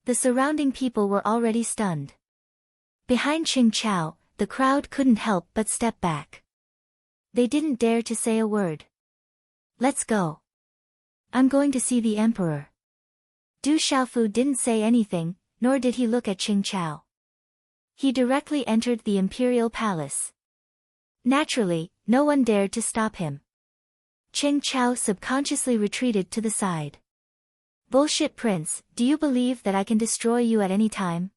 The surrounding people were already stunned. Behind Qing Chao, the crowd couldn't help but step back. They didn't dare to say a word. Let's go. I'm going to see the emperor. Du Xiaofu didn't say anything, nor did he look at Qing Chao. He directly entered the imperial palace. Naturally, no one dared to stop him. Qing Chao subconsciously retreated to the side. Bullshit prince, do you believe that I can destroy you at any time?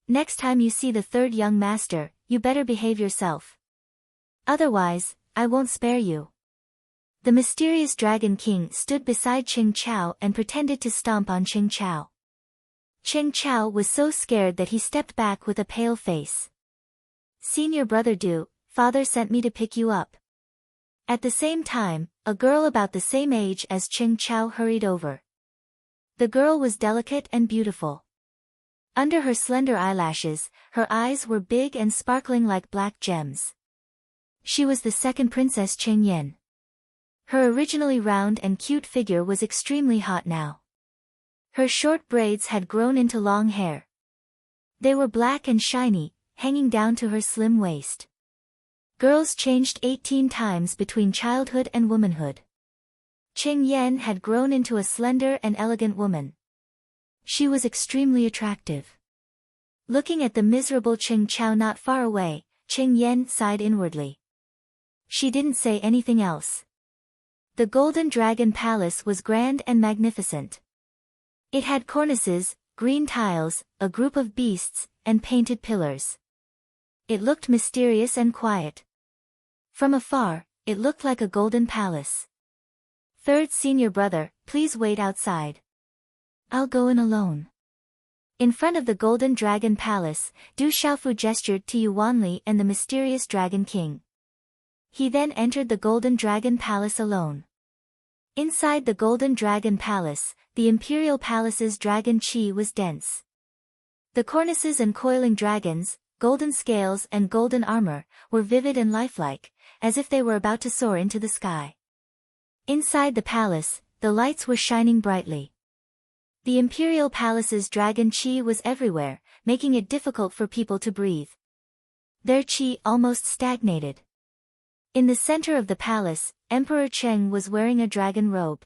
Next time you see the third young master, you better behave yourself. Otherwise, I won't spare you. The mysterious Dragon King stood beside Qing Chao and pretended to stomp on Qing Chao. Qing Chao was so scared that he stepped back with a pale face. Senior brother Du, father sent me to pick you up. At the same time, a girl about the same age as Qing Chao hurried over. The girl was delicate and beautiful. Under her slender eyelashes, her eyes were big and sparkling like black gems. She was the second Princess Qing Yan. Her originally round and cute figure was extremely hot now. Her short braids had grown into long hair. They were black and shiny, hanging down to her slim waist. Girls changed 18 times between childhood and womanhood. Qing Yan had grown into a slender and elegant woman. She was extremely attractive. Looking at the miserable Qing Chao not far away, Qing Yan sighed inwardly. She didn't say anything else. The Golden Dragon Palace was grand and magnificent. It had cornices, green tiles, a group of beasts, and painted pillars. It looked mysterious and quiet. From afar, it looked like a golden palace. Third senior brother, please wait outside. I'll go in alone. In front of the Golden Dragon Palace, Du Xiaofu gestured to Yuan Li and the mysterious Dragon King. He then entered the Golden Dragon Palace alone. Inside the Golden Dragon Palace, the Imperial Palace's dragon qi was dense. The cornices and coiling dragons, golden scales and golden armor, were vivid and lifelike, as if they were about to soar into the sky. Inside the palace, the lights were shining brightly. The Imperial Palace's dragon qi was everywhere, making it difficult for people to breathe. Their qi almost stagnated. In the center of the palace, Emperor Cheng was wearing a dragon robe.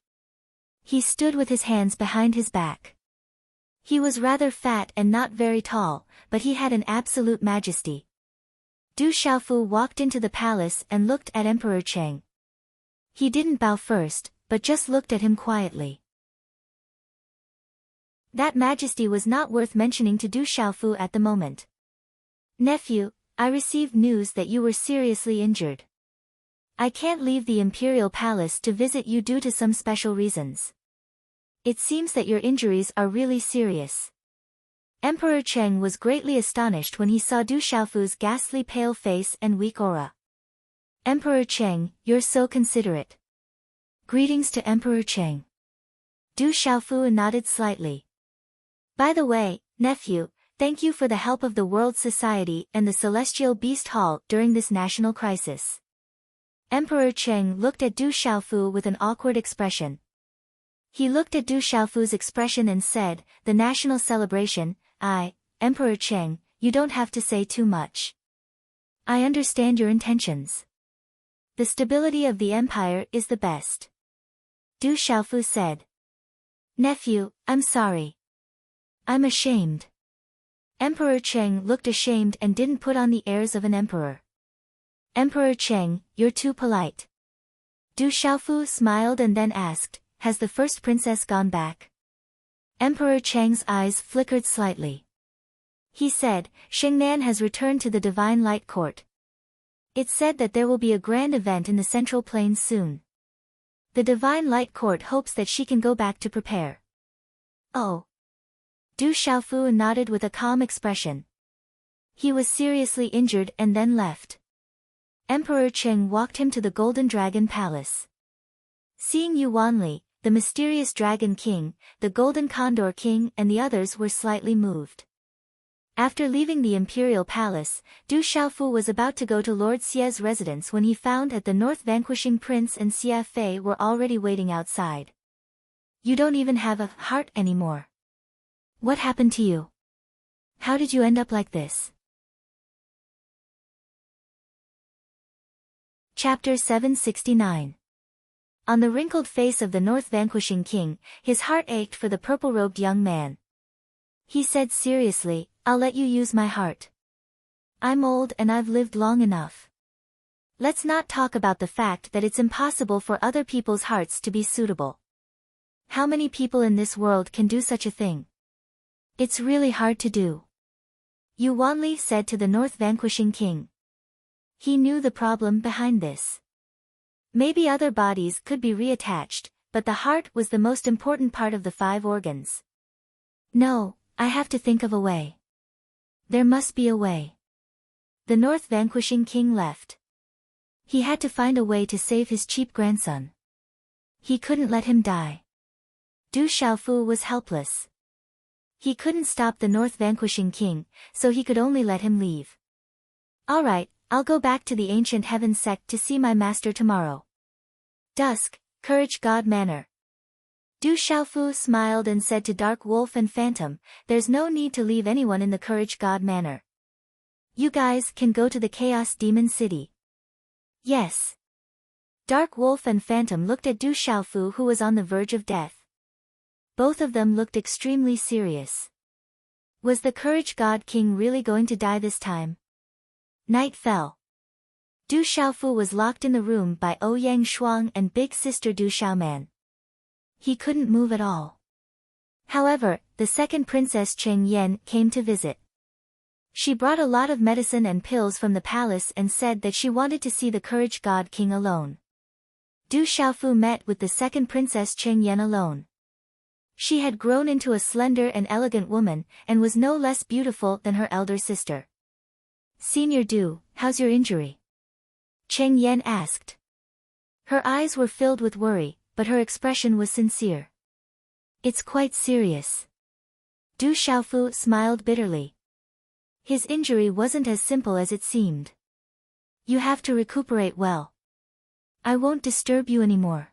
He stood with his hands behind his back. He was rather fat and not very tall, but he had an absolute majesty. Du Xiaofu walked into the palace and looked at Emperor Cheng. He didn't bow first, but just looked at him quietly. That majesty was not worth mentioning to Du Xiaofu at the moment. Nephew, I received news that you were seriously injured. I can't leave the Imperial Palace to visit you due to some special reasons. It seems that your injuries are really serious. Emperor Cheng was greatly astonished when he saw Du Xiaofu's ghastly pale face and weak aura. Emperor Cheng, you're so considerate. Greetings to Emperor Cheng. Du Xiaofu nodded slightly. By the way, nephew, thank you for the help of the World Society and the Celestial Beast Hall during this national crisis. Emperor Cheng looked at Du Xiaofu with an awkward expression. He looked at Du Xiaofu's expression and said, the national celebration, Emperor Cheng, you don't have to say too much. I understand your intentions. The stability of the empire is the best. Du Xiaofu said. Nephew, I'm sorry. I'm ashamed. Emperor Cheng looked ashamed and didn't put on the airs of an emperor. Emperor Cheng, you're too polite. Du Xiaofu smiled and then asked, has the first princess gone back? Emperor Cheng's eyes flickered slightly. He said, Xingnan has returned to the Divine Light Court. It's said that there will be a grand event in the Central Plains soon. The Divine Light Court hopes that she can go back to prepare. Oh. Du Xiaofu nodded with a calm expression. He was seriously injured and then left. Emperor Cheng walked him to the Golden Dragon Palace. Seeing Yuan Li, the mysterious Dragon King, the Golden Condor King and the others were slightly moved. After leaving the Imperial Palace, Du Xiaofu was about to go to Lord Xie's residence when he found at the north Vanquishing Prince and Xie Fei were already waiting outside. You don't even have a heart anymore. What happened to you? How did you end up like this? Chapter 769. On the wrinkled face of the North Vanquishing King, his heart ached for the purple-robed young man. He said seriously, I'll let you use my heart. I'm old and I've lived long enough. Let's not talk about the fact that it's impossible for other people's hearts to be suitable. How many people in this world can do such a thing? It's really hard to do. Yuan Li said to the North Vanquishing King. He knew the problem behind this. Maybe other bodies could be reattached, but the heart was the most important part of the 5 organs. No, I have to think of a way. There must be a way. The North Vanquishing King left. He had to find a way to save his cheap grandson. He couldn't let him die. Du Xiaofu was helpless. He couldn't stop the North Vanquishing King, so he could only let him leave. All right, I'll go back to the ancient heaven sect to see my master tomorrow. Dusk, Courage God Manor. Du Xiaofu smiled and said to Dark Wolf and Phantom, "There's no need to leave anyone in the Courage God Manor. You guys can go to the Chaos Demon City." "Yes." Dark Wolf and Phantom looked at Du Xiaofu, who was on the verge of death. Both of them looked extremely serious. Was the Courage God King really going to die this time? Night fell. Du Xiaofu was locked in the room by Ouyang Shuang and big sister Du Xiaoman. He couldn't move at all. However, the second princess Cheng Yan came to visit. She brought a lot of medicine and pills from the palace and said that she wanted to see the Courage God King alone. Du Xiaofu met with the second princess Cheng Yan alone. She had grown into a slender and elegant woman, and was no less beautiful than her elder sister. "Senior Du, how's your injury?" Cheng Yan asked. Her eyes were filled with worry, but her expression was sincere. "It's quite serious." Du Xiaofu smiled bitterly. His injury wasn't as simple as it seemed. "You have to recuperate well. I won't disturb you anymore.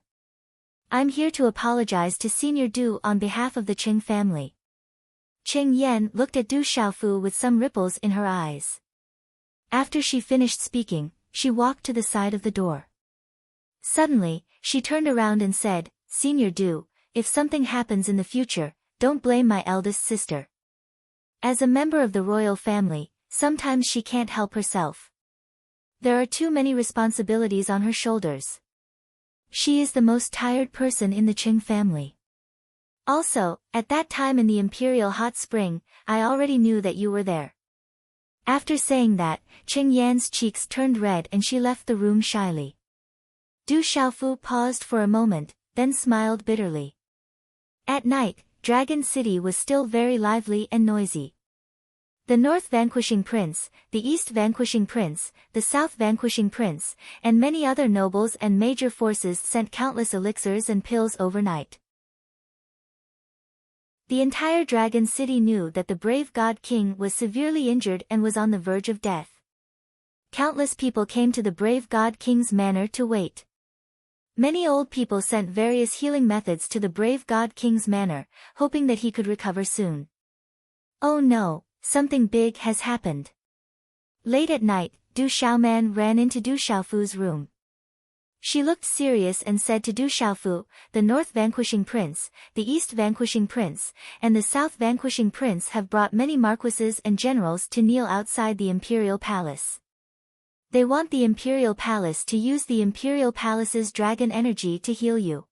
I'm here to apologize to Senior Du on behalf of the Cheng family." Cheng Yan looked at Du Xiaofu with some ripples in her eyes. After she finished speaking, she walked to the side of the door. Suddenly, she turned around and said, "Senior Du, if something happens in the future, don't blame my eldest sister. As a member of the royal family, sometimes she can't help herself. There are too many responsibilities on her shoulders. She is the most tired person in the Cheng family. Also, at that time in the Imperial Hot Spring, I already knew that you were there." After saying that, Cheng Yan's cheeks turned red and she left the room shyly. Du Xiaofu paused for a moment, then smiled bitterly. At night, Dragon City was still very lively and noisy. The North Vanquishing Prince, the East Vanquishing Prince, the South Vanquishing Prince, and many other nobles and major forces sent countless elixirs and pills overnight. The entire Dragon City knew that the brave God King was severely injured and was on the verge of death. Countless people came to the brave God King's manor to wait. Many old people sent various healing methods to the brave God King's manor, hoping that he could recover soon. Oh no, something big has happened. Late at night, Du Xiaoman ran into Du Xiaofu's room. She looked serious and said to Du Xiaofu, "The North Vanquishing Prince, the East Vanquishing Prince, and the South Vanquishing Prince have brought many marquises and generals to kneel outside the Imperial Palace. They want the Imperial Palace to use the Imperial Palace's dragon energy to heal you."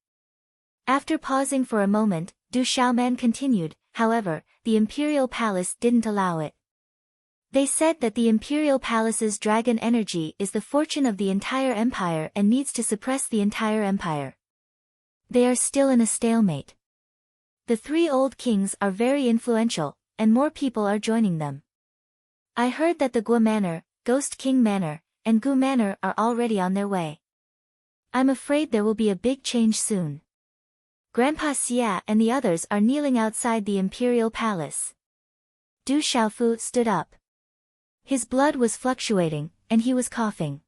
After pausing for a moment, Du Xiaoman continued, "However, the Imperial Palace didn't allow it. They said that the Imperial Palace's dragon energy is the fortune of the entire empire and needs to suppress the entire empire. They are still in a stalemate. The three old kings are very influential, and more people are joining them. I heard that the Gua Manor, Ghost King Manor, and Gu Manor are already on their way. I'm afraid there will be a big change soon. Grandpa Xia and the others are kneeling outside the Imperial Palace." Du Xiaofu stood up. His blood was fluctuating, and he was coughing.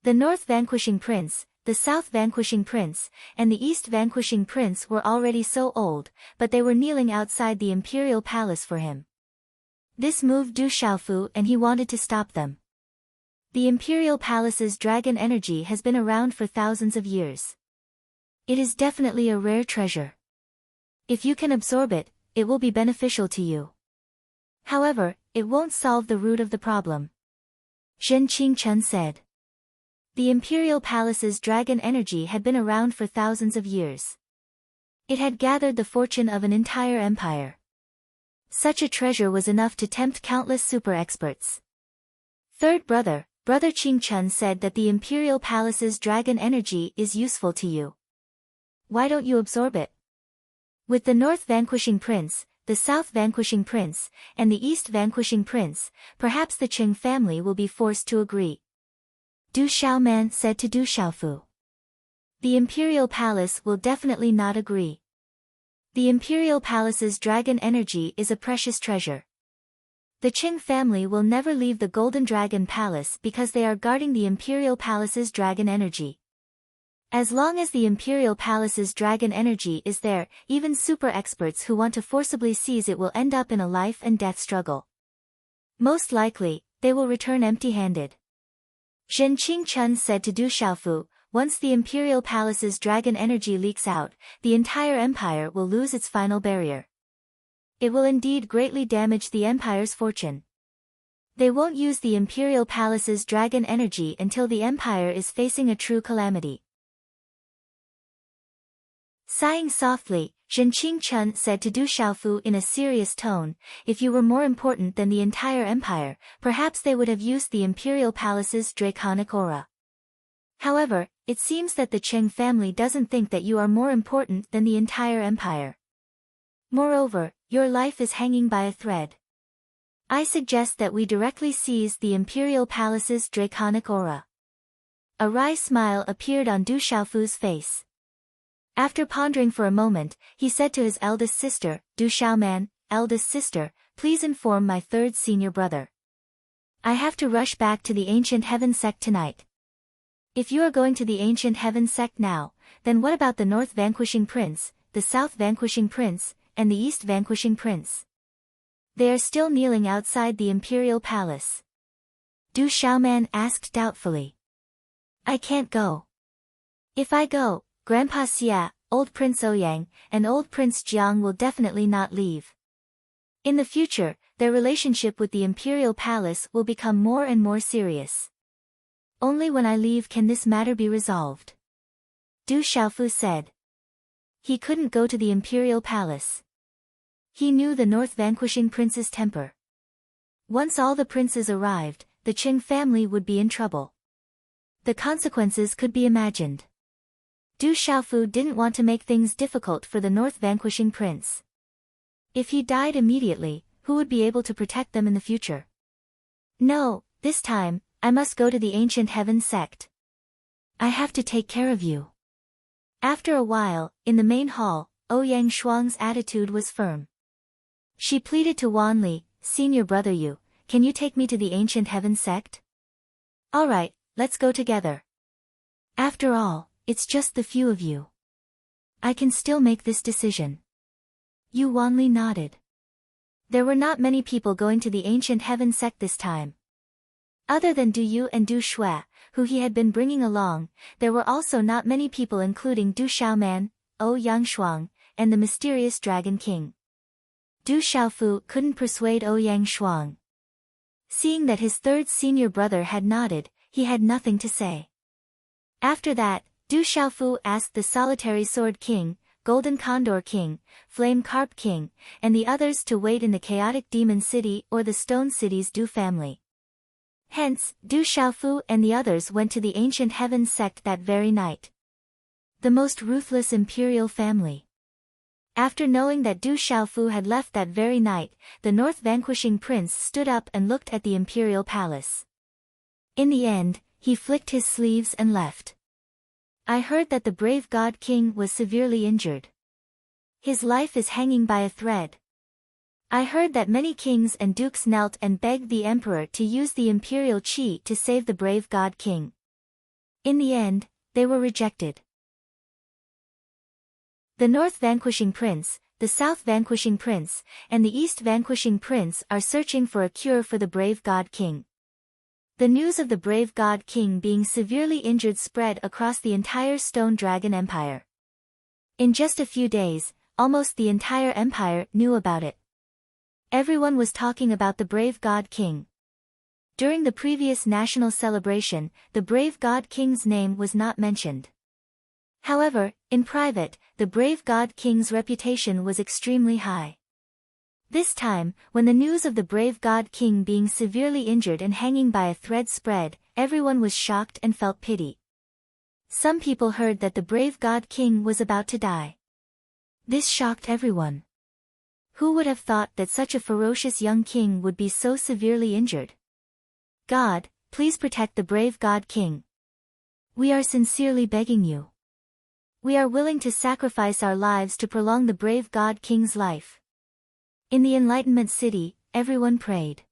The North Vanquishing Prince, the South Vanquishing Prince, and the East Vanquishing Prince were already so old, but they were kneeling outside the Imperial Palace for him. This moved Du Xiaofu and he wanted to stop them. The Imperial Palace's dragon energy has been around for thousands of years. It is definitely a rare treasure. If you can absorb it, it will be beneficial to you. However, it won't solve the root of the problem. Zhen Qingchen said. The Imperial Palace's dragon energy had been around for thousands of years. It had gathered the fortune of an entire empire. Such a treasure was enough to tempt countless super experts. Third brother, Brother Qingchen said that the Imperial Palace's dragon energy is useful to you. Why don't you absorb it? With the North Vanquishing Prince, the South Vanquishing Prince, and the East Vanquishing Prince, perhaps the Cheng family will be forced to agree. Du Xiaoman said to Du Xiaofu. The Imperial Palace will definitely not agree. The Imperial Palace's dragon energy is a precious treasure. The Cheng family will never leave the Golden Dragon Palace because they are guarding the Imperial Palace's dragon energy. As long as the Imperial Palace's dragon energy is there, even super experts who want to forcibly seize it will end up in a life and death struggle. Most likely, they will return empty-handed. Zhen Qingchun said to Du Xiaofu, once the Imperial Palace's dragon energy leaks out, the entire empire will lose its final barrier. It will indeed greatly damage the empire's fortune. They won't use the Imperial Palace's dragon energy until the empire is facing a true calamity. Sighing softly, Zhen Qingchun said to Du Xiaofu in a serious tone, if you were more important than the entire empire, perhaps they would have used the Imperial Palace's draconic aura. However, it seems that the Cheng family doesn't think that you are more important than the entire empire. Moreover, your life is hanging by a thread. I suggest that we directly seize the Imperial Palace's draconic aura. A wry smile appeared on Du Xiaofu's face. After pondering for a moment, he said to his eldest sister, Du Xiaoman, eldest sister, please inform my third senior brother. I have to rush back to the Ancient Heaven sect tonight. If you are going to the Ancient Heaven sect now, then what about the North Vanquishing Prince, the South Vanquishing Prince, and the East Vanquishing Prince? They are still kneeling outside the Imperial Palace. Du Xiaoman asked doubtfully. I can't go. If I go, Grandpa Xia, old Prince Ouyang, and old Prince Jiang will definitely not leave. In the future, their relationship with the Imperial Palace will become more and more serious. Only when I leave can this matter be resolved. Du Xiaofu said. He couldn't go to the Imperial Palace. He knew the North Vanquishing Prince's temper. Once all the princes arrived, the Qing family would be in trouble. The consequences could be imagined. Du Xiaofu didn't want to make things difficult for the North Vanquishing Prince. If he died immediately, who would be able to protect them in the future? No, this time, I must go to the Ancient Heaven sect. I have to take care of you. After a while, in the main hall, Ouyang Shuang's attitude was firm. She pleaded to Wan Li, senior brother Yu, can you take me to the Ancient Heaven sect? Alright, let's go together. After all, it's just the few of you. I can still make this decision. Yu Wanli nodded. There were not many people going to the Ancient Heaven sect this time. Other than Du Yu and Du Shui, who he had been bringing along, there were also not many people including Du Xiaoman, Ouyang Shuang, and the mysterious Dragon King. Du Xiaofu couldn't persuade Ouyang Shuang. Seeing that his third senior brother had nodded, he had nothing to say. After that, Du Xiaofu asked the Solitary Sword King, Golden Condor King, Flame Carp King, and the others to wait in the Chaotic Demon City or the Stone City's Du family. Hence, Du Xiaofu and the others went to the Ancient Heaven sect that very night. The most ruthless imperial family. After knowing that Du Xiaofu had left that very night, the North Vanquishing Prince stood up and looked at the Imperial Palace. In the end, he flicked his sleeves and left. I heard that the brave God King was severely injured. His life is hanging by a thread. I heard that many kings and dukes knelt and begged the emperor to use the imperial qi to save the brave God King. In the end, they were rejected. The North Vanquishing Prince, the South Vanquishing Prince, and the East Vanquishing Prince are searching for a cure for the brave God King. The news of the brave God King being severely injured spread across the entire Stone Dragon Empire. In just a few days, almost the entire empire knew about it. Everyone was talking about the brave God King. During the previous national celebration, the brave God King's name was not mentioned. However, in private, the brave God King's reputation was extremely high. This time, when the news of the brave God King being severely injured and hanging by a thread spread, everyone was shocked and felt pity. Some people heard that the brave God King was about to die. This shocked everyone. Who would have thought that such a ferocious young king would be so severely injured? God, please protect the brave God King. We are sincerely begging you. We are willing to sacrifice our lives to prolong the brave God King's life. In the Enlightenment City, everyone prayed.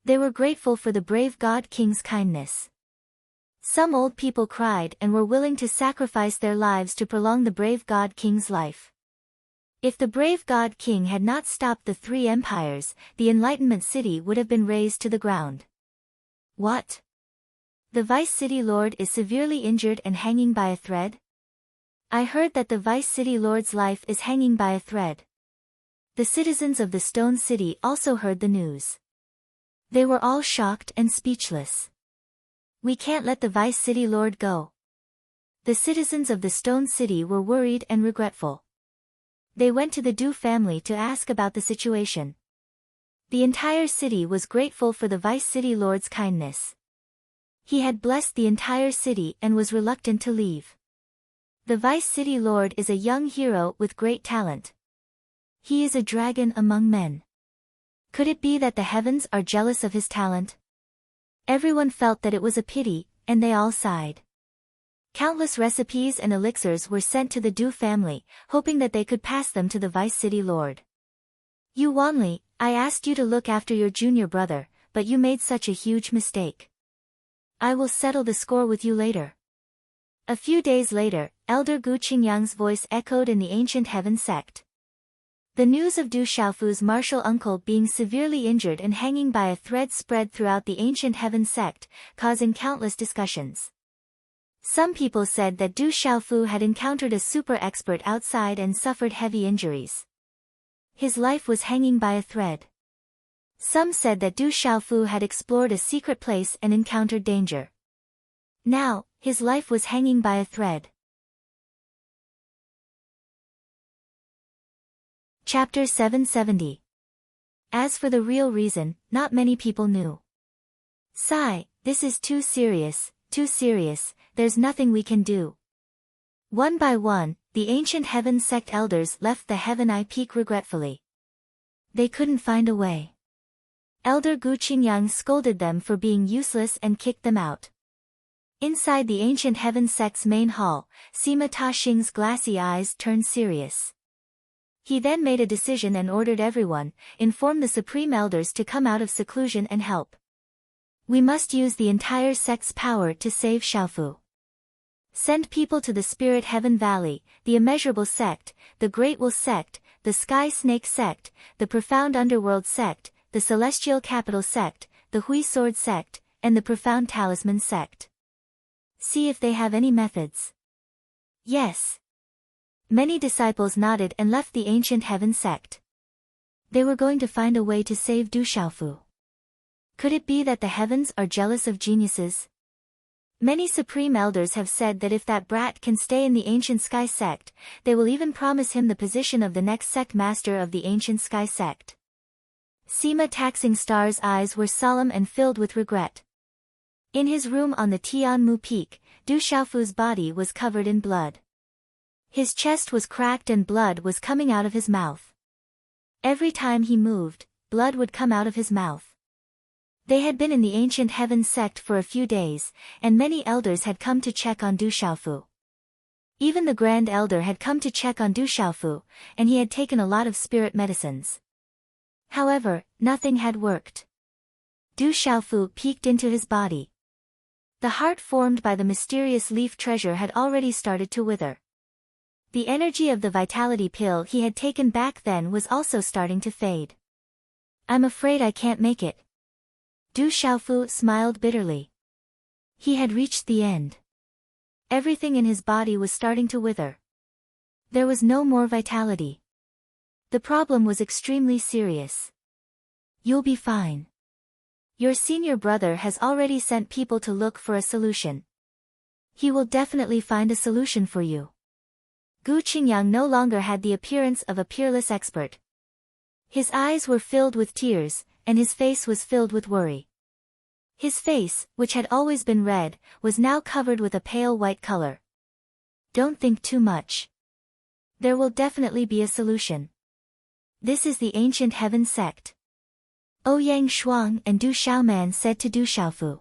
They were grateful for the brave God King's kindness. Some old people cried and were willing to sacrifice their lives to prolong the brave God King's life. If the brave God King had not stopped the three empires, the Enlightenment City would have been razed to the ground. What? The Vice City Lord is severely injured and hanging by a thread? I heard that the Vice City Lord's life is hanging by a thread. The citizens of the Stone City also heard the news. They were all shocked and speechless. We can't let the Vice City Lord go. The citizens of the Stone City were worried and regretful. They went to the Du family to ask about the situation. The entire city was grateful for the Vice City Lord's kindness. He had blessed the entire city and was reluctant to leave. The Vice City Lord is a young hero with great talent. He is a dragon among men. Could it be that the heavens are jealous of his talent? Everyone felt that it was a pity, and they all sighed. Countless recipes and elixirs were sent to the Du family, hoping that they could pass them to the Vice City Lord. You Wanli, I asked you to look after your junior brother, but you made such a huge mistake. I will settle the score with you later. A few days later, Elder Gu Qingyang's voice echoed in the ancient heaven sect. The news of Du Xiaofu's martial uncle being severely injured and hanging by a thread spread throughout the ancient heaven sect, causing countless discussions. Some people said that Du Xiaofu had encountered a super expert outside and suffered heavy injuries. His life was hanging by a thread. Some said that Du Xiaofu had explored a secret place and encountered danger. Now, his life was hanging by a thread. Chapter 770. As for the real reason, not many people knew. Sigh, this is too serious, there's nothing we can do. One by one, the ancient heaven sect elders left the Heaven Eye Peak regretfully. They couldn't find a way. Elder Gu Qingyang scolded them for being useless and kicked them out. Inside the ancient heaven sect's main hall, Sima Taxing's glassy eyes turned serious. He then made a decision and ordered everyone, inform the supreme elders to come out of seclusion and help. We must use the entire sect's power to save Xiaofu. Send people to the Spirit Heaven Valley, the Immeasurable Sect, the Great Will Sect, the Sky Snake Sect, the Profound Underworld Sect, the Celestial Capital Sect, the Hui Sword Sect, and the Profound Talisman Sect. See if they have any methods. Yes. Many disciples nodded and left the ancient heaven sect. They were going to find a way to save Du Xiaofu. Could it be that the heavens are jealous of geniuses? Many supreme elders have said that if that brat can stay in the ancient sky sect, they will even promise him the position of the next sect master of the ancient sky sect. Sima Taxing Star's eyes were solemn and filled with regret. In his room on the Tianmu Peak, Du Xiaofu's body was covered in blood. His chest was cracked and blood was coming out of his mouth. Every time he moved, blood would come out of his mouth. They had been in the ancient heaven sect for a few days, and many elders had come to check on Du Xiaofu. Even the Grand Elder had come to check on Du Xiaofu, and he had taken a lot of spirit medicines. However, nothing had worked. Du Xiaofu peeked into his body. The heart formed by the mysterious leaf treasure had already started to wither. The energy of the vitality pill he had taken back then was also starting to fade. I'm afraid I can't make it. Du Xiaofu smiled bitterly. He had reached the end. Everything in his body was starting to wither. There was no more vitality. The problem was extremely serious. You'll be fine. Your senior brother has already sent people to look for a solution. He will definitely find a solution for you. Gu Qingyang no longer had the appearance of a peerless expert. His eyes were filled with tears, and his face was filled with worry. His face, which had always been red, was now covered with a pale white color. Don't think too much. There will definitely be a solution. This is the ancient heaven sect. Ouyang Shuang and Du Xiaoman said to Du Xiaofu.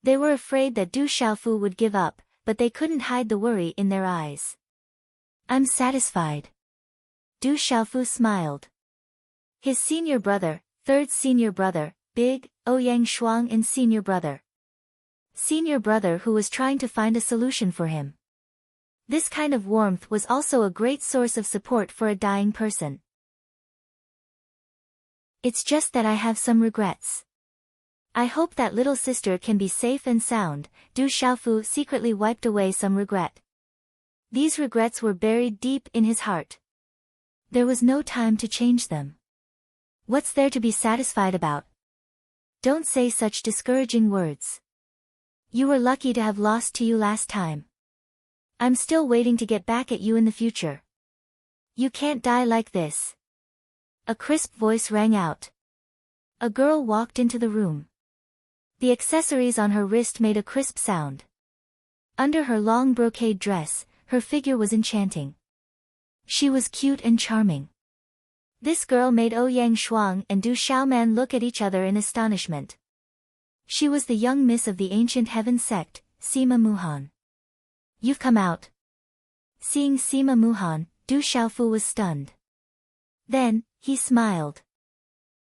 They were afraid that Du Xiaofu would give up, but they couldn't hide the worry in their eyes. I'm satisfied. Du Xiaofu smiled. His senior brother, third senior brother, Big, Ouyang Shuang and senior brother. senior brother who was trying to find a solution for him. This kind of warmth was also a great source of support for a dying person. It's just that I have some regrets. I hope that little sister can be safe and sound. Du Xiaofu secretly wiped away some regret. These regrets were buried deep in his heart. There was no time to change them. What's there to be satisfied about? Don't say such discouraging words. You were lucky to have lost to you last time. I'm still waiting to get back at you in the future. You can't die like this. A crisp voice rang out. A girl walked into the room. The accessories on her wrist made a crisp sound. Under her long brocade dress, her figure was enchanting. She was cute and charming. This girl made Ouyang Shuang and Du Xiaoman look at each other in astonishment. She was the young miss of the ancient heaven sect, Sima Muhan. You've come out. Seeing Sima Muhan, Du Xiaofu was stunned. Then, he smiled.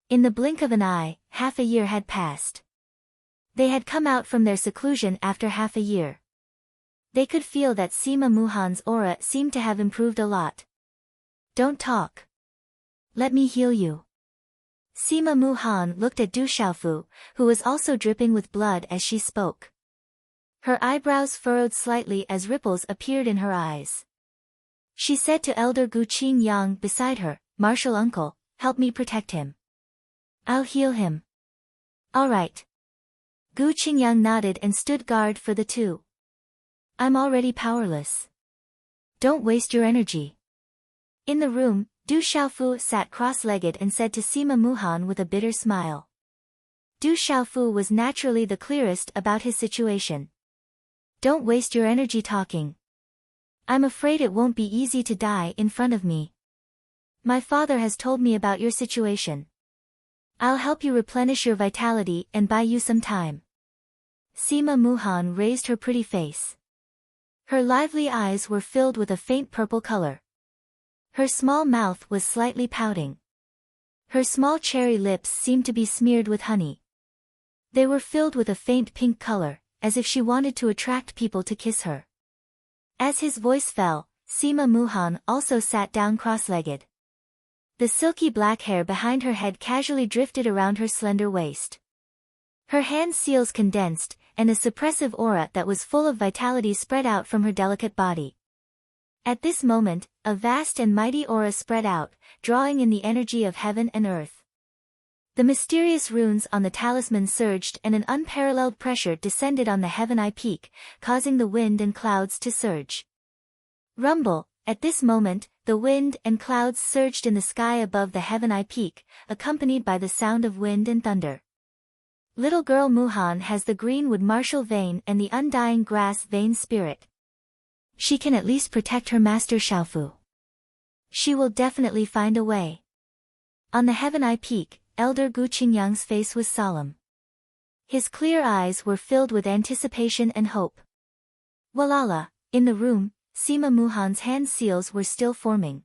In the blink of an eye, half a year had passed. They had come out from their seclusion after half a year. They could feel that Sima Muhan's aura seemed to have improved a lot. Don't talk. Let me heal you. Sima Muhan looked at Du Xiaofu, who was also dripping with blood as she spoke. Her eyebrows furrowed slightly as ripples appeared in her eyes. She said to Elder Gu Qingyang beside her, Martial uncle, help me protect him. I'll heal him. All right. Gu Qingyang nodded and stood guard for the two. I'm already powerless. Don't waste your energy. In the room, Du Xiaofu sat cross-legged and said to Sima Muhan with a bitter smile. Du Xiaofu was naturally the clearest about his situation. Don't waste your energy talking. I'm afraid it won't be easy to die in front of me. My father has told me about your situation. I'll help you replenish your vitality and buy you some time. Sima Muhan raised her pretty face. Her lively eyes were filled with a faint purple color. Her small mouth was slightly pouting. Her small cherry lips seemed to be smeared with honey. They were filled with a faint pink color, as if she wanted to attract people to kiss her. As his voice fell, Sima Muhan also sat down cross-legged. The silky black hair behind her head casually drifted around her slender waist. Her hand seals condensed, and a suppressive aura that was full of vitality spread out from her delicate body. At this moment, a vast and mighty aura spread out, drawing in the energy of heaven and earth. The mysterious runes on the talisman surged and an unparalleled pressure descended on the Heaven Eye Peak, causing the wind and clouds to surge. Rumble! At this moment, the wind and clouds surged in the sky above the Heaven Eye Peak, accompanied by the sound of wind and thunder. Little girl Muhan has the greenwood martial vein and the undying grass vein spirit. She can at least protect her master Xiaofu. She will definitely find a way. On the Heaven Eye Peak, Elder Gu Qingyang's face was solemn. His clear eyes were filled with anticipation and hope. Walala, in the room, Sima Muhan's hand seals were still forming.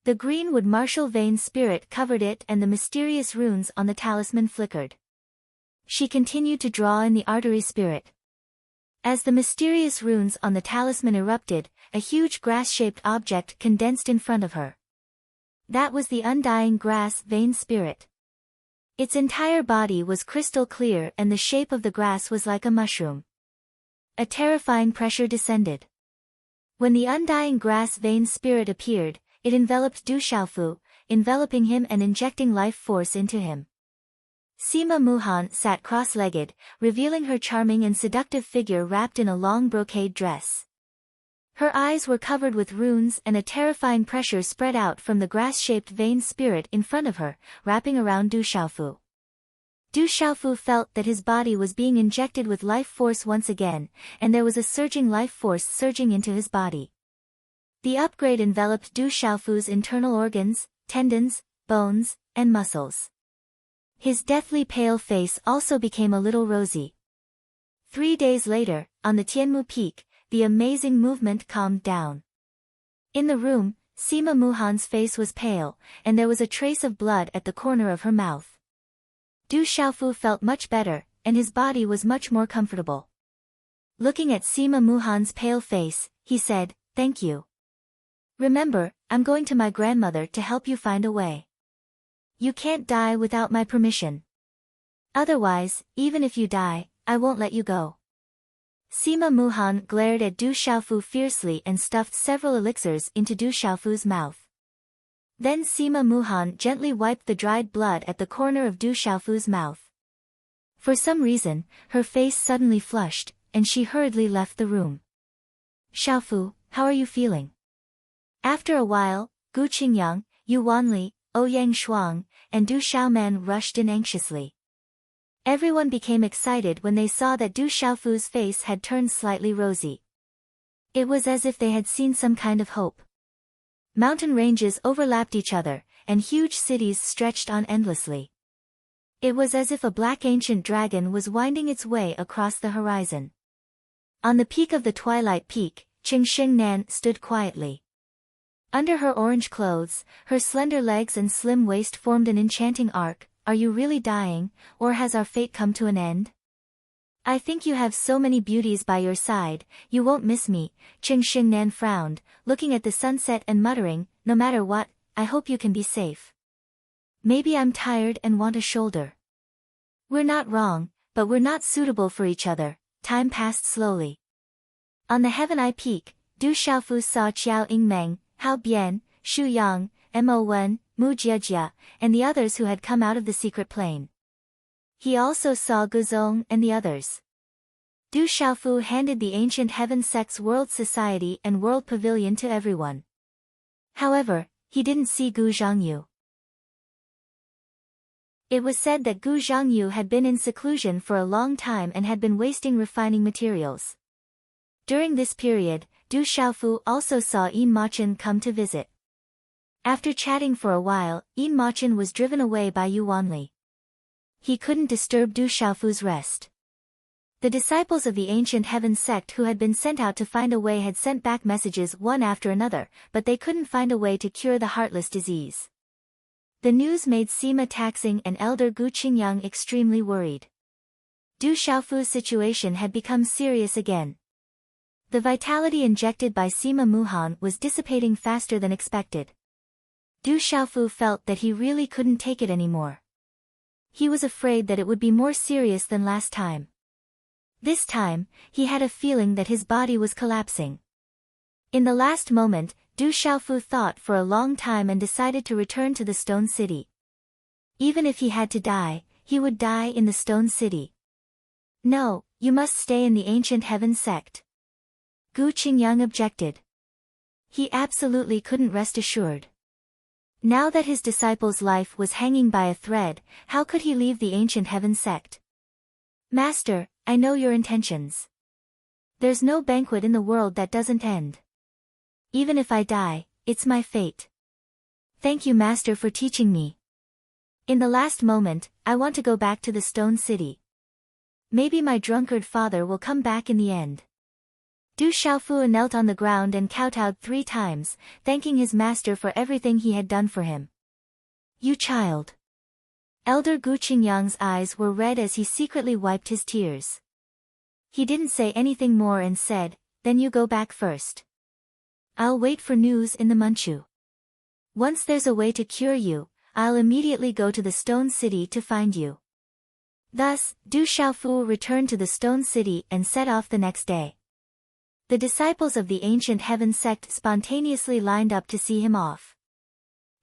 The greenwood martial vein spirit covered it and the mysterious runes on the talisman flickered. She continued to draw in the artery spirit. As the mysterious runes on the talisman erupted, a huge grass-shaped object condensed in front of her. That was the undying grass vein spirit. Its entire body was crystal clear and the shape of the grass was like a mushroom. A terrifying pressure descended. When the undying grass vein spirit appeared, it enveloped Du Xiaofu, enveloping him and injecting life force into him. Sima Muhan sat cross-legged, revealing her charming and seductive figure wrapped in a long brocade dress. Her eyes were covered with runes and a terrifying pressure spread out from the grass-shaped vein spirit in front of her, wrapping around Du Xiaofu. Du Xiaofu felt that his body was being injected with life force once again, and there was a surging life force surging into his body. The upgrade enveloped Du Xiaofu's internal organs, tendons, bones, and muscles. His deathly pale face also became a little rosy. 3 days later, on the Tianmu Peak, the amazing movement calmed down. In the room, Sima Muhan's face was pale, and there was a trace of blood at the corner of her mouth. Du Xiaofu felt much better, and his body was much more comfortable. Looking at Sima Muhan's pale face, he said, "Thank you. Remember, I'm going to my grandmother to help you find a way. You can't die without my permission. Otherwise, even if you die, I won't let you go." Sima Muhan glared at Du Xiaofu fiercely and stuffed several elixirs into Du Xiaofu's mouth. Then Sima Muhan gently wiped the dried blood at the corner of Du Xiaofu's mouth. For some reason, her face suddenly flushed, and she hurriedly left the room. "Xiaofu, how are you feeling?" After a while, Gu Qingyang, Yu Wanli, Ouyang Shuang, and Du Xiaoman rushed in anxiously. Everyone became excited when they saw that Du Xiaofu's face had turned slightly rosy. It was as if they had seen some kind of hope. Mountain ranges overlapped each other, and huge cities stretched on endlessly. It was as if a black ancient dragon was winding its way across the horizon. On the peak of the Twilight Peak, Qing Xingnan stood quietly. Under her orange clothes, her slender legs and slim waist formed an enchanting arc. "Are you really dying, or has our fate come to an end? I think you have so many beauties by your side, you won't miss me." Qing Xingnan frowned, looking at the sunset and muttering, "No matter what, I hope you can be safe. Maybe I'm tired and want a shoulder." "We're not wrong, but we're not suitable for each other." Time passed slowly. On the Heaven Eye Peak, Du Xiaofu saw Qiao Yingmeng, Hao Bian, Xu Yang, Mo Wen, Mu Jiajia, and the others who had come out of the secret plane. He also saw Guzong and the others. Du Xiaofu handed the ancient Heaven Sect's World Society and World Pavilion to everyone. However, he didn't see Gu Zhangyu. It was said that Gu Zhangyu had been in seclusion for a long time and had been wasting refining materials. During this period, Du Xiaofu also saw Yin Machin come to visit. After chatting for a while, Yin Machin was driven away by Yu Wanli. He couldn't disturb Du Xiaofu's rest. The disciples of the ancient Heaven Sect who had been sent out to find a way had sent back messages one after another, but they couldn't find a way to cure the heartless disease. The news made Sima Taxing and elder Gu Qingyang extremely worried. Du Xiaofu's situation had become serious again. The vitality injected by Sima Muhan was dissipating faster than expected. Du Xiaofu felt that he really couldn't take it anymore. He was afraid that it would be more serious than last time. This time, he had a feeling that his body was collapsing. In the last moment, Du Xiaofu thought for a long time and decided to return to the Stone City. Even if he had to die, he would die in the Stone City. "No, you must stay in the ancient Heaven Sect." Gu Qingyang objected. He absolutely couldn't rest assured. Now that his disciple's life was hanging by a thread, how could he leave the ancient Heaven Sect? "Master, I know your intentions. There's no banquet in the world that doesn't end. Even if I die, it's my fate. Thank you, Master, for teaching me. In the last moment, I want to go back to the Stone City. Maybe my drunkard father will come back in the end." Du Xiaofu knelt on the ground and kowtowed 3 times, thanking his master for everything he had done for him. "You child." Elder Gu Qingyang's eyes were red as he secretly wiped his tears. He didn't say anything more and said, "Then you go back first. I'll wait for news in the Manchu. Once there's a way to cure you, I'll immediately go to the Stone City to find you." Thus, Du Xiaofu returned to the Stone City and set off the next day. The disciples of the ancient Heaven Sect spontaneously lined up to see him off.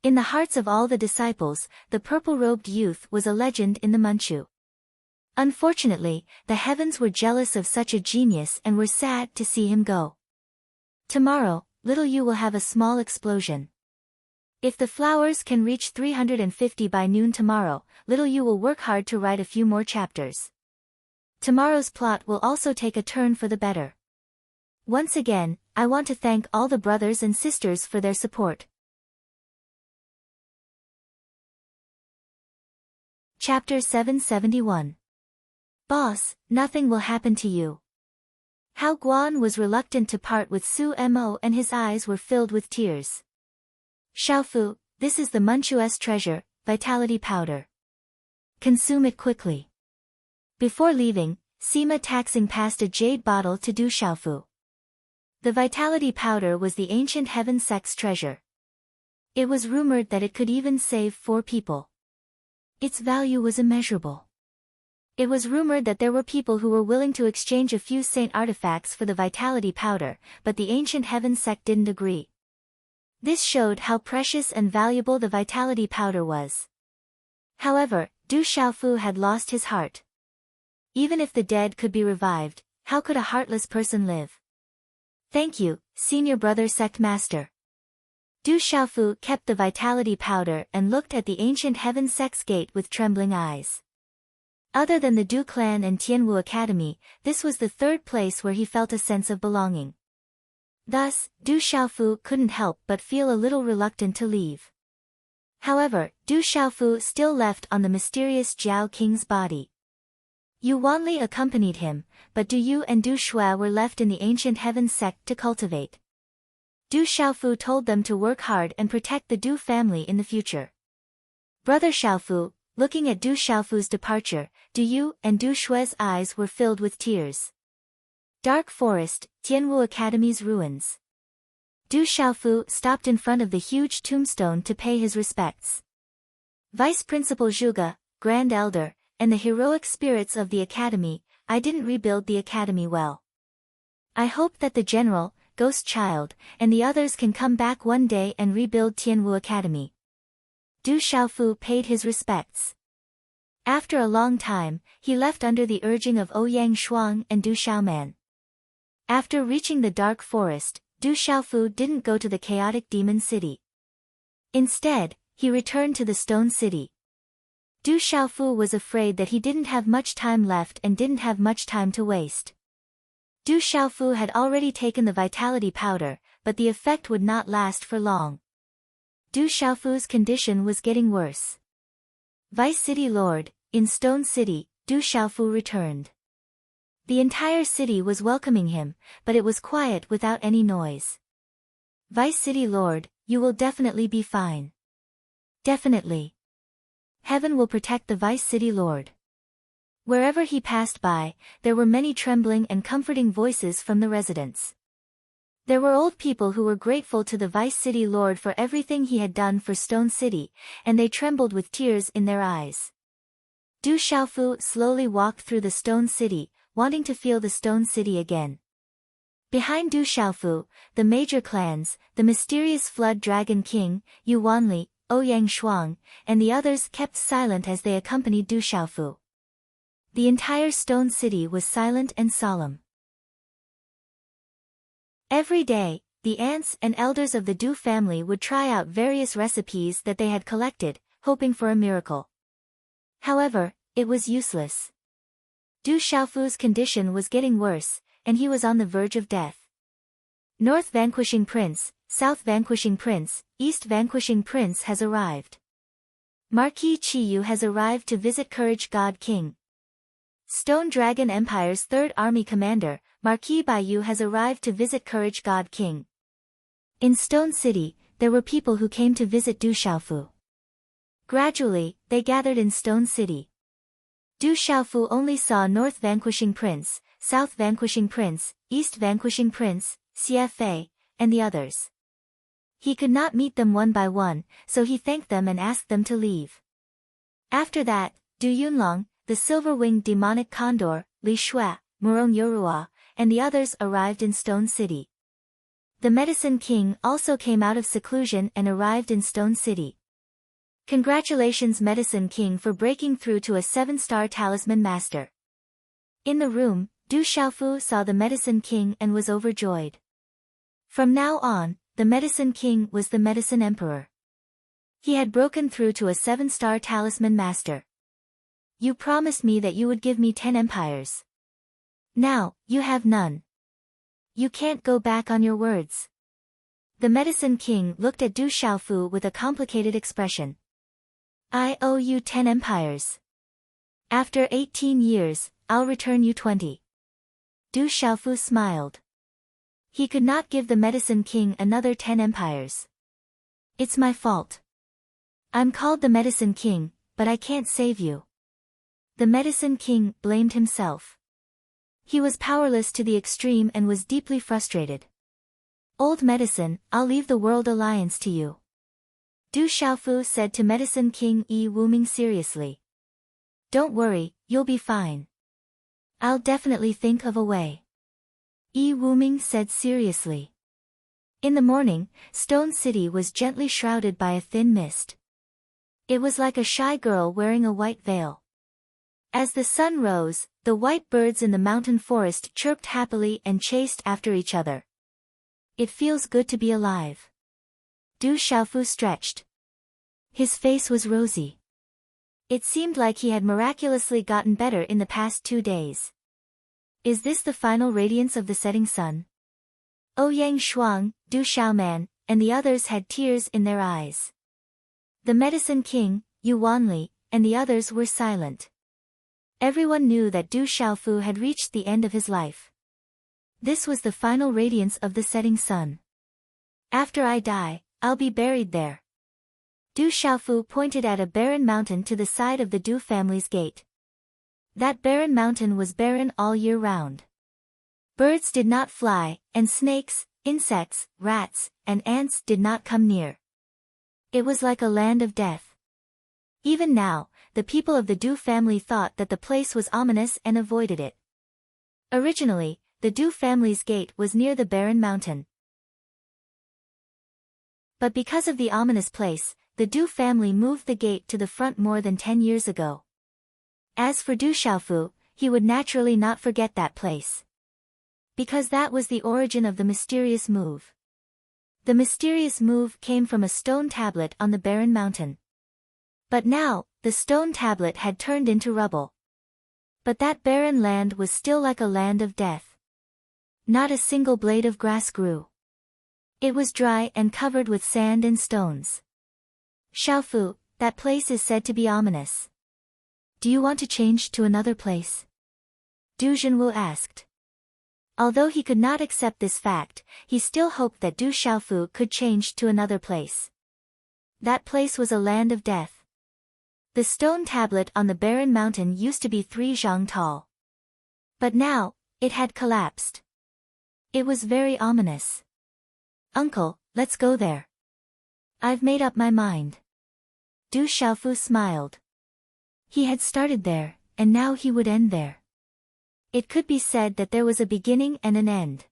In the hearts of all the disciples, the purple-robed youth was a legend in the Manchu. Unfortunately, the heavens were jealous of such a genius and were sad to see him go. Tomorrow, little Yu will have a small explosion. If the flowers can reach 350 by noon tomorrow, little Yu will work hard to write a few more chapters. Tomorrow's plot will also take a turn for the better. Once again, I want to thank all the brothers and sisters for their support. Chapter 771. Boss, nothing will happen to you. Hao Guan was reluctant to part with Su Mo and his eyes were filled with tears. "Xiaofu, this is the Manchu's treasure, vitality powder. Consume it quickly. Before leaving, Sima Taxing passed a jade bottle to Du Xiaofu. The vitality powder was the ancient heaven sect's treasure. It was rumored that it could even save 4 people. Its value was immeasurable. It was rumored that there were people who were willing to exchange a few saint artifacts for the vitality powder, but the ancient heaven sect didn't agree. This showed how precious and valuable the vitality powder was. However, Du Xiaofu had lost his heart. Even if the dead could be revived, how could a heartless person live? Thank you, senior brother sect master. Du Xiaofu kept the vitality powder and looked at the ancient heaven sect's gate with trembling eyes. Other than the Du clan and Tianwu Academy, this was the 3rd place where he felt a sense of belonging. Thus, Du Xiaofu couldn't help but feel a little reluctant to leave. However, Du Xiaofu still left on the mysterious Jiao King's body. Yu Wanli accompanied him, but Du Yu and Du Shui were left in the ancient heaven sect to cultivate. Du Xiaofu told them to work hard and protect the Du family in the future. Brother Xiaofu, looking at Du Xiaofu's departure, Du Yu and Du Shui's eyes were filled with tears. Dark Forest, Tianwu Academy's ruins. Du Xiaofu stopped in front of the huge tombstone to pay his respects. Vice Principal Zhuge, Grand Elder, and the heroic spirits of the academy, I didn't rebuild the academy well. I hope that the General, Ghost Child, and the others can come back one day and rebuild Tianwu Academy. Du Xiaofu paid his respects. After a long time, he left under the urging of Ouyang Shuang and Du Xiaoman. After reaching the dark forest, Du Xiaofu didn't go to the chaotic demon city. Instead, he returned to the stone city. Du Xiaofu was afraid that he didn't have much time left and didn't have much time to waste. Du Xiaofu had already taken the vitality powder, but the effect would not last for long. Du Xiaofu's condition was getting worse. Vice City Lord, in Stone City, Du Xiaofu returned. The entire city was welcoming him, but it was quiet without any noise. Vice City Lord, you will definitely be fine. Definitely. Heaven will protect the Vice City Lord. Wherever he passed by, there were many trembling and comforting voices from the residents. There were old people who were grateful to the Vice City Lord for everything he had done for Stone City, and they trembled with tears in their eyes. Du Xiaofu slowly walked through the Stone City, wanting to feel the Stone City again. Behind Du Xiaofu, the major clans, the mysterious Flood Dragon King, Yu Wanli, Ouyang Shuang, and the others kept silent as they accompanied Du Xiaofu. The entire Stone City was silent and solemn. Every day, the aunts and elders of the Du family would try out various recipes that they had collected, hoping for a miracle. However, it was useless. Du Xiaofu's condition was getting worse, and he was on the verge of death. North Vanquishing Prince, South Vanquishing Prince, East Vanquishing Prince has arrived. Marquis Qiyu has arrived to visit Courage God King. Stone Dragon Empire's 3rd Army Commander, Marquis Baiyu has arrived to visit Courage God King. In Stone City, there were people who came to visit Du Xiaofu. Gradually, they gathered in Stone City. Du Xiaofu only saw North Vanquishing Prince, South Vanquishing Prince, East Vanquishing Prince, CFA, and the others. He could not meet them one by one, so he thanked them and asked them to leave. After that, Du Yunlong, the silver-winged demonic condor, Li Shui, Murong Yorua, and the others arrived in Stone City. The Medicine King also came out of seclusion and arrived in Stone City. Congratulations Medicine King for breaking through to a 7-star talisman master. In the room, Du Xiaofu saw the Medicine King and was overjoyed. From now on, the Medicine King was the Medicine Emperor. He had broken through to a 7-star talisman master. You promised me that you would give me 10 empires. Now, you have none. You can't go back on your words. The Medicine King looked at Du Xiaofu with a complicated expression. I owe you 10 empires. After 18 years, I'll return you 20. Du Xiaofu smiled. He could not give the Medicine King another 10 empires. It's my fault. I'm called the Medicine King, but I can't save you. The Medicine King blamed himself. He was powerless to the extreme and was deeply frustrated. Old Medicine, I'll leave the World Alliance to you. Du Xiaofu said to Medicine King Yi Wuming seriously. Don't worry, you'll be fine. I'll definitely think of a way. Yi Wuming said seriously. In the morning, Stone City was gently shrouded by a thin mist. It was like a shy girl wearing a white veil. As the sun rose, the white birds in the mountain forest chirped happily and chased after each other. It feels good to be alive. Du Xiaofu stretched. His face was rosy. It seemed like he had miraculously gotten better in the past 2 days. Is this the final radiance of the setting sun? Ouyang Shuang, Du Xiaoman, and the others had tears in their eyes. The Medicine King, Yu Wanli, and the others were silent. Everyone knew that Du Xiaofu had reached the end of his life. This was the final radiance of the setting sun. After I die, I'll be buried there. Du Xiaofu pointed at a barren mountain to the side of the Du family's gate. That barren mountain was barren all year round. Birds did not fly, and snakes, insects, rats, and ants did not come near. It was like a land of death. Even now, the people of the Du family thought that the place was ominous and avoided it. Originally, the Du family's gate was near the barren mountain. But because of the ominous place, the Du family moved the gate to the front more than 10 years ago. As for Du Xiaofu, he would naturally not forget that place. Because that was the origin of the mysterious move. The mysterious move came from a stone tablet on the barren mountain. But now, the stone tablet had turned into rubble. But that barren land was still like a land of death. Not a single blade of grass grew. It was dry and covered with sand and stones. Xiaofu, that place is said to be ominous. Do you want to change to another place? Du Zhenwu asked. Although he could not accept this fact, he still hoped that Du Xiaofu could change to another place. That place was a land of death. The stone tablet on the barren mountain used to be 3 zhang tall. But now, it had collapsed. It was very ominous. Uncle, let's go there. I've made up my mind. Du Xiaofu smiled. He had started there, and now he would end there. It could be said that there was a beginning and an end.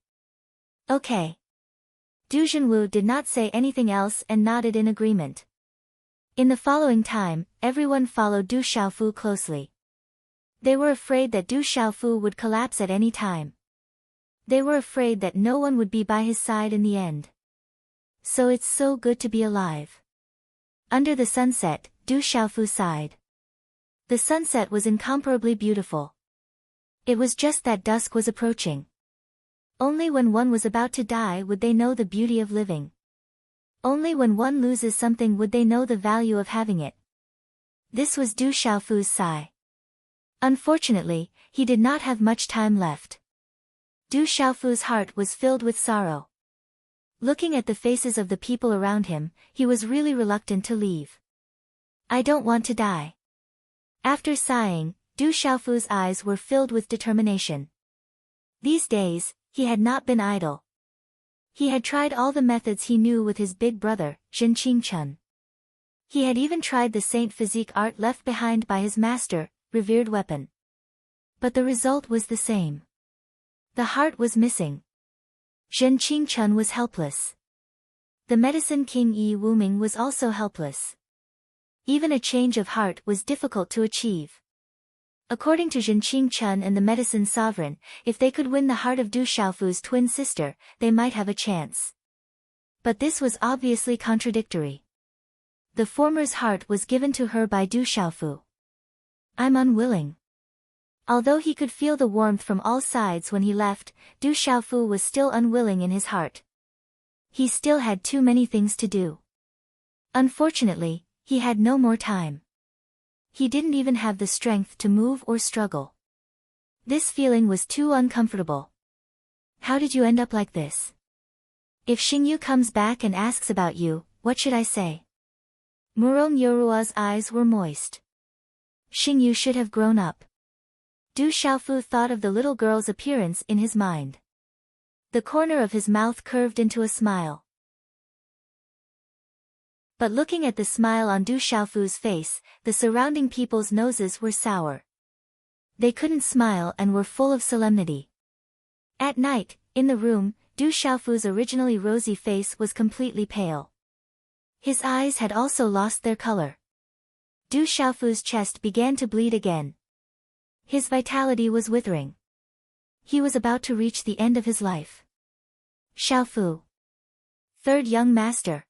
Okay. Du Zhenwu did not say anything else and nodded in agreement. In the following time, everyone followed Du Xiaofu closely. They were afraid that Du Xiaofu would collapse at any time. They were afraid that no one would be by his side in the end. So it's so good to be alive. Under the sunset, Du Xiaofu sighed. The sunset was incomparably beautiful. It was just that dusk was approaching. Only when one was about to die would they know the beauty of living. Only when one loses something would they know the value of having it. This was Du Xiaofu's sigh. Unfortunately, he did not have much time left. Du Xiaofu's heart was filled with sorrow. Looking at the faces of the people around him, he was really reluctant to leave. I don't want to die. After sighing, Du Xiaofu's eyes were filled with determination. These days, he had not been idle. He had tried all the methods he knew with his big brother, Zhenqing Chun. He had even tried the saint physique art left behind by his master, revered weapon. But the result was the same. The heart was missing. Zhenqing Chun was helpless. The Medicine King Yi Wuming was also helpless. Even a change of heart was difficult to achieve. According to Zhenqing Chun and the Medicine Sovereign, if they could win the heart of Du Xiaofu's twin sister, they might have a chance. But this was obviously contradictory. The former's heart was given to her by Du Xiaofu. I'm unwilling. Although he could feel the warmth from all sides when he left, Du Xiaofu was still unwilling in his heart. He still had too many things to do. Unfortunately, he had no more time. He didn't even have the strength to move or struggle. This feeling was too uncomfortable. How did you end up like this? If Xingyu comes back and asks about you, what should I say? Murong Yorua's eyes were moist. Xingyu should have grown up. Du Xiaofu thought of the little girl's appearance in his mind. The corner of his mouth curved into a smile. But looking at the smile on Du Xiaofu's face, the surrounding people's noses were sour. They couldn't smile and were full of solemnity. At night, in the room, Du Xiaofu's originally rosy face was completely pale. His eyes had also lost their color. Du Xiaofu's chest began to bleed again. His vitality was withering. He was about to reach the end of his life. Xiaofu. Third young master.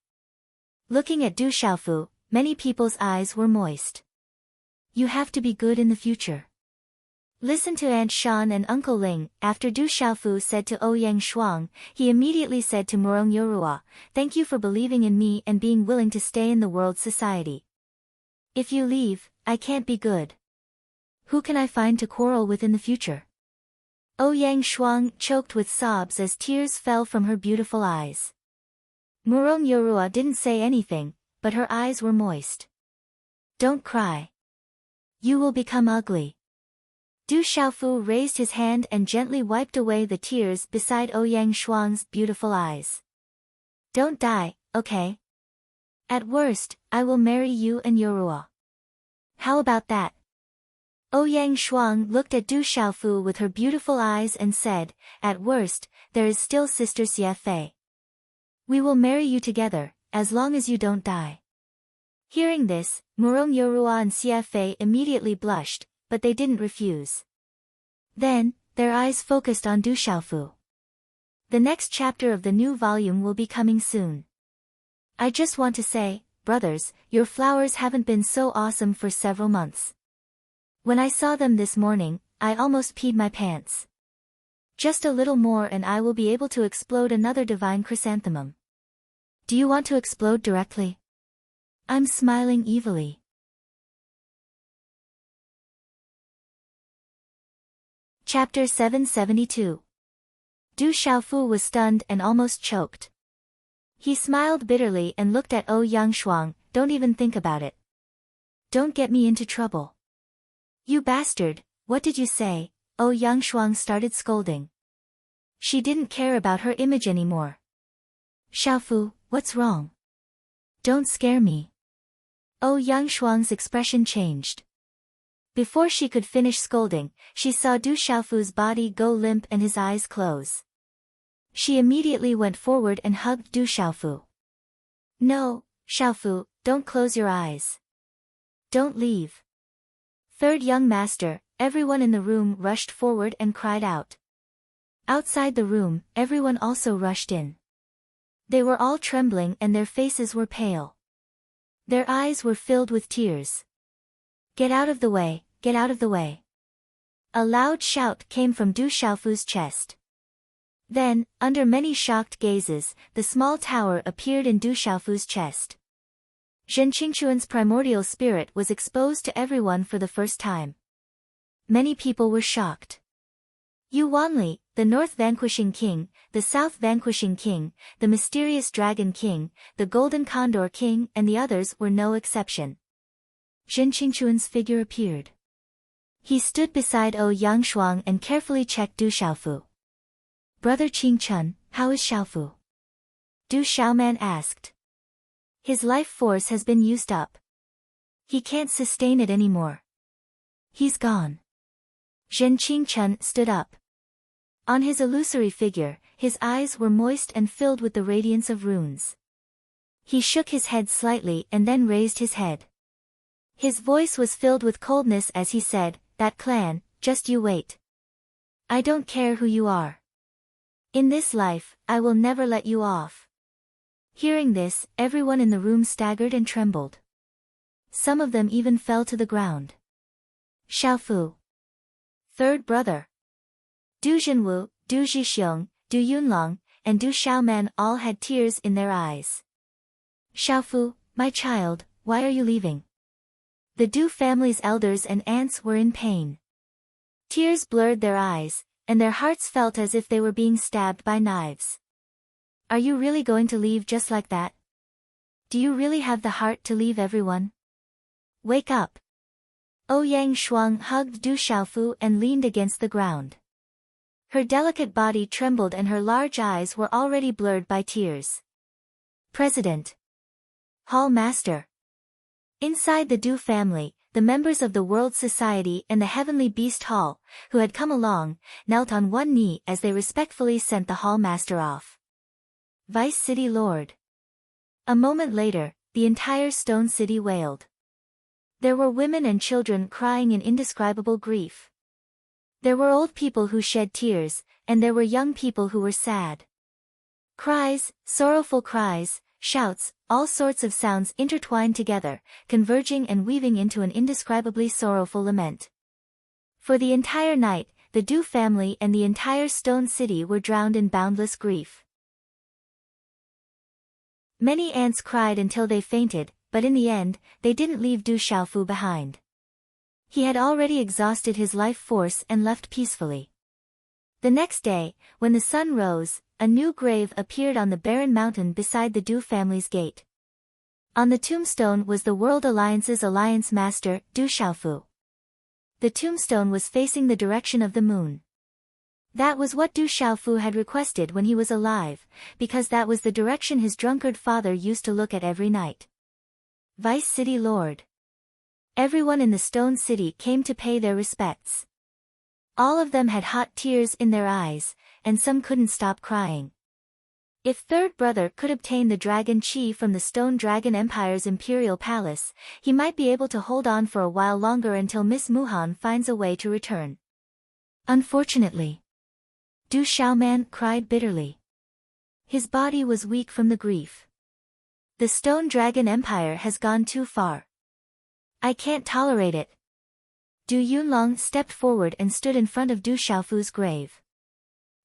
Looking at Du Xiaofu, many people's eyes were moist. You have to be good in the future. Listen to Aunt Shan and Uncle Ling. After Du Xiaofu said to Ouyang Shuang, he immediately said to Murong Yorua, thank you for believing in me and being willing to stay in the world society. If you leave, I can't be good. Who can I find to quarrel with in the future? Ouyang Shuang choked with sobs as tears fell from her beautiful eyes. Murong Yorua didn't say anything, but her eyes were moist. Don't cry. You will become ugly. Du Xiaofu raised his hand and gently wiped away the tears beside Ouyang Shuang's beautiful eyes. Don't die, okay? At worst, I will marry you and Yorua. How about that? Ouyang Shuang looked at Du Xiaofu with her beautiful eyes and said, at worst, there is still Sister Xie Fei. We will marry you together, as long as you don't die. Hearing this, Murong Yorua and Xie Fei immediately blushed, but they didn't refuse. Then, their eyes focused on Du Xiaofu. The next chapter of the new volume will be coming soon. I just want to say, brothers, your flowers haven't been so awesome for several months. When I saw them this morning, I almost peed my pants. Just a little more and I will be able to explode another divine chrysanthemum. Do you want to explode directly? I'm smiling evilly. Chapter 772. Du Xiaofu was stunned and almost choked. He smiled bitterly and looked at Ouyang Shuang, don't even think about it. Don't get me into trouble. You bastard, what did you say? Ouyang Shuang started scolding. She didn't care about her image anymore. Xiaofu, what's wrong? Don't scare me. Ouyang Shuang's expression changed. Before she could finish scolding, she saw Du Xiaofu's body go limp and his eyes close. She immediately went forward and hugged Du Xiaofu. No, Xiaofu, don't close your eyes. Don't leave. Third young master, everyone in the room rushed forward and cried out. Outside the room, everyone also rushed in. They were all trembling and their faces were pale. Their eyes were filled with tears. Get out of the way, get out of the way. A loud shout came from Du Xiaofu's chest. Then, under many shocked gazes, the small tower appeared in Du Xiaofu's chest. Zhen Qingquan's primordial spirit was exposed to everyone for the first time. Many people were shocked. Yu Wanli, the North Vanquishing King, the South Vanquishing King, the Mysterious Dragon King, the Golden Condor King and the others were no exception. Zhen Qingquan's figure appeared. He stood beside Ouyang Shuang and carefully checked Du Xiaofu. Brother Qingchun, how is Xiaofu? Du Xiaoman asked. His life force has been used up. He can't sustain it anymore. He's gone. Zhen Qingchun stood up. On his illusory figure, his eyes were moist and filled with the radiance of runes. He shook his head slightly and then raised his head. His voice was filled with coldness as he said, that clan, just you wait. I don't care who you are. In this life, I will never let you off. Hearing this, everyone in the room staggered and trembled. Some of them even fell to the ground. Xiaofu. Third brother. Du Jinwu, Du Zhixiong, Du Yunlong, and Du Xiaoman all had tears in their eyes. Xiaofu, my child, why are you leaving? The Du family's elders and aunts were in pain. Tears blurred their eyes, and their hearts felt as if they were being stabbed by knives. Are you really going to leave just like that? Do you really have the heart to leave everyone? Wake up. Ouyang Shuang hugged Du Xiaofu and leaned against the ground. Her delicate body trembled and her large eyes were already blurred by tears. President. Hall Master. Inside the Du family, the members of the World Society and the Heavenly Beast Hall, who had come along, knelt on one knee as they respectfully sent the Hall Master off. Vice City Lord. A moment later, the entire Stone City wailed. There were women and children crying in indescribable grief. There were old people who shed tears, and there were young people who were sad. Cries, sorrowful cries, shouts, all sorts of sounds intertwined together, converging and weaving into an indescribably sorrowful lament. For the entire night, the Du family and the entire Stone City were drowned in boundless grief. Many ants cried until they fainted, but in the end, they didn't leave Du Xiaofu behind. He had already exhausted his life force and left peacefully. The next day, when the sun rose, a new grave appeared on the barren mountain beside the Du family's gate. On the tombstone was the World Alliance's Alliance Master, Du Xiaofu. The tombstone was facing the direction of the moon. That was what Du Xiaofu had requested when he was alive, because that was the direction his drunkard father used to look at every night. Vice City Lord. Everyone in the Stone City came to pay their respects. All of them had hot tears in their eyes, and some couldn't stop crying. If Third Brother could obtain the Dragon Chi from the Stone Dragon Empire's Imperial Palace, he might be able to hold on for a while longer until Miss Muhan finds a way to return. Unfortunately, Du Xiaoman cried bitterly. His body was weak from the grief. The Stone Dragon Empire has gone too far. I can't tolerate it. Du Yunlong stepped forward and stood in front of Du Xiaofu's grave.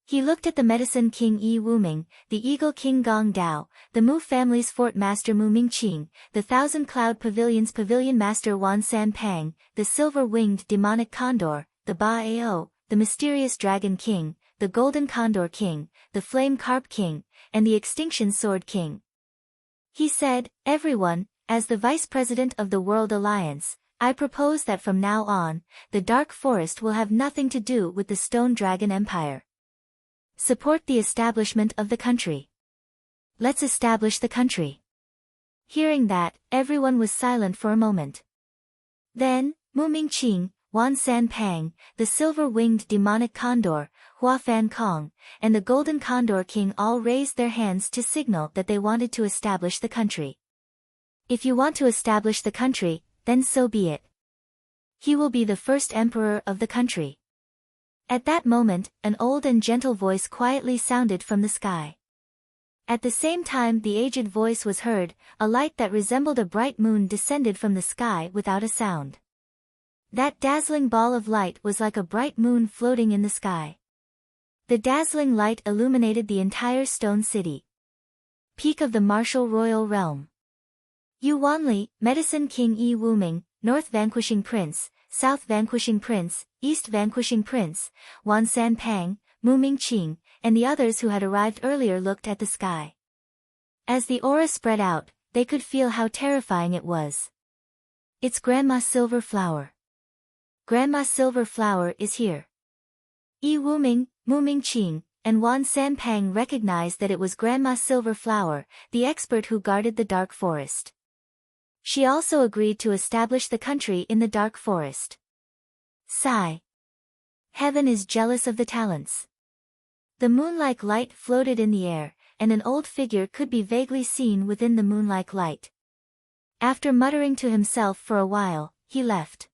He looked at the Medicine King Yi Wuming, the Eagle King Gong Dao, the Mu family's Fort Master Mu Mingqing, the Thousand Cloud Pavilion's Pavilion Master Wan San Pang, the Silver-Winged Demonic Condor, the Ba Ao, the Mysterious Dragon King, the Golden Condor King, the Flame Carp King, and the Extinction Sword King. He said, "Everyone, as the Vice President of the World Alliance, I propose that from now on, the Dark Forest will have nothing to do with the Stone Dragon Empire. Support the establishment of the country. Let's establish the country." Hearing that, everyone was silent for a moment. Then, Mu Mingqing, Wan San Pang, the Silver-Winged Demonic Condor, Hua Fan Kong, and the Golden Condor King all raised their hands to signal that they wanted to establish the country. If you want to establish the country, then so be it. He will be the first emperor of the country. At that moment, an old and gentle voice quietly sounded from the sky. At the same time the aged voice was heard, a light that resembled a bright moon descended from the sky without a sound. That dazzling ball of light was like a bright moon floating in the sky. The dazzling light illuminated the entire Stone City. Peak of the martial royal realm. Yu Wanli, Medicine King Yi Wuming, North Vanquishing Prince, South Vanquishing Prince, East Vanquishing Prince, Wan San Pang, Mu Mingqing, and the others who had arrived earlier looked at the sky. As the aura spread out, they could feel how terrifying it was. It's Grandma Silver Flower. Grandma Silver Flower is here. Yi Wuming, Mu Mingqing, and Wan San Pang recognized that it was Grandma Silver Flower, the expert who guarded the Dark Forest. She also agreed to establish the country in the Dark Forest. Sigh. Heaven is jealous of the talents. The moon-like light floated in the air, and an old figure could be vaguely seen within the moon-like light. After muttering to himself for a while, he left.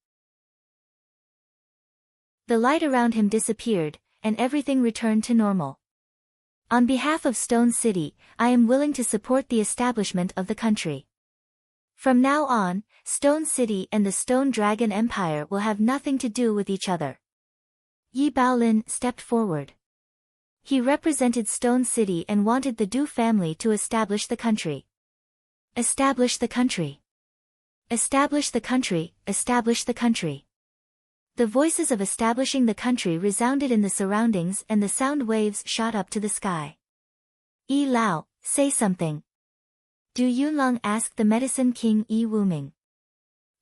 The light around him disappeared, and everything returned to normal. On behalf of Stone City, I am willing to support the establishment of the country. From now on, Stone City and the Stone Dragon Empire will have nothing to do with each other. Yi Baolin stepped forward. He represented Stone City and wanted the Du family to establish the country. Establish the country. Establish the country, establish the country. The voices of establishing the country resounded in the surroundings and the sound waves shot up to the sky. Yi Lao, say something. Du Yunlong asked the Medicine King Yi Wuming.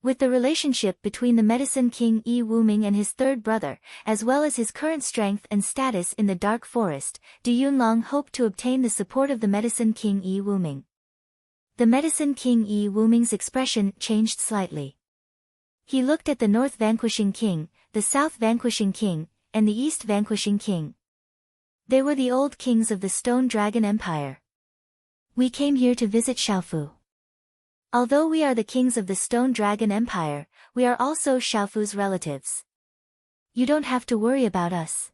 With the relationship between the Medicine King Yi Wuming and his third brother, as well as his current strength and status in the Dark Forest, Du Yunlong hoped to obtain the support of the Medicine King Yi Wuming. The Medicine King Yi Wuming's expression changed slightly. He looked at the North Vanquishing King, the South Vanquishing King, and the East Vanquishing King. They were the old kings of the Stone Dragon Empire. We came here to visit Xiaofu. Although we are the kings of the Stone Dragon Empire, we are also Xiaofu's relatives. You don't have to worry about us.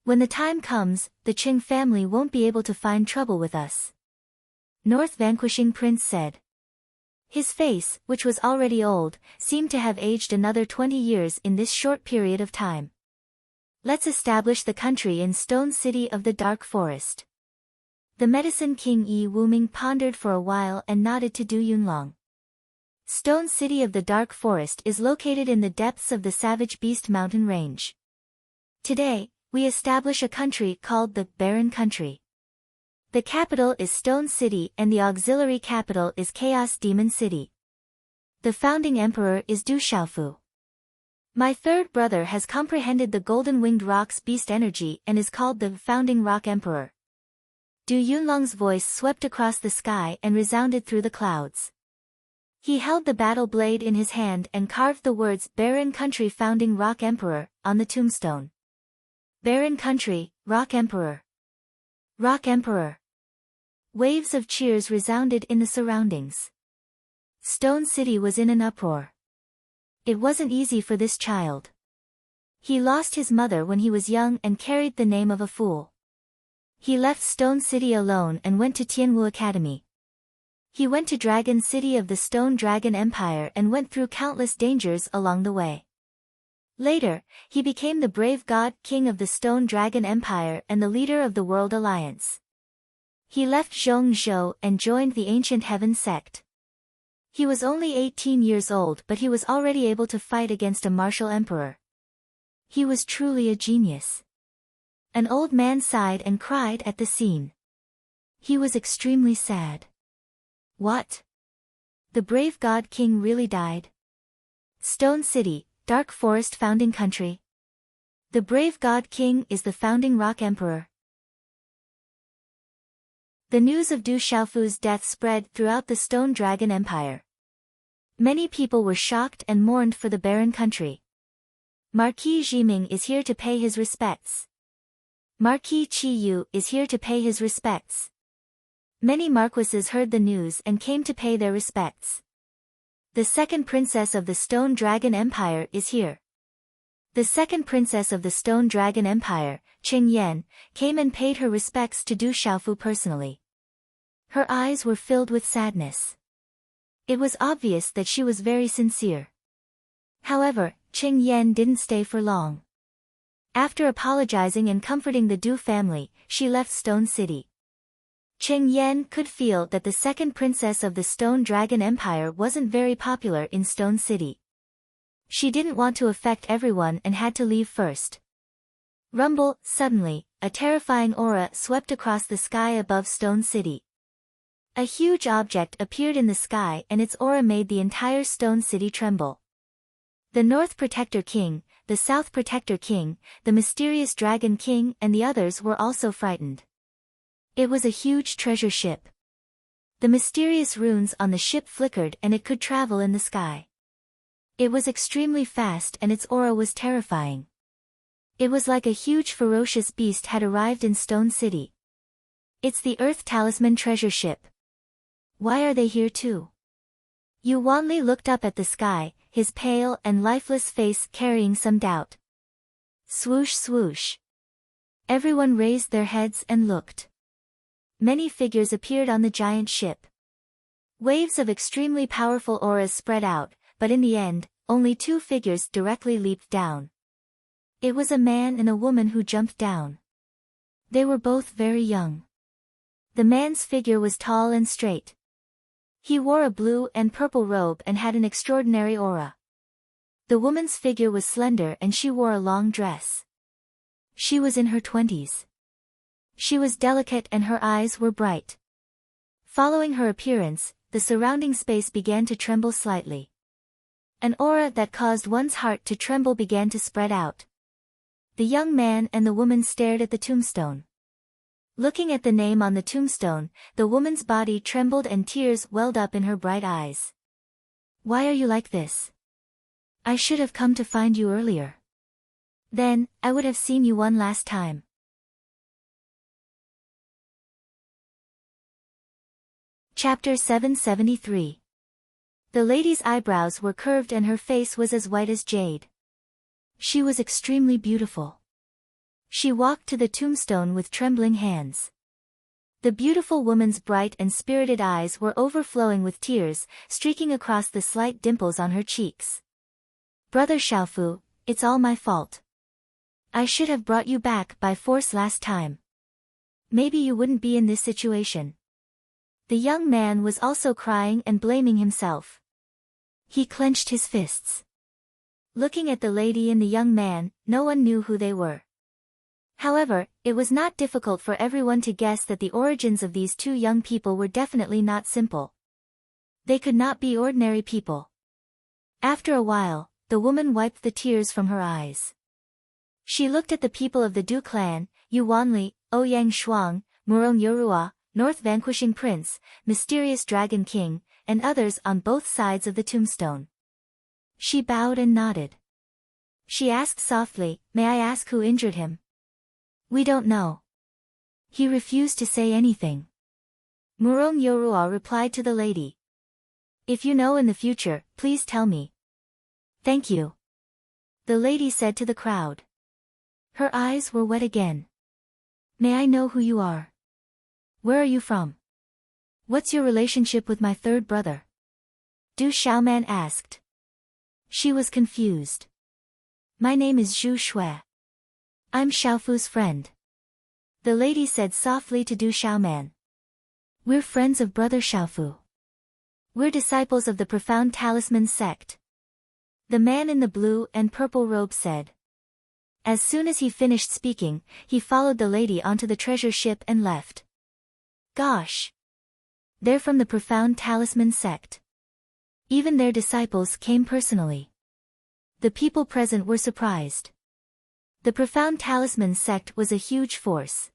When the time comes, the Qing family won't be able to find trouble with us. North Vanquishing Prince said. His face, which was already old, seemed to have aged another 20 years in this short period of time. Let's establish the country in Stone City of the Dark Forest. The Medicine King Yi Wuming pondered for a while and nodded to Du Yunlong. Stone City of the Dark Forest is located in the depths of the Savage Beast Mountain Range. Today, we establish a country called the Barren Country. The capital is Stone City and the auxiliary capital is Chaos Demon City. The founding emperor is Du Xiaofu. My third brother has comprehended the Golden Winged Rock's beast energy and is called the Founding Rock Emperor. Du Yunlong's voice swept across the sky and resounded through the clouds. He held the battle blade in his hand and carved the words Barren Country Founding Rock Emperor on the tombstone. Barren Country, Rock Emperor. Rock Emperor. Waves of cheers resounded in the surroundings. Stone City was in an uproar. It wasn't easy for this child. He lost his mother when he was young and carried the name of a fool. He left Stone City alone and went to Tianwu Academy. He went to Dragon City of the Stone Dragon Empire and went through countless dangers along the way. Later, he became the brave god king of the Stone Dragon Empire and the leader of the World Alliance. He left Zhongzhou and joined the Ancient Heaven sect. He was only 18 years old, but he was already able to fight against a martial emperor. He was truly a genius. An old man sighed and cried at the scene. He was extremely sad. What? The brave god king really died? Stone City, Dark Forest Founding Country. The brave god king is the founding rock emperor. The news of Du Xiaofu's death spread throughout the Stone Dragon Empire. Many people were shocked and mourned for the barren country. Marquis Jiming is here to pay his respects. Marquis Qiyu is here to pay his respects. Many marquises heard the news and came to pay their respects. The second princess of the Stone Dragon Empire is here. The second princess of the Stone Dragon Empire, Qing Yan, came and paid her respects to Du Xiaofu personally. Her eyes were filled with sadness. It was obvious that she was very sincere. However, Qing Yan didn't stay for long. After apologizing and comforting the Du family, she left Stone City. Qing Yan could feel that the second princess of the Stone Dragon Empire wasn't very popular in Stone City. She didn't want to affect everyone and had to leave first. Rumble, suddenly, a terrifying aura swept across the sky above Stone City. A huge object appeared in the sky and its aura made the entire Stone City tremble. The North Protector King, the South Protector King, the mysterious Dragon King and the others were also frightened. It was a huge treasure ship. The mysterious runes on the ship flickered and it could travel in the sky. It was extremely fast and its aura was terrifying. It was like a huge ferocious beast had arrived in Stone City. It's the Earth Talisman treasure ship. Why are they here too? Yu Wanli looked up at the sky, his pale and lifeless face carrying some doubt. Swoosh swoosh. Everyone raised their heads and looked. Many figures appeared on the giant ship. Waves of extremely powerful auras spread out, but in the end, only two figures directly leaped down. It was a man and a woman who jumped down. They were both very young. The man's figure was tall and straight. He wore a blue and purple robe and had an extraordinary aura. The woman's figure was slender and she wore a long dress. She was in her 20s. She was delicate and her eyes were bright. Following her appearance, the surrounding space began to tremble slightly. An aura that caused one's heart to tremble began to spread out. The young man and the woman stared at the tombstone. Looking at the name on the tombstone, the woman's body trembled and tears welled up in her bright eyes. Why are you like this? I should have come to find you earlier. Then, I would have seen you one last time. Chapter 773. The lady's eyebrows were curved and her face was as white as jade. She was extremely beautiful. She walked to the tombstone with trembling hands. The beautiful woman's bright and spirited eyes were overflowing with tears, streaking across the slight dimples on her cheeks. Brother Xiaofu, it's all my fault. I should have brought you back by force last time. Maybe you wouldn't be in this situation. The young man was also crying and blaming himself. He clenched his fists. Looking at the lady and the young man, no one knew who they were. However, it was not difficult for everyone to guess that the origins of these two young people were definitely not simple. They could not be ordinary people. After a while, the woman wiped the tears from her eyes. She looked at the people of the Du clan, Yu Wanli, Ouyang Shuang, Murong Yorua, North Vanquishing Prince, Mysterious Dragon King, and others on both sides of the tombstone. She bowed and nodded. She asked softly, "May I ask who injured him?" "We don't know." He refused to say anything. Murong Yorua replied to the lady. "If you know in the future, please tell me." "Thank you," the lady said to the crowd. Her eyes were wet again. "May I know who you are? Where are you from? What's your relationship with my third brother?" Du Xiaoman asked. She was confused. "My name is Zhu Shui. I'm Xiaofu's friend," the lady said softly to Du Xiaoman. "We're friends of Brother Xiaofu. We're disciples of the Profound Talisman sect," the man in the blue and purple robe said. As soon as he finished speaking, he followed the lady onto the treasure ship and left. Gosh! They're from the Profound Talisman sect. Even their disciples came personally. The people present were surprised. The Profound Talisman sect was a huge force.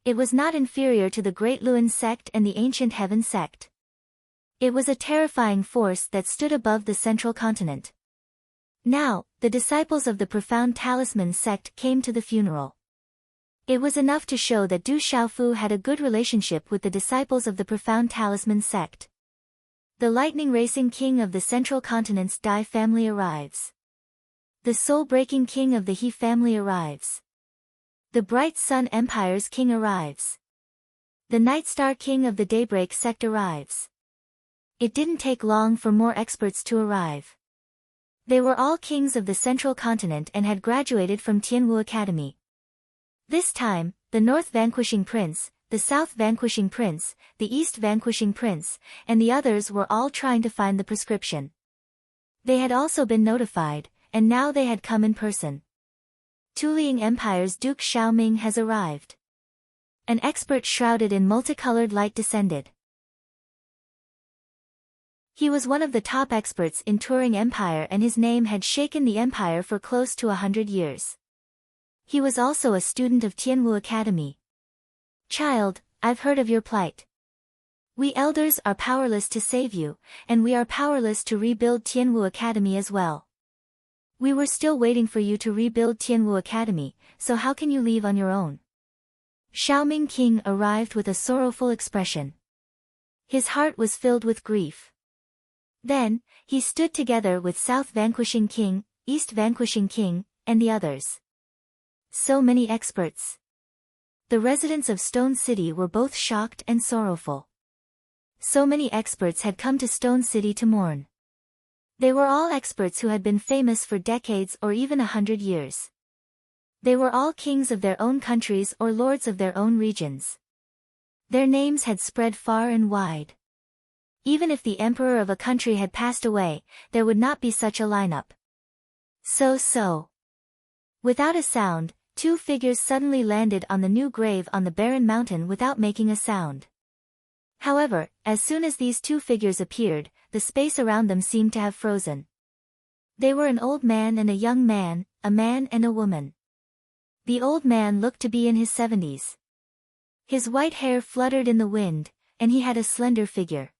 It was not inferior to the Great Luan sect and the Ancient Heaven sect. It was a terrifying force that stood above the central continent. Now, the disciples of the Profound Talisman sect came to the funeral. It was enough to show that Du Xiaofu had a good relationship with the disciples of the Profound Talisman sect. The lightning racing king of the central continent's Dai family arrives. The soul-breaking king of the He family arrives. The bright sun empire's king arrives. The night star king of the daybreak sect arrives. It didn't take long for more experts to arrive. They were all kings of the central continent and had graduated from Tianwu Academy. This time, the North Vanquishing Prince, the South Vanquishing Prince, the East Vanquishing Prince, and the others were all trying to find the prescription. They had also been notified, and now they had come in person. Tuliang Empire's Duke Xiaoming has arrived. An expert shrouded in multicolored light descended. He was one of the top experts in Turing Empire and his name had shaken the empire for close to 100 years. He was also a student of Tianwu Academy. "Child, I've heard of your plight. We elders are powerless to save you, and we are powerless to rebuild Tianwu Academy as well. We were still waiting for you to rebuild Tianwu Academy, so how can you leave on your own?" Xiaoming King arrived with a sorrowful expression. His heart was filled with grief. Then, he stood together with South Vanquishing King, East Vanquishing King, and the others. So many experts. The residents of Stone City were both shocked and sorrowful. So many experts had come to Stone City to mourn. They were all experts who had been famous for decades or even 100 years. They were all kings of their own countries or lords of their own regions. Their names had spread far and wide. Even if the emperor of a country had passed away, there would not be such a lineup. So. Without a sound, two figures suddenly landed on the new grave on the barren mountain without making a sound. However, as soon as these two figures appeared, the space around them seemed to have frozen. They were an old man and a young man, a man and a woman. The old man looked to be in his 70s. His white hair fluttered in the wind, and he had a slender figure.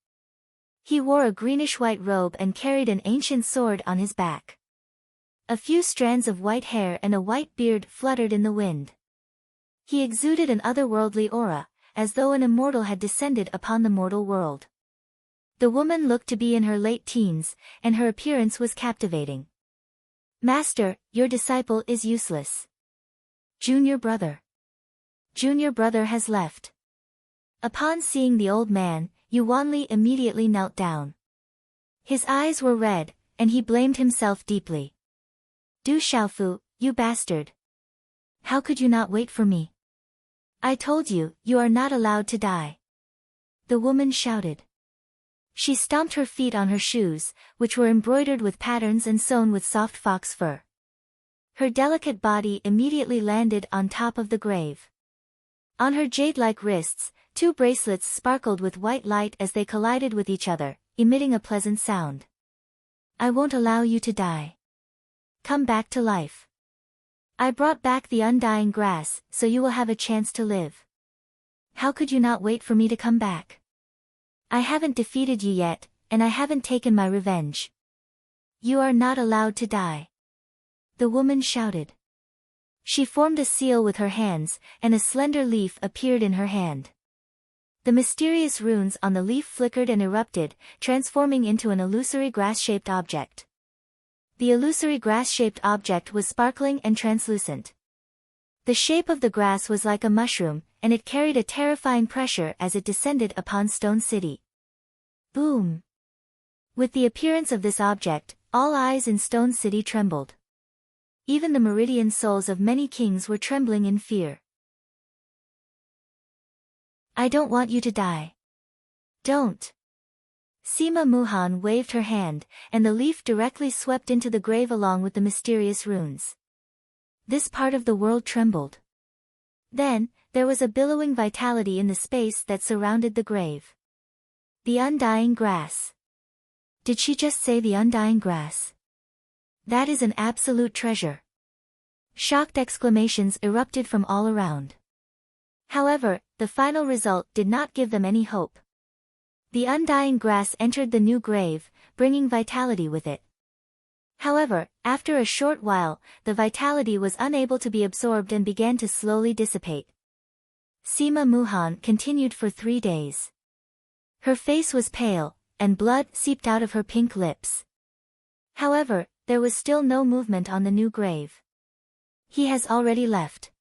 He wore a greenish-white robe and carried an ancient sword on his back. A few strands of white hair and a white beard fluttered in the wind. He exuded an otherworldly aura, as though an immortal had descended upon the mortal world. The woman looked to be in her late teens, and her appearance was captivating. "Master, your disciple is useless. Junior brother. Junior brother has left." Upon seeing the old man, Yuanli immediately knelt down. His eyes were red, and he blamed himself deeply. "Du Xiaofu, you bastard. How could you not wait for me? I told you, you are not allowed to die." The woman shouted. She stomped her feet on her shoes, which were embroidered with patterns and sewn with soft fox fur. Her delicate body immediately landed on top of the grave. On her jade-like wrists, 2 bracelets sparkled with white light as they collided with each other, emitting a pleasant sound. "I won't allow you to die. Come back to life. I brought back the undying grass, so you will have a chance to live. How could you not wait for me to come back? I haven't defeated you yet, and I haven't taken my revenge. You are not allowed to die." The woman shouted. She formed a seal with her hands, and a slender leaf appeared in her hand. The mysterious runes on the leaf flickered and erupted, transforming into an illusory grass-shaped object. The illusory grass-shaped object was sparkling and translucent. The shape of the grass was like a mushroom, and it carried a terrifying pressure as it descended upon Stone City. Boom! With the appearance of this object, all eyes in Stone City trembled. Even the meridian souls of many kings were trembling in fear. "I don't want you to die. Don't." Sima Muhan waved her hand, and the leaf directly swept into the grave along with the mysterious runes. This part of the world trembled. Then, there was a billowing vitality in the space that surrounded the grave. The undying grass. Did she just say the undying grass? That is an absolute treasure. Shocked exclamations erupted from all around. However, the final result did not give them any hope. The undying grass entered the new grave, bringing vitality with it. However, after a short while, the vitality was unable to be absorbed and began to slowly dissipate. Sima Muhan continued for 3 days. Her face was pale, and blood seeped out of her pink lips. However, there was still no movement on the new grave. He has already left.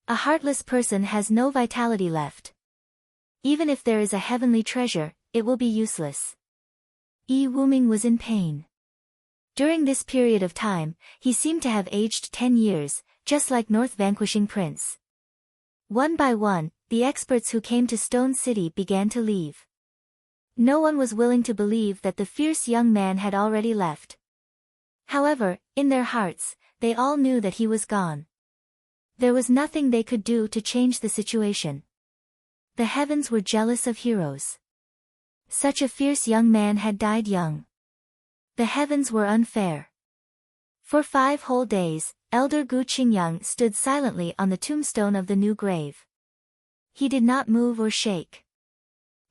A heartless person has no vitality left. Even if there is a heavenly treasure, it will be useless. Yi Wuming was in pain. During this period of time, he seemed to have aged 10 years, just like North Vanquishing Prince. One by one, the experts who came to Stone City began to leave. No one was willing to believe that the fierce young man had already left. However, in their hearts, they all knew that he was gone. There was nothing they could do to change the situation. The heavens were jealous of heroes. Such a fierce young man had died young. The heavens were unfair. For 5 whole days, Elder Gu Qingyang stood silently on the tombstone of the new grave. He did not move or shake.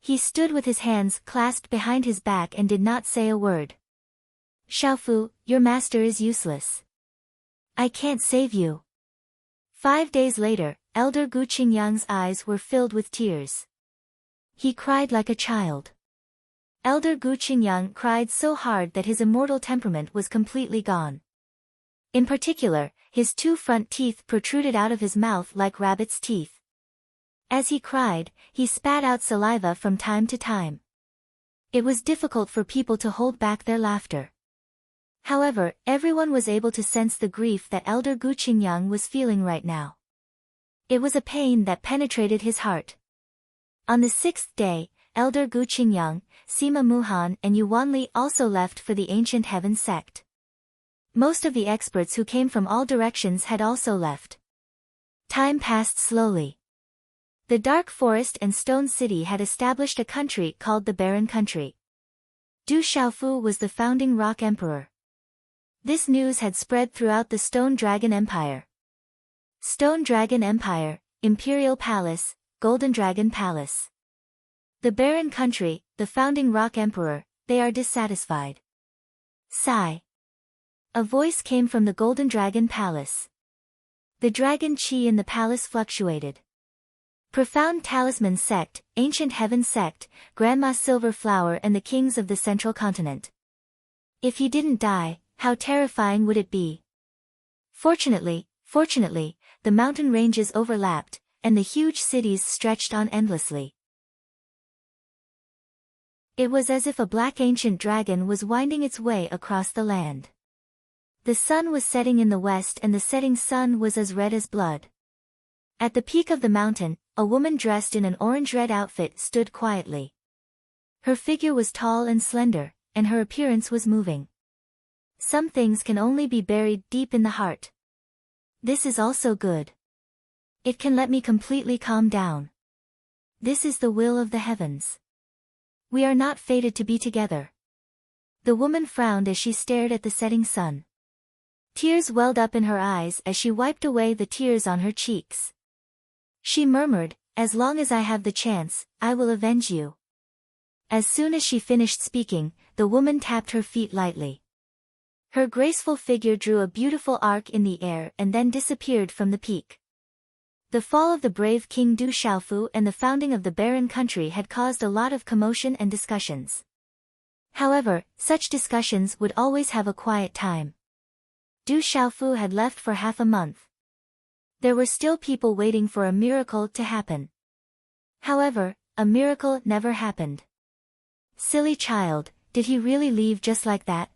He stood with his hands clasped behind his back and did not say a word. "Xiaofu, your master is useless. I can't save you." 5 days later, Elder Gu Qingyang's eyes were filled with tears. He cried like a child. Elder Gu Qingyang cried so hard that his immortal temperament was completely gone. In particular, his 2 front teeth protruded out of his mouth like rabbit's teeth. As he cried, he spat out saliva from time to time. It was difficult for people to hold back their laughter. However, everyone was able to sense the grief that Elder Gu Qingyang was feeling right now. It was a pain that penetrated his heart. On the 6th day, Elder Gu Qingyang, Sima Muhan and Yuanli also left for the Ancient Heaven sect. Most of the experts who came from all directions had also left. Time passed slowly. The Dark Forest and Stone City had established a country called the Barren Country. Du Xiaofu was the founding Rock Emperor. This news had spread throughout the Stone Dragon Empire. Stone Dragon Empire, Imperial Palace, Golden Dragon Palace. The barren country, the founding Rock Emperor, they are dissatisfied. Sigh. A voice came from the Golden Dragon Palace. The dragon chi in the palace fluctuated. Profound Talisman Sect, Ancient Heaven Sect, Grandma Silver Flower and the kings of the Central Continent. If he didn't die, how terrifying would it be? Fortunately, the mountain ranges overlapped, and the huge cities stretched on endlessly. It was as if a black ancient dragon was winding its way across the land. The sun was setting in the west and the setting sun was as red as blood. At the peak of the mountain, a woman dressed in an orange-red outfit stood quietly. Her figure was tall and slender, and her appearance was moving. Some things can only be buried deep in the heart. This is also good. It can let me completely calm down. This is the will of the heavens. We are not fated to be together. The woman frowned as she stared at the setting sun. Tears welled up in her eyes as she wiped away the tears on her cheeks. She murmured, "As long as I have the chance, I will avenge you." As soon as she finished speaking, the woman tapped her feet lightly. Her graceful figure drew a beautiful arc in the air and then disappeared from the peak. The fall of the brave King Du Xiaofu and the founding of the barren country had caused a lot of commotion and discussions. However, such discussions would always have a quiet time. Du Xiaofu had left for half a month. There were still people waiting for a miracle to happen. However, a miracle never happened. Silly child, did he really leave just like that?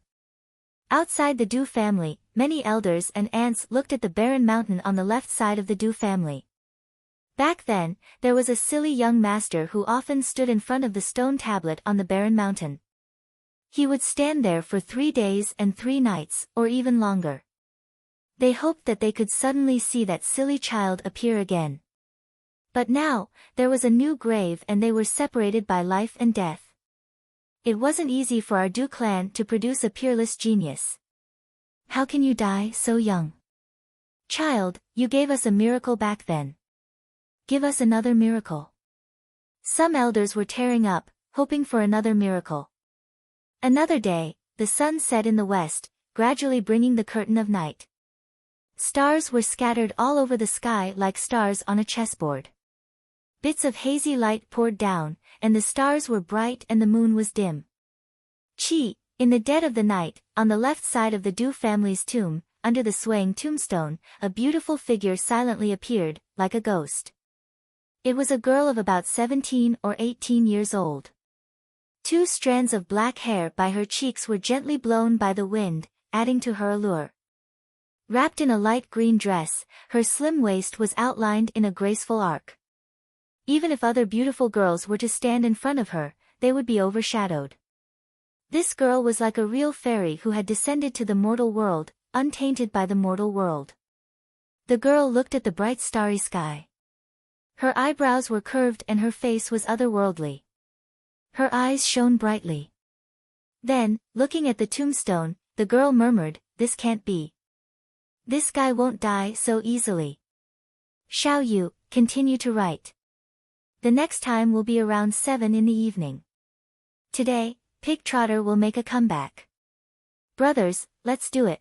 Outside the Du family, many elders and aunts looked at the barren mountain on the left side of the Du family. Back then, there was a silly young master who often stood in front of the stone tablet on the barren mountain. He would stand there for 3 days and 3 nights, or even longer. They hoped that they could suddenly see that silly child appear again. But now, there was a new grave and they were separated by life and death. It wasn't easy for our Du clan to produce a peerless genius. How can you die so young? Child, you gave us a miracle back then. Give us another miracle. Some elders were tearing up, hoping for another miracle. Another day, the sun set in the west, gradually bringing the curtain of night. Stars were scattered all over the sky like stars on a chessboard. Bits of hazy light poured down, and the stars were bright and the moon was dim. In the dead of the night, on the left side of the Du family's tomb, under the swaying tombstone, a beautiful figure silently appeared, like a ghost. It was a girl of about 17 or 18 years old. 2 strands of black hair by her cheeks were gently blown by the wind, adding to her allure. Wrapped in a light green dress, her slim waist was outlined in a graceful arc. Even if other beautiful girls were to stand in front of her, they would be overshadowed. This girl was like a real fairy who had descended to the mortal world, untainted by the mortal world. The girl looked at the bright starry sky. Her eyebrows were curved and her face was otherworldly. Her eyes shone brightly. Then, looking at the tombstone, the girl murmured, "This can't be. This guy won't die so easily. Xiao Yu, continue to write. The next time will be around 7 in the evening. Today, Pig Trotter will make a comeback. Brothers, let's do it."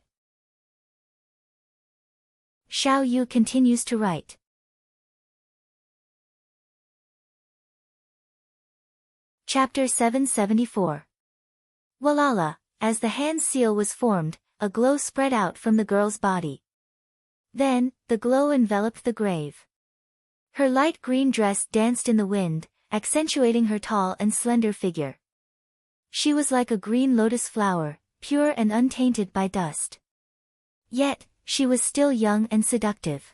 Xiao Yu continues to write. Chapter 774. Walala, as the hand seal was formed, a glow spread out from the girl's body. Then, the glow enveloped the grave. Her light green dress danced in the wind, accentuating her tall and slender figure. She was like a green lotus flower, pure and untainted by dust. Yet, she was still young and seductive.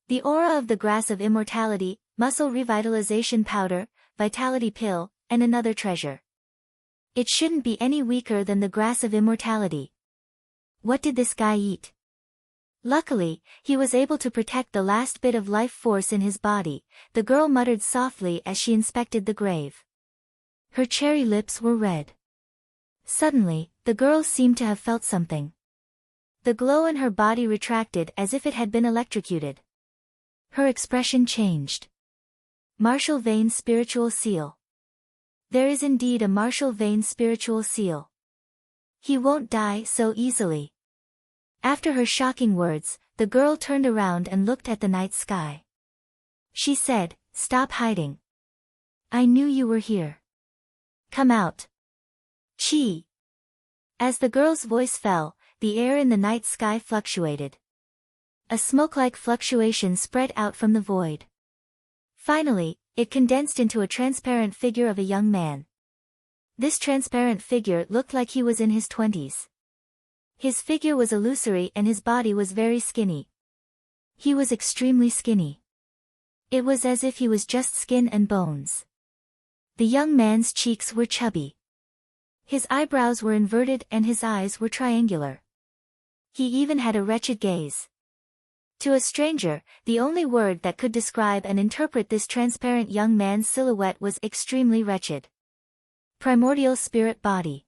The aura of the grass of immortality, muscle revitalization powder, vitality pill, and another treasure. It shouldn't be any weaker than the grass of immortality. What did this guy eat? Luckily, he was able to protect the last bit of life force in his body, the girl muttered softly as she inspected the grave. Her cherry lips were red. Suddenly, the girl seemed to have felt something. The glow in her body retracted as if it had been electrocuted. Her expression changed. Martial vein spiritual seal. There is indeed a martial vein spiritual seal. He won't die so easily. After her shocking words, the girl turned around and looked at the night sky. She said, "Stop hiding. I knew you were here. Come out." Chi. As the girl's voice fell, the air in the night sky fluctuated. A smoke-like fluctuation spread out from the void. Finally, it condensed into a transparent figure of a young man. This transparent figure looked like he was in his 20s. His figure was illusory and his body was very skinny. He was extremely skinny. It was as if he was just skin and bones. The young man's cheeks were chubby. His eyebrows were inverted and his eyes were triangular. He even had a wretched gaze. To a stranger, the only word that could describe and interpret this transparent young man's silhouette was extremely wretched. Primordial spirit body.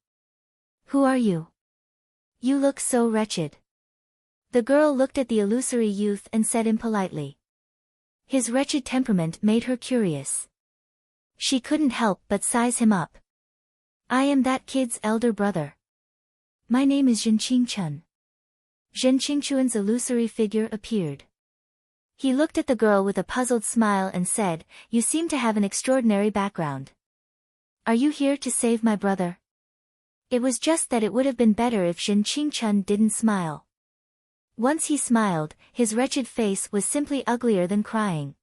Who are you? You look so wretched. The girl looked at the illusory youth and said impolitely. His wretched temperament made her curious. She couldn't help but size him up. I am that kid's elder brother. My name is Zhenqingchen. Zhenqingchuan's illusory figure appeared. He looked at the girl with a puzzled smile and said, "You seem to have an extraordinary background. Are you here to save my brother?" It was just that it would have been better if Zhenqingchen didn't smile. Once he smiled, his wretched face was simply uglier than crying.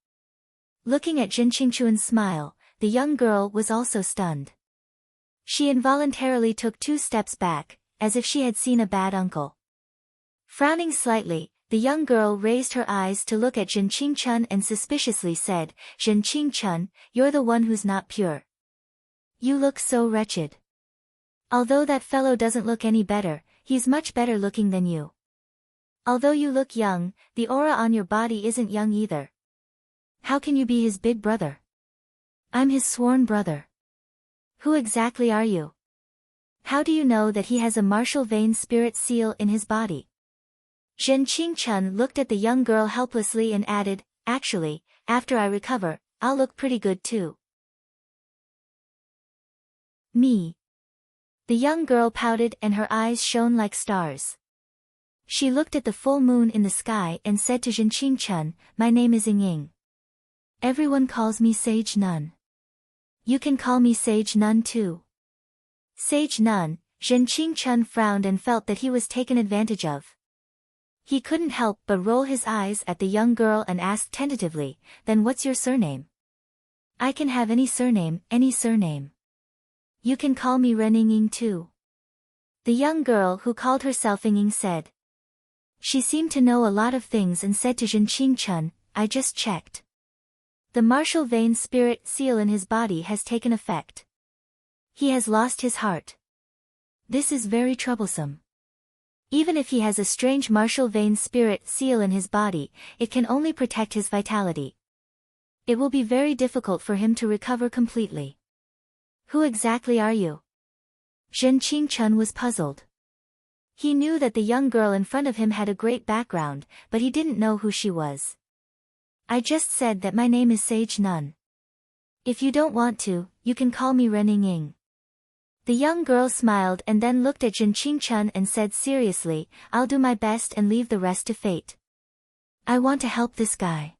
Looking at Zhenqingchuan's smile, the young girl was also stunned. She involuntarily took 2 steps back, as if she had seen a bad uncle. Frowning slightly, the young girl raised her eyes to look at Zhenqingchen and suspiciously said, "Zhenqingchen, you're the one who's not pure. You look so wretched. Although that fellow doesn't look any better, he's much better looking than you. Although you look young, the aura on your body isn't young either. How can you be his big brother?" "I'm his sworn brother." "Who exactly are you? How do you know that he has a martial vein spirit seal in his body?" Zhenqingchen looked at the young girl helplessly and added, "Actually, after I recover, I'll look pretty good too." Me. The young girl pouted and her eyes shone like stars. She looked at the full moon in the sky and said to Zhenqingchen, "My name is Ying. Everyone calls me Sage Nun. You can call me Sage Nun too." Sage Nun. Zhenqingchen frowned and felt that he was taken advantage of. He couldn't help but roll his eyes at the young girl and asked tentatively, "Then what's your surname?" "I can have any surname, any surname. You can call me Rening too." The young girl who called herself Ying said. She seemed to know a lot of things and said to Zhenqingchen, "I just checked. The martial vein spirit seal in his body has taken effect. He has lost his heart. This is very troublesome. Even if he has a strange martial vein spirit seal in his body, it can only protect his vitality. It will be very difficult for him to recover completely." "Who exactly are you?" Zhenqingchen was puzzled. He knew that the young girl in front of him had a great background, but he didn't know who she was. "I just said that my name is Sage Nun. If you don't want to, you can call me Rening." The young girl smiled and then looked at Zhenqingchen and said seriously, "I'll do my best and leave the rest to fate. I want to help this guy.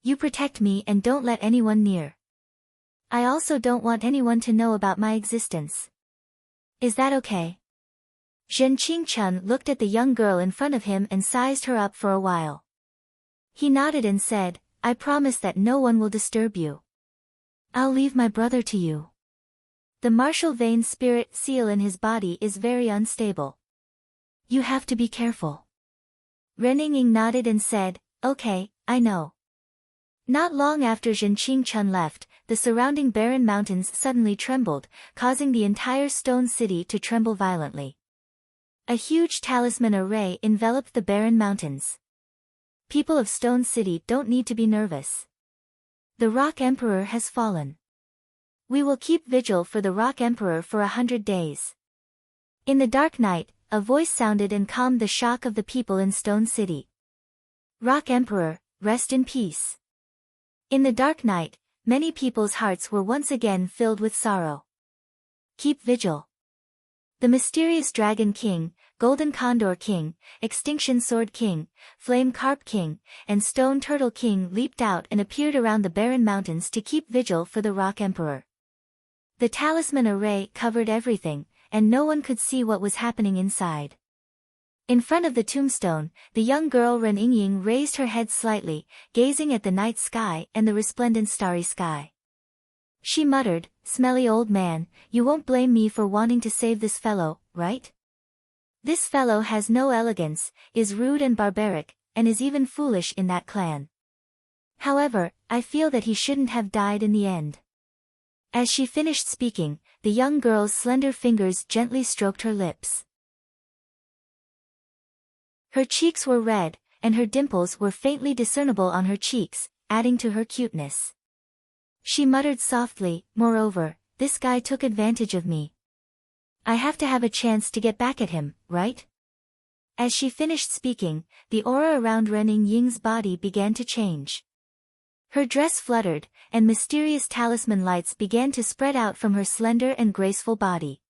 You protect me and don't let anyone near. I also don't want anyone to know about my existence. Is that okay?" Zhenqingchen looked at the young girl in front of him and sized her up for a while. He nodded and said, "I promise that no one will disturb you. I'll leave my brother to you. The martial vein spirit seal in his body is very unstable. You have to be careful." Rening nodded and said, "Okay, I know." Not long after Zhenqingchen left, the surrounding barren mountains suddenly trembled, causing the entire stone city to tremble violently. A huge talisman array enveloped the barren mountains. People of Stone City don't need to be nervous. The Rock Emperor has fallen. We will keep vigil for the Rock Emperor for 100 days. In the dark night, a voice sounded and calmed the shock of the people in Stone City. Rock Emperor, rest in peace. In the dark night, many people's hearts were once again filled with sorrow. Keep vigil. The mysterious Dragon King, Golden Condor King, Extinction Sword King, Flame Carp King, and Stone Turtle King leaped out and appeared around the barren mountains to keep vigil for the Rock Emperor. The talisman array covered everything, and no one could see what was happening inside. In front of the tombstone, the young girl Ren Yingying raised her head slightly, gazing at the night sky and the resplendent starry sky. She muttered, "Smelly old man, you won't blame me for wanting to save this fellow, right? This fellow has no elegance, is rude and barbaric, and is even foolish in that clan. However, I feel that he shouldn't have died in the end." As she finished speaking, the young girl's slender fingers gently stroked her lips. Her cheeks were red, and her dimples were faintly discernible on her cheeks, adding to her cuteness. She muttered softly, "Moreover, this guy took advantage of me. I have to have a chance to get back at him, right?" As she finished speaking, the aura around Ren Yingying's body began to change. Her dress fluttered, and mysterious talisman lights began to spread out from her slender and graceful body.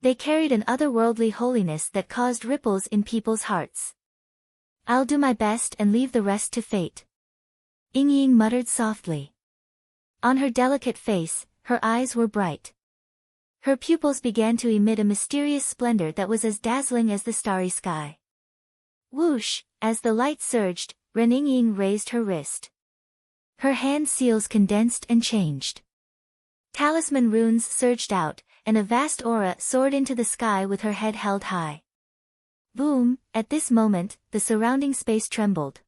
They carried an otherworldly holiness that caused ripples in people's hearts. "I'll do my best and leave the rest to fate," Yingying muttered softly. On her delicate face, her eyes were bright. Her pupils began to emit a mysterious splendor that was as dazzling as the starry sky. Whoosh, as the light surged, Ren Yingying raised her wrist. Her hand seals condensed and changed. Talisman runes surged out, and a vast aura soared into the sky with her head held high. Boom, at this moment, the surrounding space trembled.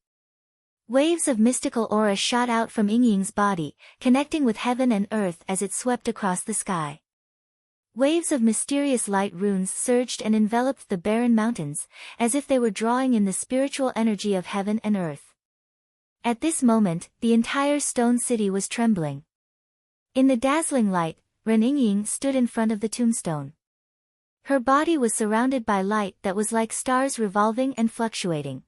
Waves of mystical aura shot out from Yingying's body, connecting with heaven and earth as it swept across the sky. Waves of mysterious light runes surged and enveloped the barren mountains, as if they were drawing in the spiritual energy of heaven and earth. At this moment, the entire stone city was trembling. In the dazzling light, Ren Yingying stood in front of the tombstone. Her body was surrounded by light that was like stars revolving and fluctuating.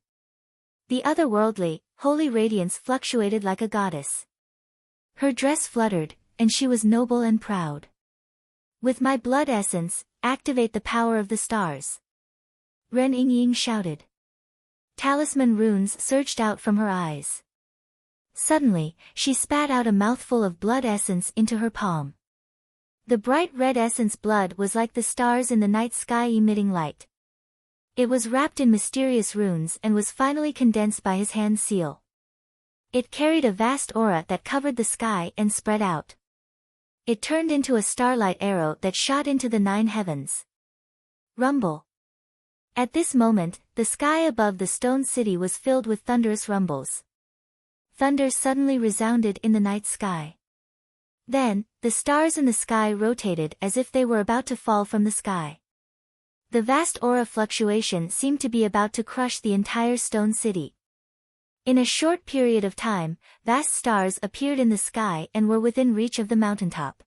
The otherworldly, holy radiance fluctuated like a goddess. Her dress fluttered, and she was noble and proud. "With my blood essence, activate the power of the stars," Ren Yingying shouted. Talisman runes surged out from her eyes. Suddenly, she spat out a mouthful of blood essence into her palm. The bright red essence blood was like the stars in the night sky emitting light. It was wrapped in mysterious runes and was finally condensed by his hand seal. It carried a vast aura that covered the sky and spread out. It turned into a starlight arrow that shot into the 9 heavens. Rumble. At this moment, the sky above the stone city was filled with thunderous rumbles. Thunder suddenly resounded in the night sky. Then, the stars in the sky rotated as if they were about to fall from the sky. The vast aura fluctuation seemed to be about to crush the entire stone city. In a short period of time, vast stars appeared in the sky and were within reach of the mountaintop.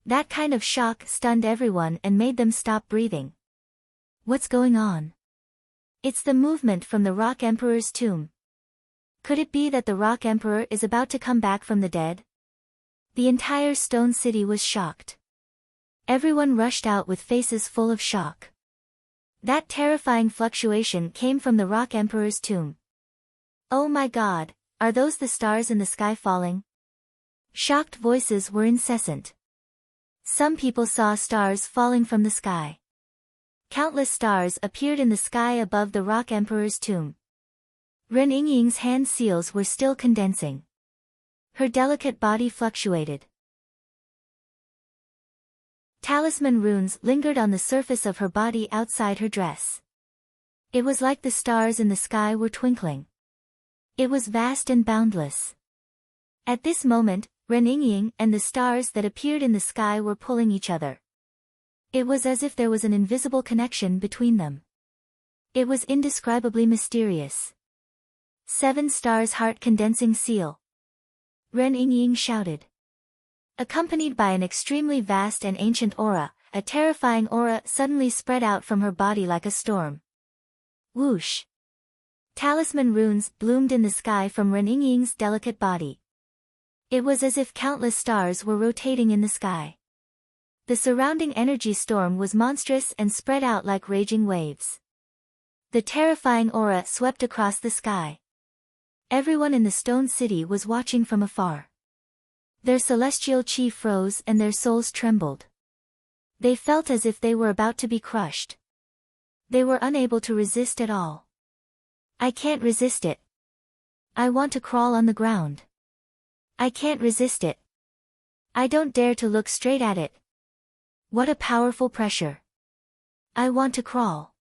That kind of shock stunned everyone and made them stop breathing. What's going on? It's the movement from the Rock Emperor's tomb. Could it be that the Rock Emperor is about to come back from the dead? The entire stone city was shocked. Everyone rushed out with faces full of shock. That terrifying fluctuation came from the Rock Emperor's tomb. "Oh my God, are those the stars in the sky falling?" Shocked voices were incessant. Some people saw stars falling from the sky. Countless stars appeared in the sky above the Rock Emperor's tomb. Ren Yingying's hand seals were still condensing. Her delicate body fluctuated. Talisman runes lingered on the surface of her body outside her dress. It was like the stars in the sky were twinkling. It was vast and boundless. At this moment, Ren Yingying and the stars that appeared in the sky were pulling each other. It was as if there was an invisible connection between them. It was indescribably mysterious. 7 stars heart-condensing seal. Ren Yingying shouted. Accompanied by an extremely vast and ancient aura, a terrifying aura suddenly spread out from her body like a storm. Whoosh! Talisman runes bloomed in the sky from Reningying's delicate body. It was as if countless stars were rotating in the sky. The surrounding energy storm was monstrous and spread out like raging waves. The terrifying aura swept across the sky. Everyone in the stone city was watching from afar. Their celestial chi froze and their souls trembled. They felt as if they were about to be crushed. They were unable to resist at all. I can't resist it. I want to crawl on the ground. I can't resist it. I don't dare to look straight at it. What a powerful pressure. I want to crawl.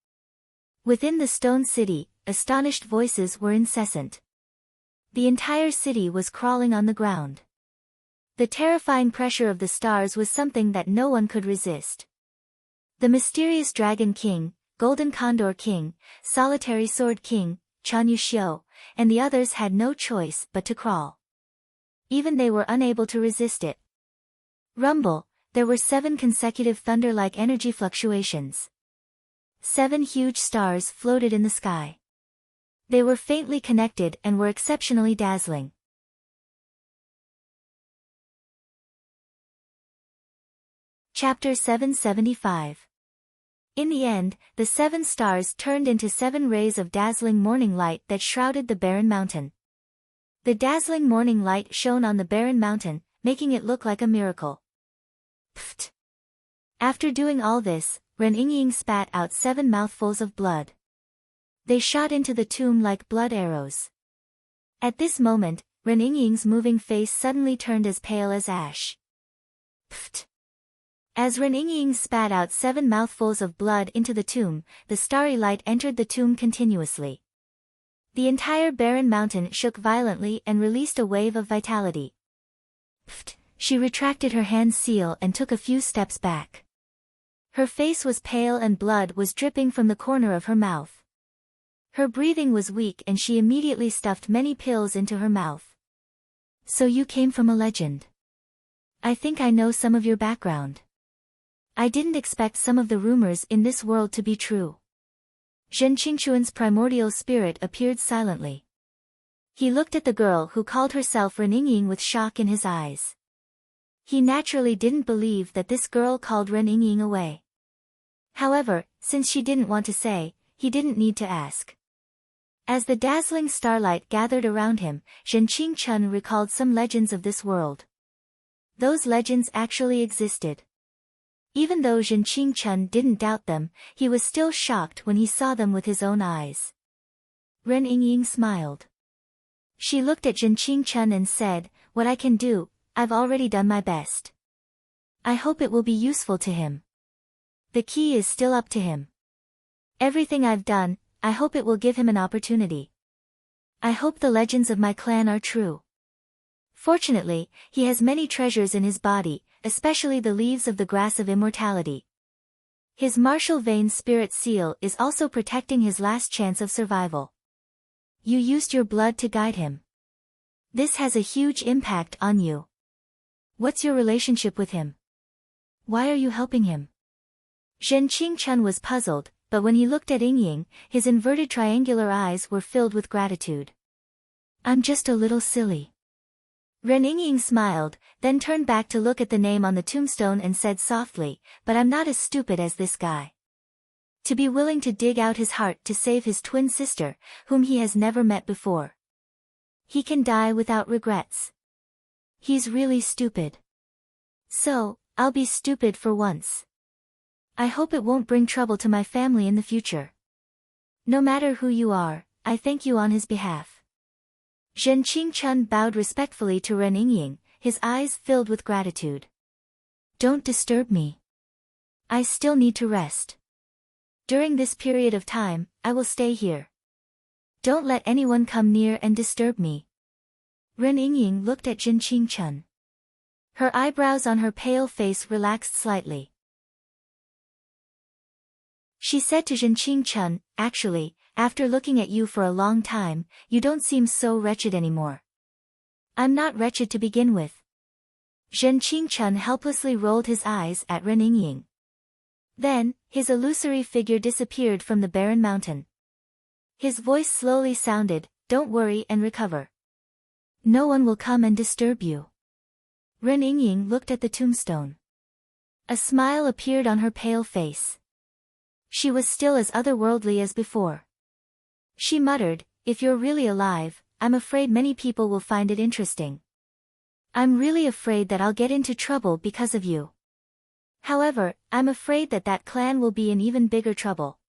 Within the stone city, astonished voices were incessant. The entire city was crawling on the ground. The terrifying pressure of the stars was something that no one could resist. The mysterious Dragon King, Golden Condor King, Solitary Sword King, Chanyu Xiu, and the others had no choice but to crawl. Even they were unable to resist it. Rumble, there were 7 consecutive thunder-like energy fluctuations. 7 huge stars floated in the sky. They were faintly connected and were exceptionally dazzling. Chapter 775. In the end, the 7 stars turned into 7 rays of dazzling morning light that shrouded the barren mountain. The dazzling morning light shone on the barren mountain, making it look like a miracle. Pfft! After doing all this, Reningying spat out 7 mouthfuls of blood. They shot into the tomb like blood arrows. At this moment, Reningying's moving face suddenly turned as pale as ash. Pfft! As Reningying spat out 7 mouthfuls of blood into the tomb, the starry light entered the tomb continuously. The entire barren mountain shook violently and released a wave of vitality. Pfft! She retracted her hand seal and took a few steps back. Her face was pale and blood was dripping from the corner of her mouth. Her breathing was weak and she immediately stuffed many pills into her mouth. So you came from a legend. I think I know some of your background. I didn't expect some of the rumors in this world to be true. Zhen Qingquan's primordial spirit appeared silently. He looked at the girl who called herself Reningying with shock in his eyes. He naturally didn't believe that this girl called Reningying away. However, since she didn't want to say, he didn't need to ask. As the dazzling starlight gathered around him, Zhen Qingquan recalled some legends of this world. Those legends actually existed. Even though Zhen Qingquan didn't doubt them, he was still shocked when he saw them with his own eyes. Reningying smiled. She looked at Zhen Qingquan and said, "What I can do, I've already done my best. I hope it will be useful to him. The key is still up to him. Everything I've done, I hope it will give him an opportunity. I hope the legends of my clan are true. Fortunately, he has many treasures in his body, especially the leaves of the grass of immortality. His martial vein spirit seal is also protecting his last chance of survival. You used your blood to guide him. This has a huge impact on you. What's your relationship with him? Why are you helping him?" Zhen Qingquan was puzzled, but when he looked at Yingying, his inverted triangular eyes were filled with gratitude. "I'm just a little silly." Reningying smiled, then turned back to look at the name on the tombstone and said softly, "But I'm not as stupid as this guy. To be willing to dig out his heart to save his twin sister, whom he has never met before. He can die without regrets. He's really stupid. So, I'll be stupid for once. I hope it won't bring trouble to my family in the future. No matter who you are, I thank you on his behalf." Zhen Qingquan bowed respectfully to Reningying, his eyes filled with gratitude. "Don't disturb me. I still need to rest. During this period of time, I will stay here. Don't let anyone come near and disturb me." Reningying looked at Zhen Qingquan. Her eyebrows on her pale face relaxed slightly. She said to Zhen Qingquan, "Actually, after looking at you for a long time, you don't seem so wretched anymore." "I'm not wretched to begin with." Zhen Qingquan helplessly rolled his eyes at Reningying. Then, his illusory figure disappeared from the barren mountain. His voice slowly sounded, "Don't worry and recover. No one will come and disturb you." Ren Yingying looked at the tombstone. A smile appeared on her pale face. She was still as otherworldly as before. She muttered, "If you're really alive, I'm afraid many people will find it interesting. I'm really afraid that I'll get into trouble because of you. However, I'm afraid that that clan will be in even bigger trouble.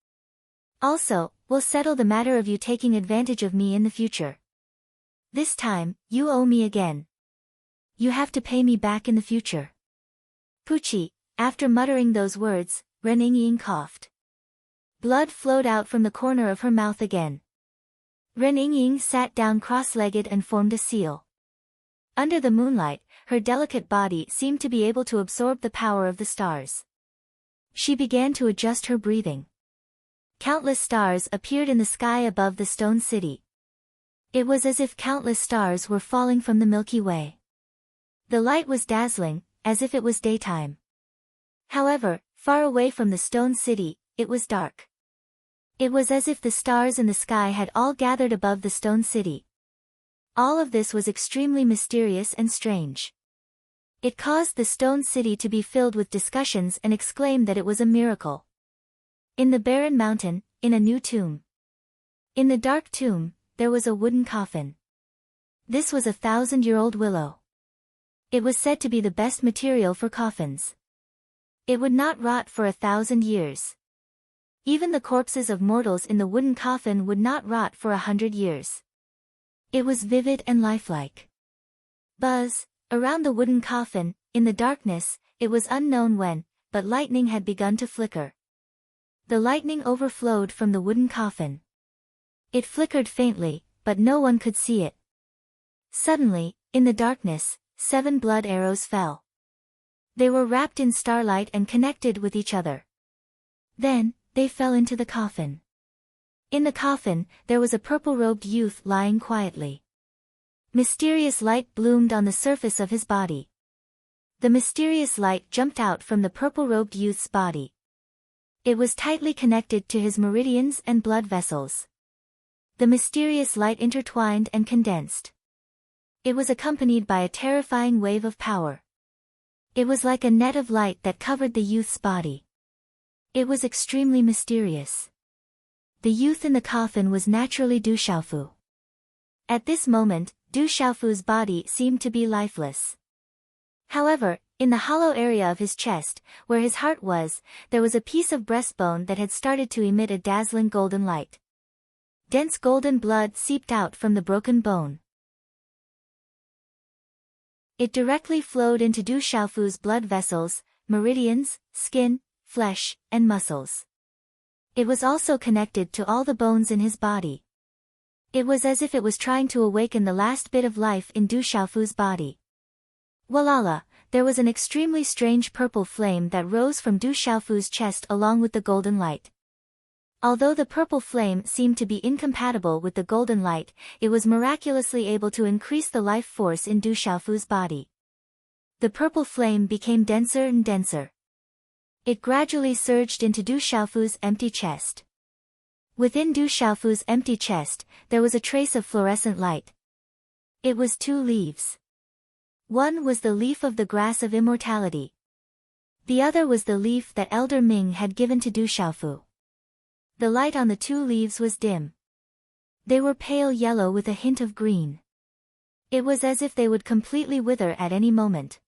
Also, we'll settle the matter of you taking advantage of me in the future. This time, you owe me again. You have to pay me back in the future." Pucci, after muttering those words, Ren Yingying coughed. Blood flowed out from the corner of her mouth again. Ren Yingying sat down cross-legged and formed a seal. Under the moonlight, her delicate body seemed to be able to absorb the power of the stars. She began to adjust her breathing. Countless stars appeared in the sky above the stone city. It was as if countless stars were falling from the Milky Way. The light was dazzling, as if it was daytime. However, far away from the stone city, it was dark. It was as if the stars in the sky had all gathered above the stone city. All of this was extremely mysterious and strange. It caused the stone city to be filled with discussions and exclaimed that it was a miracle. In the barren mountain, in a new tomb. In the dark tomb, there was a wooden coffin. This was a 1,000-year-old willow. It was said to be the best material for coffins. It would not rot for 1,000 years. Even the corpses of mortals in the wooden coffin would not rot for 100 years. It was vivid and lifelike. Buzz, around the wooden coffin, in the darkness, it was unknown when, but lightning had begun to flicker. The lightning overflowed from the wooden coffin. It flickered faintly, but no one could see it. Suddenly, in the darkness, 7 blood arrows fell. They were wrapped in starlight and connected with each other. Then, they fell into the coffin. In the coffin, there was a purple-robed youth lying quietly. Mysterious light bloomed on the surface of his body. The mysterious light jumped out from the purple-robed youth's body. It was tightly connected to his meridians and blood vessels. The mysterious light intertwined and condensed. It was accompanied by a terrifying wave of power. It was like a net of light that covered the youth's body. It was extremely mysterious. The youth in the coffin was naturally Du Xiaofu. At this moment, Du Xiaofu's body seemed to be lifeless. However, in the hollow area of his chest, where his heart was, there was a piece of breastbone that had started to emit a dazzling golden light. Dense golden blood seeped out from the broken bone. It directly flowed into Du Xiaofu's blood vessels, meridians, skin, flesh, and muscles. It was also connected to all the bones in his body. It was as if it was trying to awaken the last bit of life in Du Xiaofu's body. Walala, there was an extremely strange purple flame that rose from Du Xiaofu's chest along with the golden light. Although the purple flame seemed to be incompatible with the golden light, it was miraculously able to increase the life force in Du Xiaofu's body. The purple flame became denser and denser. It gradually surged into Du Xiaofu's empty chest. Within Du Xiaofu's empty chest, there was a trace of fluorescent light. It was 2 leaves. One was the leaf of the grass of immortality. The other was the leaf that Elder Ming had given to Du Xiaofu. The light on the 2 leaves was dim. They were pale yellow with a hint of green. It was as if they would completely wither at any moment.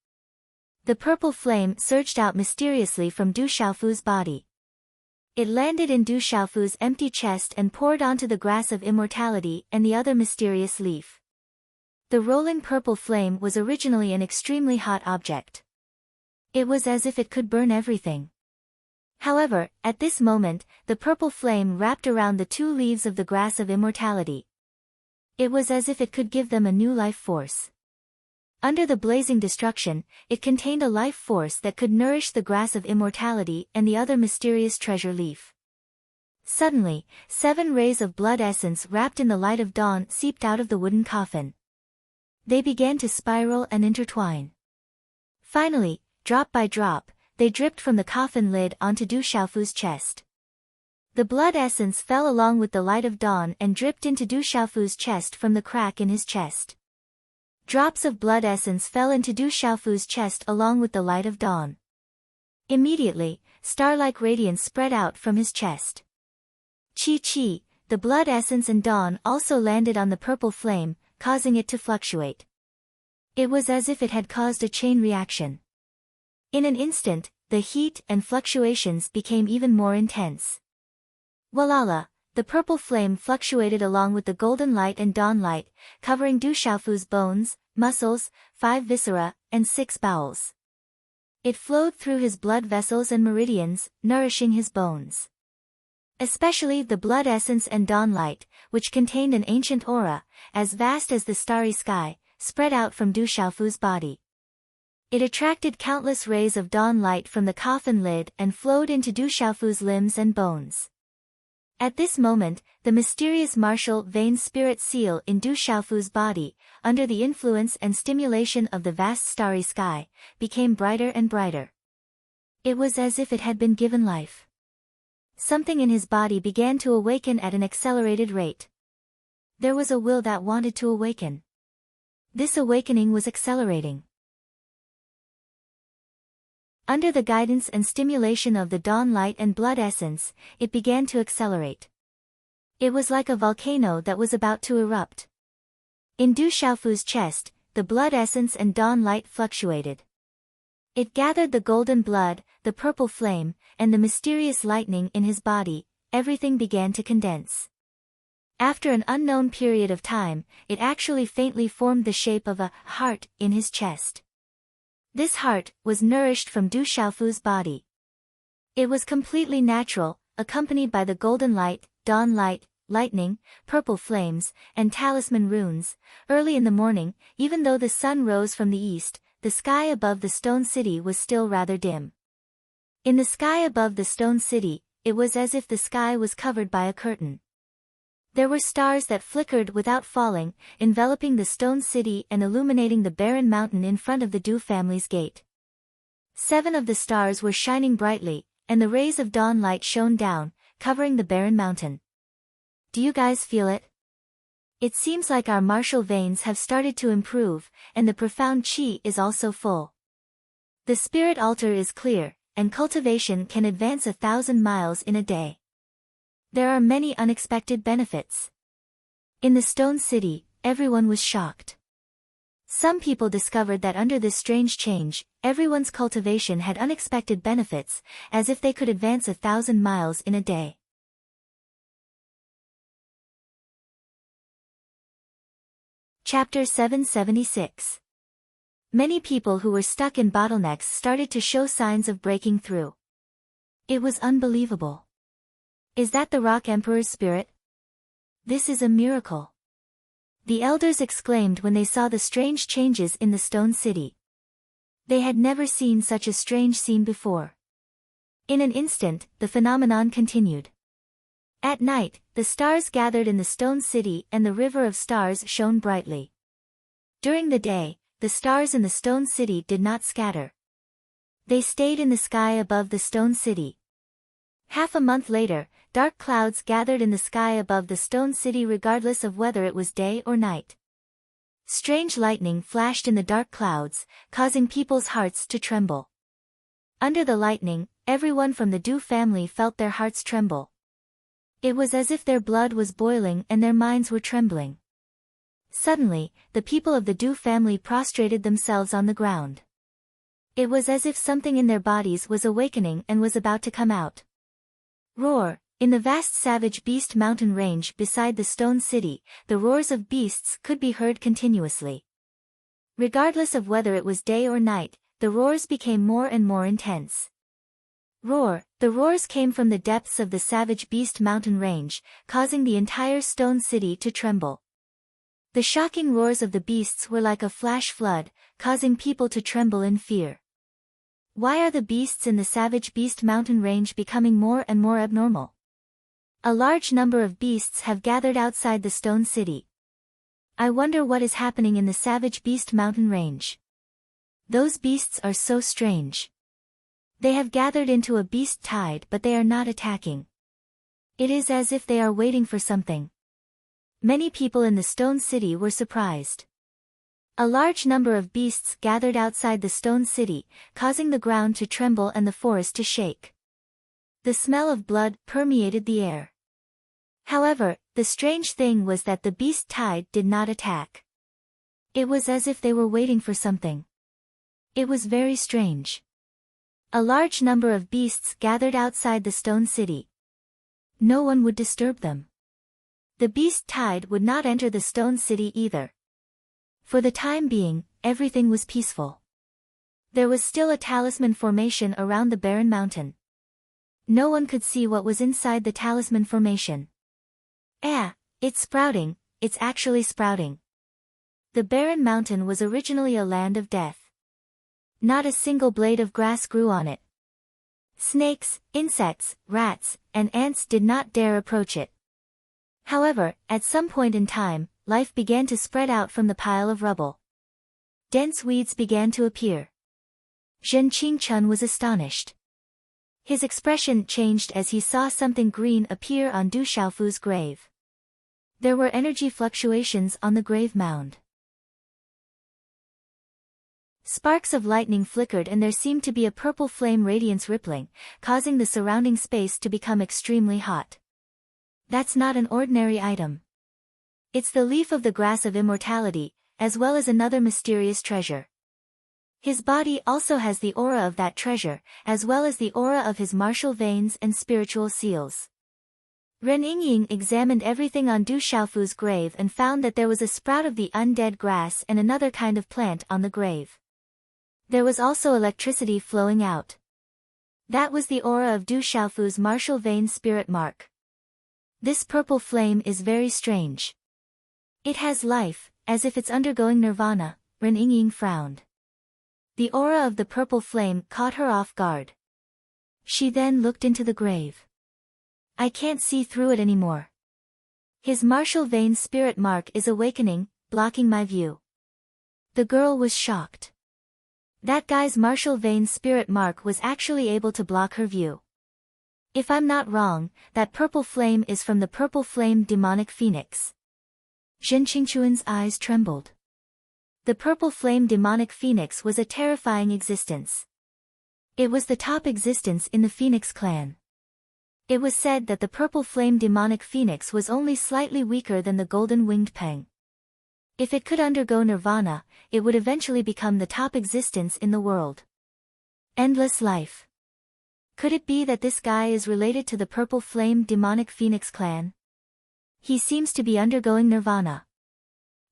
The purple flame surged out mysteriously from Du Xiaofu's body. It landed in Du Xiaofu's empty chest and poured onto the grass of immortality and the other mysterious leaf. The rolling purple flame was originally an extremely hot object. It was as if it could burn everything. However, at this moment, the purple flame wrapped around the 2 leaves of the grass of immortality. It was as if it could give them a new life force. Under the blazing destruction, it contained a life force that could nourish the grass of immortality and the other mysterious treasure leaf. Suddenly, 7 rays of blood essence wrapped in the light of dawn seeped out of the wooden coffin. They began to spiral and intertwine. Finally, drop by drop, they dripped from the coffin lid onto Du Xiaofu's chest. The blood essence fell along with the light of dawn and dripped into Du Xiaofu's chest from the crack in his chest. Drops of blood essence fell into Du Xiaofu's chest along with the light of dawn. Immediately, star-like radiance spread out from his chest. Chi, the blood essence and dawn also landed on the purple flame, causing it to fluctuate. It was as if it had caused a chain reaction. In an instant, the heat and fluctuations became even more intense. Walala, the purple flame fluctuated along with the golden light and dawn light, covering Du Xiaofu's bones, muscles, 5 viscera, and 6 bowels. It flowed through his blood vessels and meridians, nourishing his bones. Especially the blood essence and dawn light, which contained an ancient aura, as vast as the starry sky, spread out from Du Xiaofu's body. It attracted countless rays of dawn light from the coffin lid and flowed into Du Xiaofu's limbs and bones. At this moment, the mysterious martial vein spirit seal in Du Xiaofu's body, under the influence and stimulation of the vast starry sky, became brighter and brighter. It was as if it had been given life. Something in his body began to awaken at an accelerated rate. There was a will that wanted to awaken. This awakening was accelerating. Under the guidance and stimulation of the dawn light and blood essence, it began to accelerate. It was like a volcano that was about to erupt. In Du Xiaofu's chest, the blood essence and dawn light fluctuated. It gathered the golden blood, the purple flame, and the mysterious lightning in his body. Everything began to condense. After an unknown period of time, it actually faintly formed the shape of a heart in his chest. This heart was nourished from Du Xiaofu's body. It was completely natural, accompanied by the golden light, dawn light, lightning, purple flames, and talisman runes. Early in the morning, even though the sun rose from the east, the sky above the stone city was still rather dim. In the sky above the stone city, it was as if the sky was covered by a curtain. There were stars that flickered without falling, enveloping the stone city and illuminating the barren mountain in front of the Du family's gate. 7 of the stars were shining brightly, and the rays of dawn light shone down, covering the barren mountain. Do you guys feel it? It seems like our martial veins have started to improve, and the profound qi is also full. The spirit altar is clear, and cultivation can advance 1,000 miles in a day. There are many unexpected benefits. In the stone city, everyone was shocked. Some people discovered that under this strange change, everyone's cultivation had unexpected benefits, as if they could advance 1,000 miles in a day. Chapter 776. Many people who were stuck in bottlenecks started to show signs of breaking through. It was unbelievable. Is that the Rock Emperor's spirit? This is a miracle. The elders exclaimed when they saw the strange changes in the stone city. They had never seen such a strange scene before. In an instant, the phenomenon continued. At night, the stars gathered in the stone city and the river of stars shone brightly. During the day, the stars in the stone city did not scatter. They stayed in the sky above the stone city. Half a month later, dark clouds gathered in the sky above the stone city regardless of whether it was day or night. Strange lightning flashed in the dark clouds, causing people's hearts to tremble. Under the lightning, everyone from the Du family felt their hearts tremble. It was as if their blood was boiling and their minds were trembling. Suddenly, the people of the Du family prostrated themselves on the ground. It was as if something in their bodies was awakening and was about to come out. Roar! In the vast savage beast mountain range beside the stone city, the roars of beasts could be heard continuously. Regardless of whether it was day or night, the roars became more and more intense. Roar! The roars came from the depths of the savage beast mountain range, causing the entire stone city to tremble. The shocking roars of the beasts were like a flash flood, causing people to tremble in fear. Why are the beasts in the savage beast mountain range becoming more and more abnormal? A large number of beasts have gathered outside the stone city. I wonder what is happening in the savage beast mountain range. Those beasts are so strange. They have gathered into a beast tide, but they are not attacking. It is as if they are waiting for something. Many people in the stone city were surprised. A large number of beasts gathered outside the stone city, causing the ground to tremble and the forest to shake. The smell of blood permeated the air. However, the strange thing was that the beast tide did not attack. It was as if they were waiting for something. It was very strange. A large number of beasts gathered outside the stone city. No one would disturb them. The beast tide would not enter the stone city either. For the time being, everything was peaceful. There was still a talisman formation around the barren mountain. No one could see what was inside the talisman formation. It's sprouting, it's actually sprouting. The barren mountain was originally a land of death. Not a single blade of grass grew on it. Snakes, insects, rats, and ants did not dare approach it. However, at some point in time, life began to spread out from the pile of rubble. Dense weeds began to appear. Zhen Qingchun was astonished. His expression changed as he saw something green appear on Du Xiaofu's grave. There were energy fluctuations on the grave mound. Sparks of lightning flickered and there seemed to be a purple flame radiance rippling, causing the surrounding space to become extremely hot. That's not an ordinary item. It's the leaf of the grass of immortality, as well as another mysterious treasure. His body also has the aura of that treasure, as well as the aura of his martial veins and spiritual seals. Ren Yingying examined everything on Du Xiaofu's grave and found that there was a sprout of the undead grass and another kind of plant on the grave. There was also electricity flowing out. That was the aura of Du Xiaofu's martial vein spirit mark. This purple flame is very strange. It has life, as if it's undergoing nirvana. Ren Yingying frowned. The aura of the purple flame caught her off guard. She then looked into the grave. I can't see through it anymore. His martial vein spirit mark is awakening, blocking my view. The girl was shocked. That guy's martial vein spirit mark was actually able to block her view. If I'm not wrong, that purple flame is from the purple flame demonic phoenix. Zhen Qingchun's eyes trembled. The purple flame demonic phoenix was a terrifying existence. It was the top existence in the Phoenix clan. It was said that the purple flame demonic phoenix was only slightly weaker than the golden winged peng. If it could undergo nirvana, it would eventually become the top existence in the world. Endless life. Could it be that this guy is related to the purple flame demonic phoenix clan? He seems to be undergoing nirvana.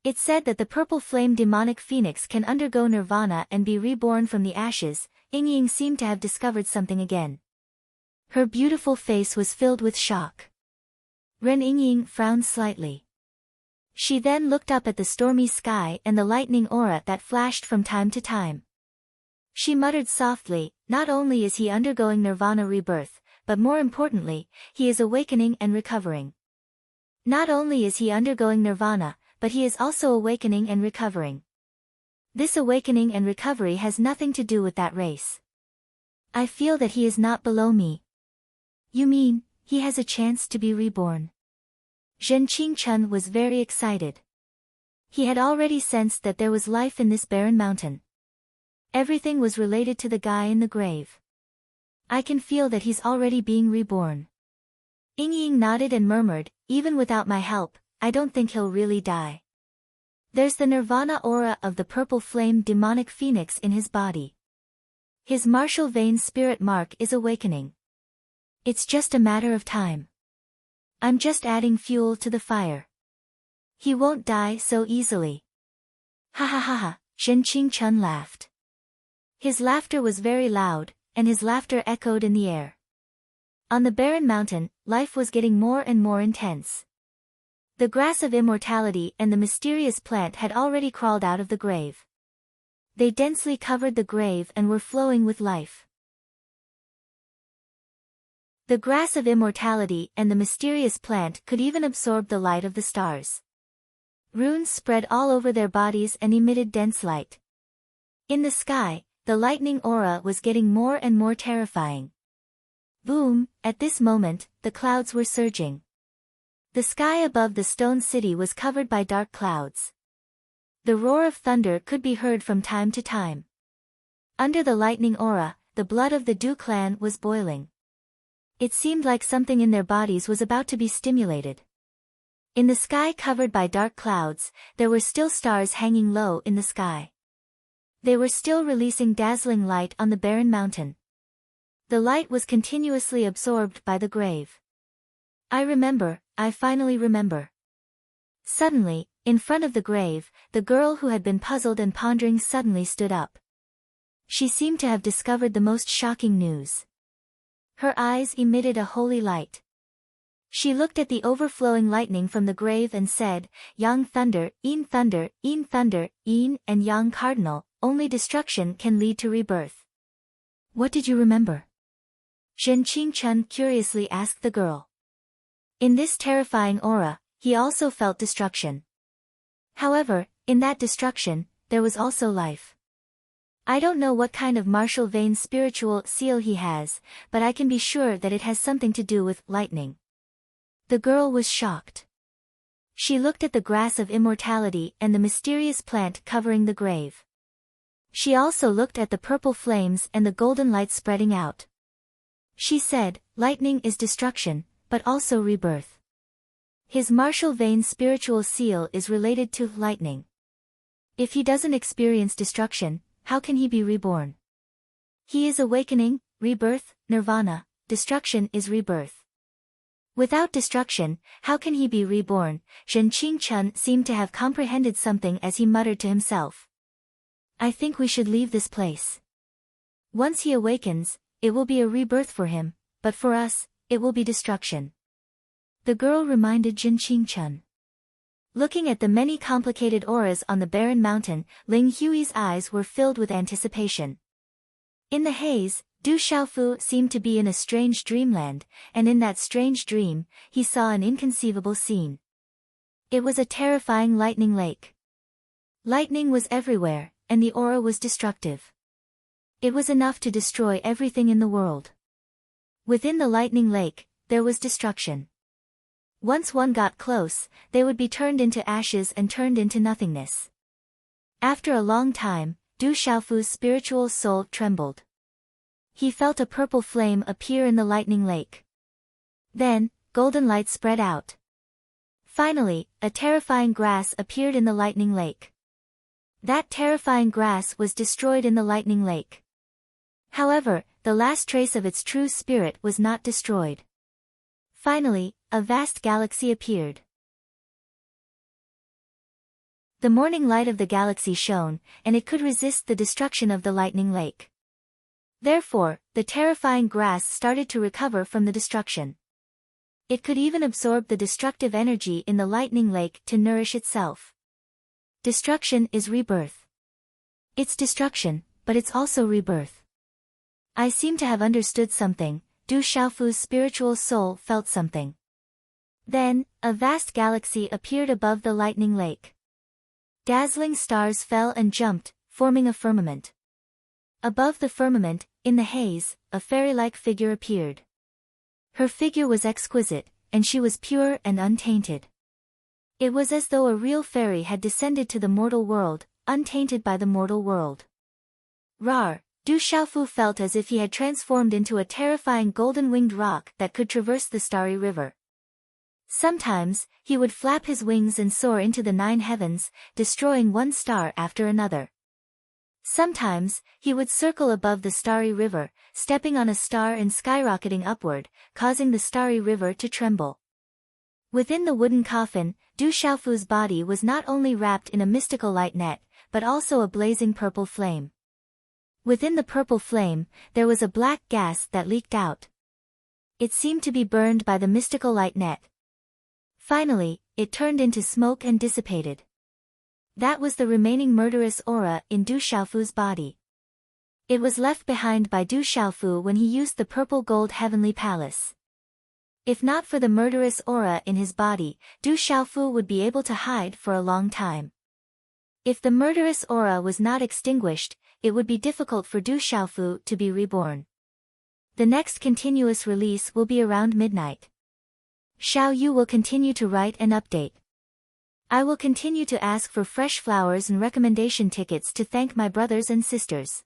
It's said that the purple flame demonic phoenix can undergo nirvana and be reborn from the ashes. Yingying seemed to have discovered something again. Her beautiful face was filled with shock. Ren Yingying frowned slightly. She then looked up at the stormy sky and the lightning aura that flashed from time to time. She muttered softly, not only is he undergoing nirvana rebirth, but more importantly, he is awakening and recovering. Not only is he undergoing nirvana, but he is also awakening and recovering. This awakening and recovery has nothing to do with that race. I feel that he is not below me. You mean, he has a chance to be reborn? Zhen Qingchun was very excited. He had already sensed that there was life in this barren mountain. Everything was related to the guy in the grave. I can feel that he's already being reborn. Yingying nodded and murmured, even without my help, I don't think he'll really die. There's the nirvana aura of the purple flame demonic phoenix in his body. His martial vein spirit mark is awakening. It's just a matter of time. I'm just adding fuel to the fire. He won't die so easily. Ha ha ha ha, Zhen Qingchun laughed. His laughter was very loud, and his laughter echoed in the air. On the barren mountain, life was getting more and more intense. The grass of immortality and the mysterious plant had already crawled out of the grave. They densely covered the grave and were flowing with life. The grass of immortality and the mysterious plant could even absorb the light of the stars. Runes spread all over their bodies and emitted dense light. In the sky, the lightning aura was getting more and more terrifying. Boom, at this moment, the clouds were surging. The sky above the stone city was covered by dark clouds. The roar of thunder could be heard from time to time. Under the lightning aura, the blood of the Du clan was boiling. It seemed like something in their bodies was about to be stimulated. In the sky covered by dark clouds, there were still stars hanging low in the sky. They were still releasing dazzling light on the barren mountain. The light was continuously absorbed by the grave. I finally remember. Suddenly, in front of the grave, the girl who had been puzzled and pondering suddenly stood up. She seemed to have discovered the most shocking news. Her eyes emitted a holy light. She looked at the overflowing lightning from the grave and said, Yang thunder, Yin, and Yang cardinal, only destruction can lead to rebirth. What did you remember? Zhen Qingchun curiously asked the girl. In this terrifying aura, he also felt destruction. However, in that destruction, there was also life. I don't know what kind of martial vein spiritual seal he has, but I can be sure that it has something to do with lightning. The girl was shocked. She looked at the grass of immortality and the mysterious plant covering the grave. She also looked at the purple flames and the golden light spreading out. She said, lightning is destruction, but also rebirth. His martial vein spiritual seal is related to lightning. If he doesn't experience destruction, how can he be reborn? He is awakening, rebirth, nirvana, destruction is rebirth. Without destruction, how can he be reborn? Zhen Qingchun seemed to have comprehended something as he muttered to himself. I think we should leave this place. Once he awakens, it will be a rebirth for him, but for us, it will be destruction. The girl reminded Zhen Qingchun. Looking at the many complicated auras on the barren mountain, Ling Hui's eyes were filled with anticipation. In the haze, Du Xiaofu seemed to be in a strange dreamland, and in that strange dream, he saw an inconceivable scene. It was a terrifying lightning lake. Lightning was everywhere, and the aura was destructive. It was enough to destroy everything in the world. Within the lightning lake, there was destruction. Once one got close, they would be turned into ashes and turned into nothingness. After a long time, Du Xiaofu's spiritual soul trembled. He felt a purple flame appear in the lightning lake. Then, golden light spread out. Finally, a terrifying grass appeared in the lightning lake. That terrifying grass was destroyed in the lightning lake. However, the last trace of its true spirit was not destroyed. Finally, a vast galaxy appeared. The morning light of the galaxy shone, and it could resist the destruction of the lightning lake. Therefore, the terrifying grass started to recover from the destruction. It could even absorb the destructive energy in the lightning lake to nourish itself. Destruction is rebirth. It's destruction, but it's also rebirth. I seem to have understood something. Du Xiaofu's spiritual soul felt something. Then, a vast galaxy appeared above the lightning lake. Dazzling stars fell and jumped, forming a firmament. Above the firmament, in the haze, a fairy-like figure appeared. Her figure was exquisite, and she was pure and untainted. It was as though a real fairy had descended to the mortal world, untainted by the mortal world. Rar, Du Xiaofu felt as if he had transformed into a terrifying golden-winged rock that could traverse the starry river. Sometimes, he would flap his wings and soar into the 9 heavens, destroying one star after another. Sometimes, he would circle above the starry river, stepping on a star and skyrocketing upward, causing the starry river to tremble. Within the wooden coffin, Du Xiaofu's body was not only wrapped in a mystical light net, but also a blazing purple flame. Within the purple flame, there was a black gas that leaked out. It seemed to be burned by the mystical light net. Finally, it turned into smoke and dissipated. That was the remaining murderous aura in Du Xiaofu's body. It was left behind by Du Xiaofu when he used the purple gold heavenly palace. If not for the murderous aura in his body, Du Xiaofu would be able to hide for a long time. If the murderous aura was not extinguished, it would be difficult for Du Xiaofu to be reborn. The next continuous release will be around midnight. Xiao Yu will continue to write and update. I will continue to ask for fresh flowers and recommendation tickets to thank my brothers and sisters.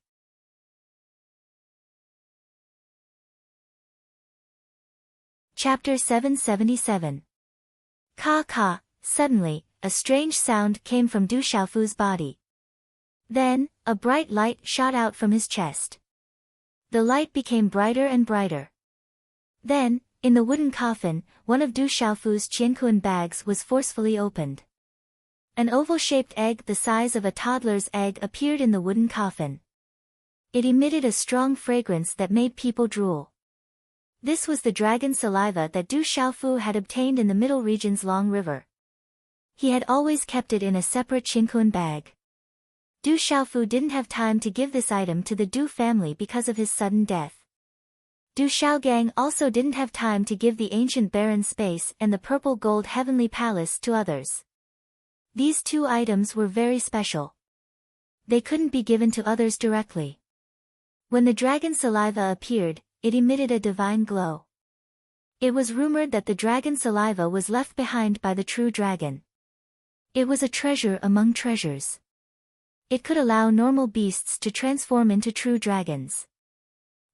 Chapter 777. Ka ka, suddenly, a strange sound came from Du Xiaofu's body. Then, a bright light shot out from his chest. The light became brighter and brighter. Then, in the wooden coffin, one of Du Xiaofu's qiankuan bags was forcefully opened. An oval-shaped egg the size of a toddler's egg appeared in the wooden coffin. It emitted a strong fragrance that made people drool. This was the dragon saliva that Du Xiaofu had obtained in the Middle Region's Long River. He had always kept it in a separate qiankuan bag. Du Xiaofu didn't have time to give this item to the Du family because of his sudden death. Du Xiaogang also didn't have time to give the ancient barren space and the purple gold heavenly palace to others. These two items were very special. They couldn't be given to others directly. When the dragon saliva appeared, it emitted a divine glow. It was rumored that the dragon saliva was left behind by the true dragon. It was a treasure among treasures. It could allow normal beasts to transform into true dragons.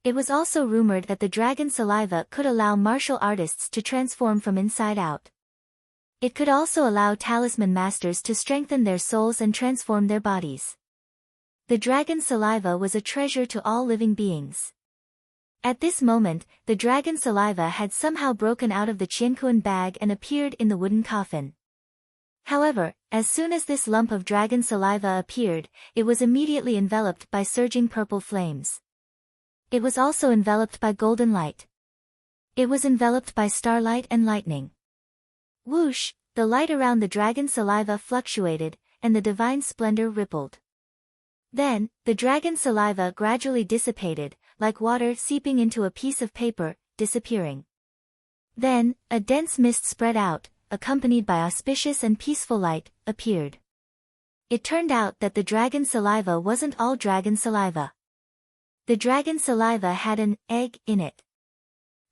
It was also rumored that the dragon saliva could allow martial artists to transform from inside out. It could also allow talisman masters to strengthen their souls and transform their bodies. The dragon saliva was a treasure to all living beings. At this moment, the dragon saliva had somehow broken out of the qiankuan bag and appeared in the wooden coffin. However, as soon as this lump of dragon saliva appeared, it was immediately enveloped by surging purple flames. It was also enveloped by golden light. It was enveloped by starlight and lightning. Whoosh, the light around the dragon saliva fluctuated, and the divine splendor rippled. Then, the dragon saliva gradually dissipated, like water seeping into a piece of paper, disappearing. Then, a dense mist spread out, accompanied by auspicious and peaceful light, appeared. It turned out that the dragon saliva wasn't all dragon saliva. The dragon saliva had an egg in it.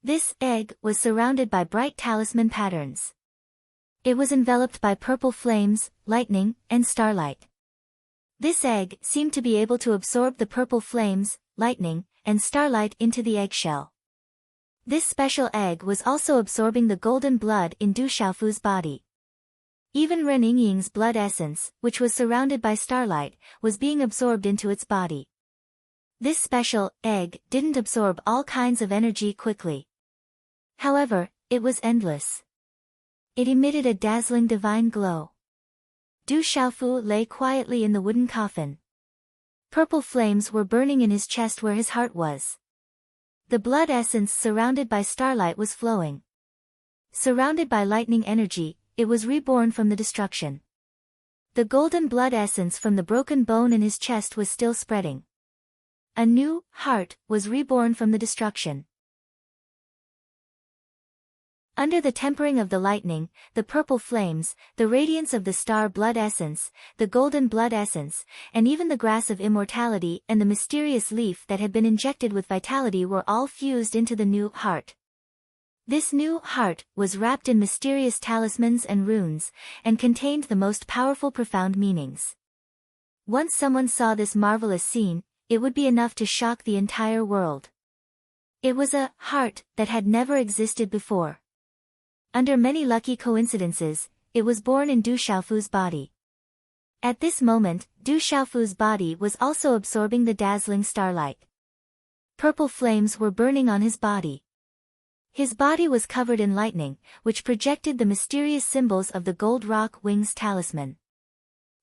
This egg was surrounded by bright talisman patterns. It was enveloped by purple flames, lightning, and starlight. This egg seemed to be able to absorb the purple flames, lightning, and starlight into the eggshell. This special egg was also absorbing the golden blood in Du Xiaofu's body. Even Ren Yingying's blood essence, which was surrounded by starlight, was being absorbed into its body. This special egg didn't absorb all kinds of energy quickly. However, it was endless. It emitted a dazzling divine glow. Du Xiaofu lay quietly in the wooden coffin. Purple flames were burning in his chest where his heart was. The blood essence surrounded by starlight was flowing. Surrounded by lightning energy, it was reborn from the destruction. The golden blood essence from the broken bone in his chest was still spreading. A new heart was reborn from the destruction. Under the tempering of the lightning, the purple flames, the radiance of the star blood essence, the golden blood essence, and even the grass of immortality and the mysterious leaf that had been injected with vitality were all fused into the new heart. This new heart was wrapped in mysterious talismans and runes, and contained the most powerful profound meanings. Once someone saw this marvelous scene, it would be enough to shock the entire world. It was a heart that had never existed before. Under many lucky coincidences, it was born in Du Xiaofu's body. At this moment, Du Xiaofu's body was also absorbing the dazzling starlight. Purple flames were burning on his body. His body was covered in lightning, which projected the mysterious symbols of the gold rock wings talisman.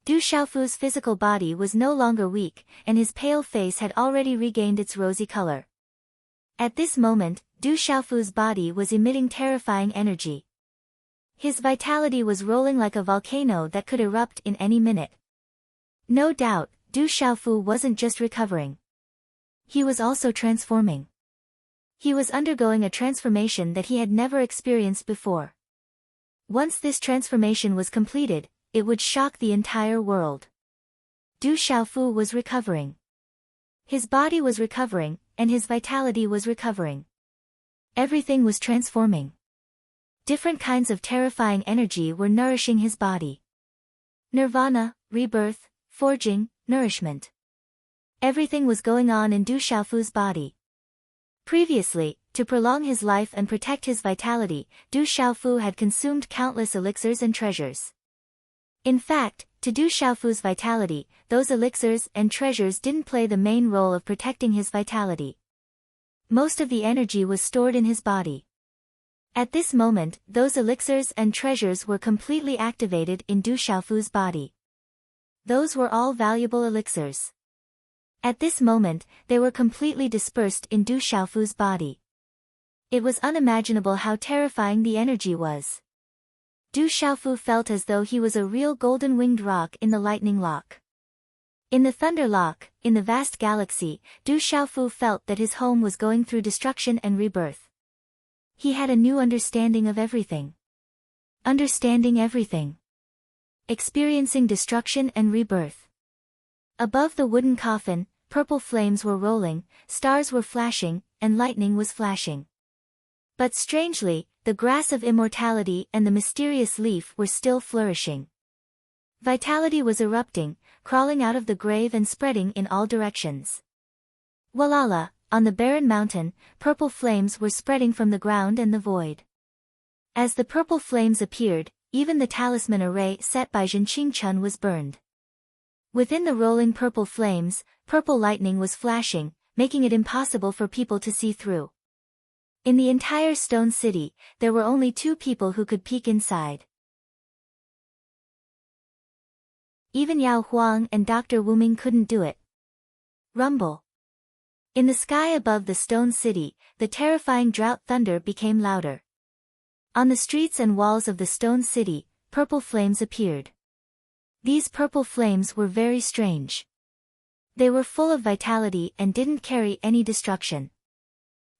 Du Xiaofu's physical body was no longer weak, and his pale face had already regained its rosy color. At this moment, Du Xiaofu's body was emitting terrifying energy. His vitality was rolling like a volcano that could erupt in any minute. No doubt, Du Xiaofu wasn't just recovering. He was also transforming. He was undergoing a transformation that he had never experienced before. Once this transformation was completed, it would shock the entire world. Du Xiaofu was recovering. His body was recovering, and his vitality was recovering. Everything was transforming. Different kinds of terrifying energy were nourishing his body. Nirvana, rebirth, forging, nourishment. Everything was going on in Du Xiaofu's body. Previously, to prolong his life and protect his vitality, Du Xiaofu had consumed countless elixirs and treasures. In fact, to Du Xiaofu's vitality, those elixirs and treasures didn't play the main role of protecting his vitality. Most of the energy was stored in his body. At this moment, those elixirs and treasures were completely activated in Du Xiaofu's body. Those were all valuable elixirs. At this moment, they were completely dispersed in Du Xiaofu's body. It was unimaginable how terrifying the energy was. Du Xiaofu felt as though he was a real golden-winged rock in the lightning lock. In the thunder lock, in the vast galaxy, Du Xiaofu felt that his home was going through destruction and rebirth. He had a new understanding of everything. Understanding everything. Experiencing destruction and rebirth. Above the wooden coffin, purple flames were rolling, stars were flashing, and lightning was flashing. But strangely, the grass of immortality and the mysterious leaf were still flourishing. Vitality was erupting, crawling out of the grave and spreading in all directions. Walala, on the barren mountain, purple flames were spreading from the ground and the void. As the purple flames appeared, even the talisman array set by Zhenqing Chun was burned. Within the rolling purple flames, purple lightning was flashing, making it impossible for people to see through. In the entire stone city, there were only 2 people who could peek inside. Even Yao Huang and Dr. Wuming couldn't do it. Rumble. In the sky above the stone city, the terrifying drought thunder became louder. On the streets and walls of the stone city, purple flames appeared. These purple flames were very strange. They were full of vitality and didn't carry any destruction.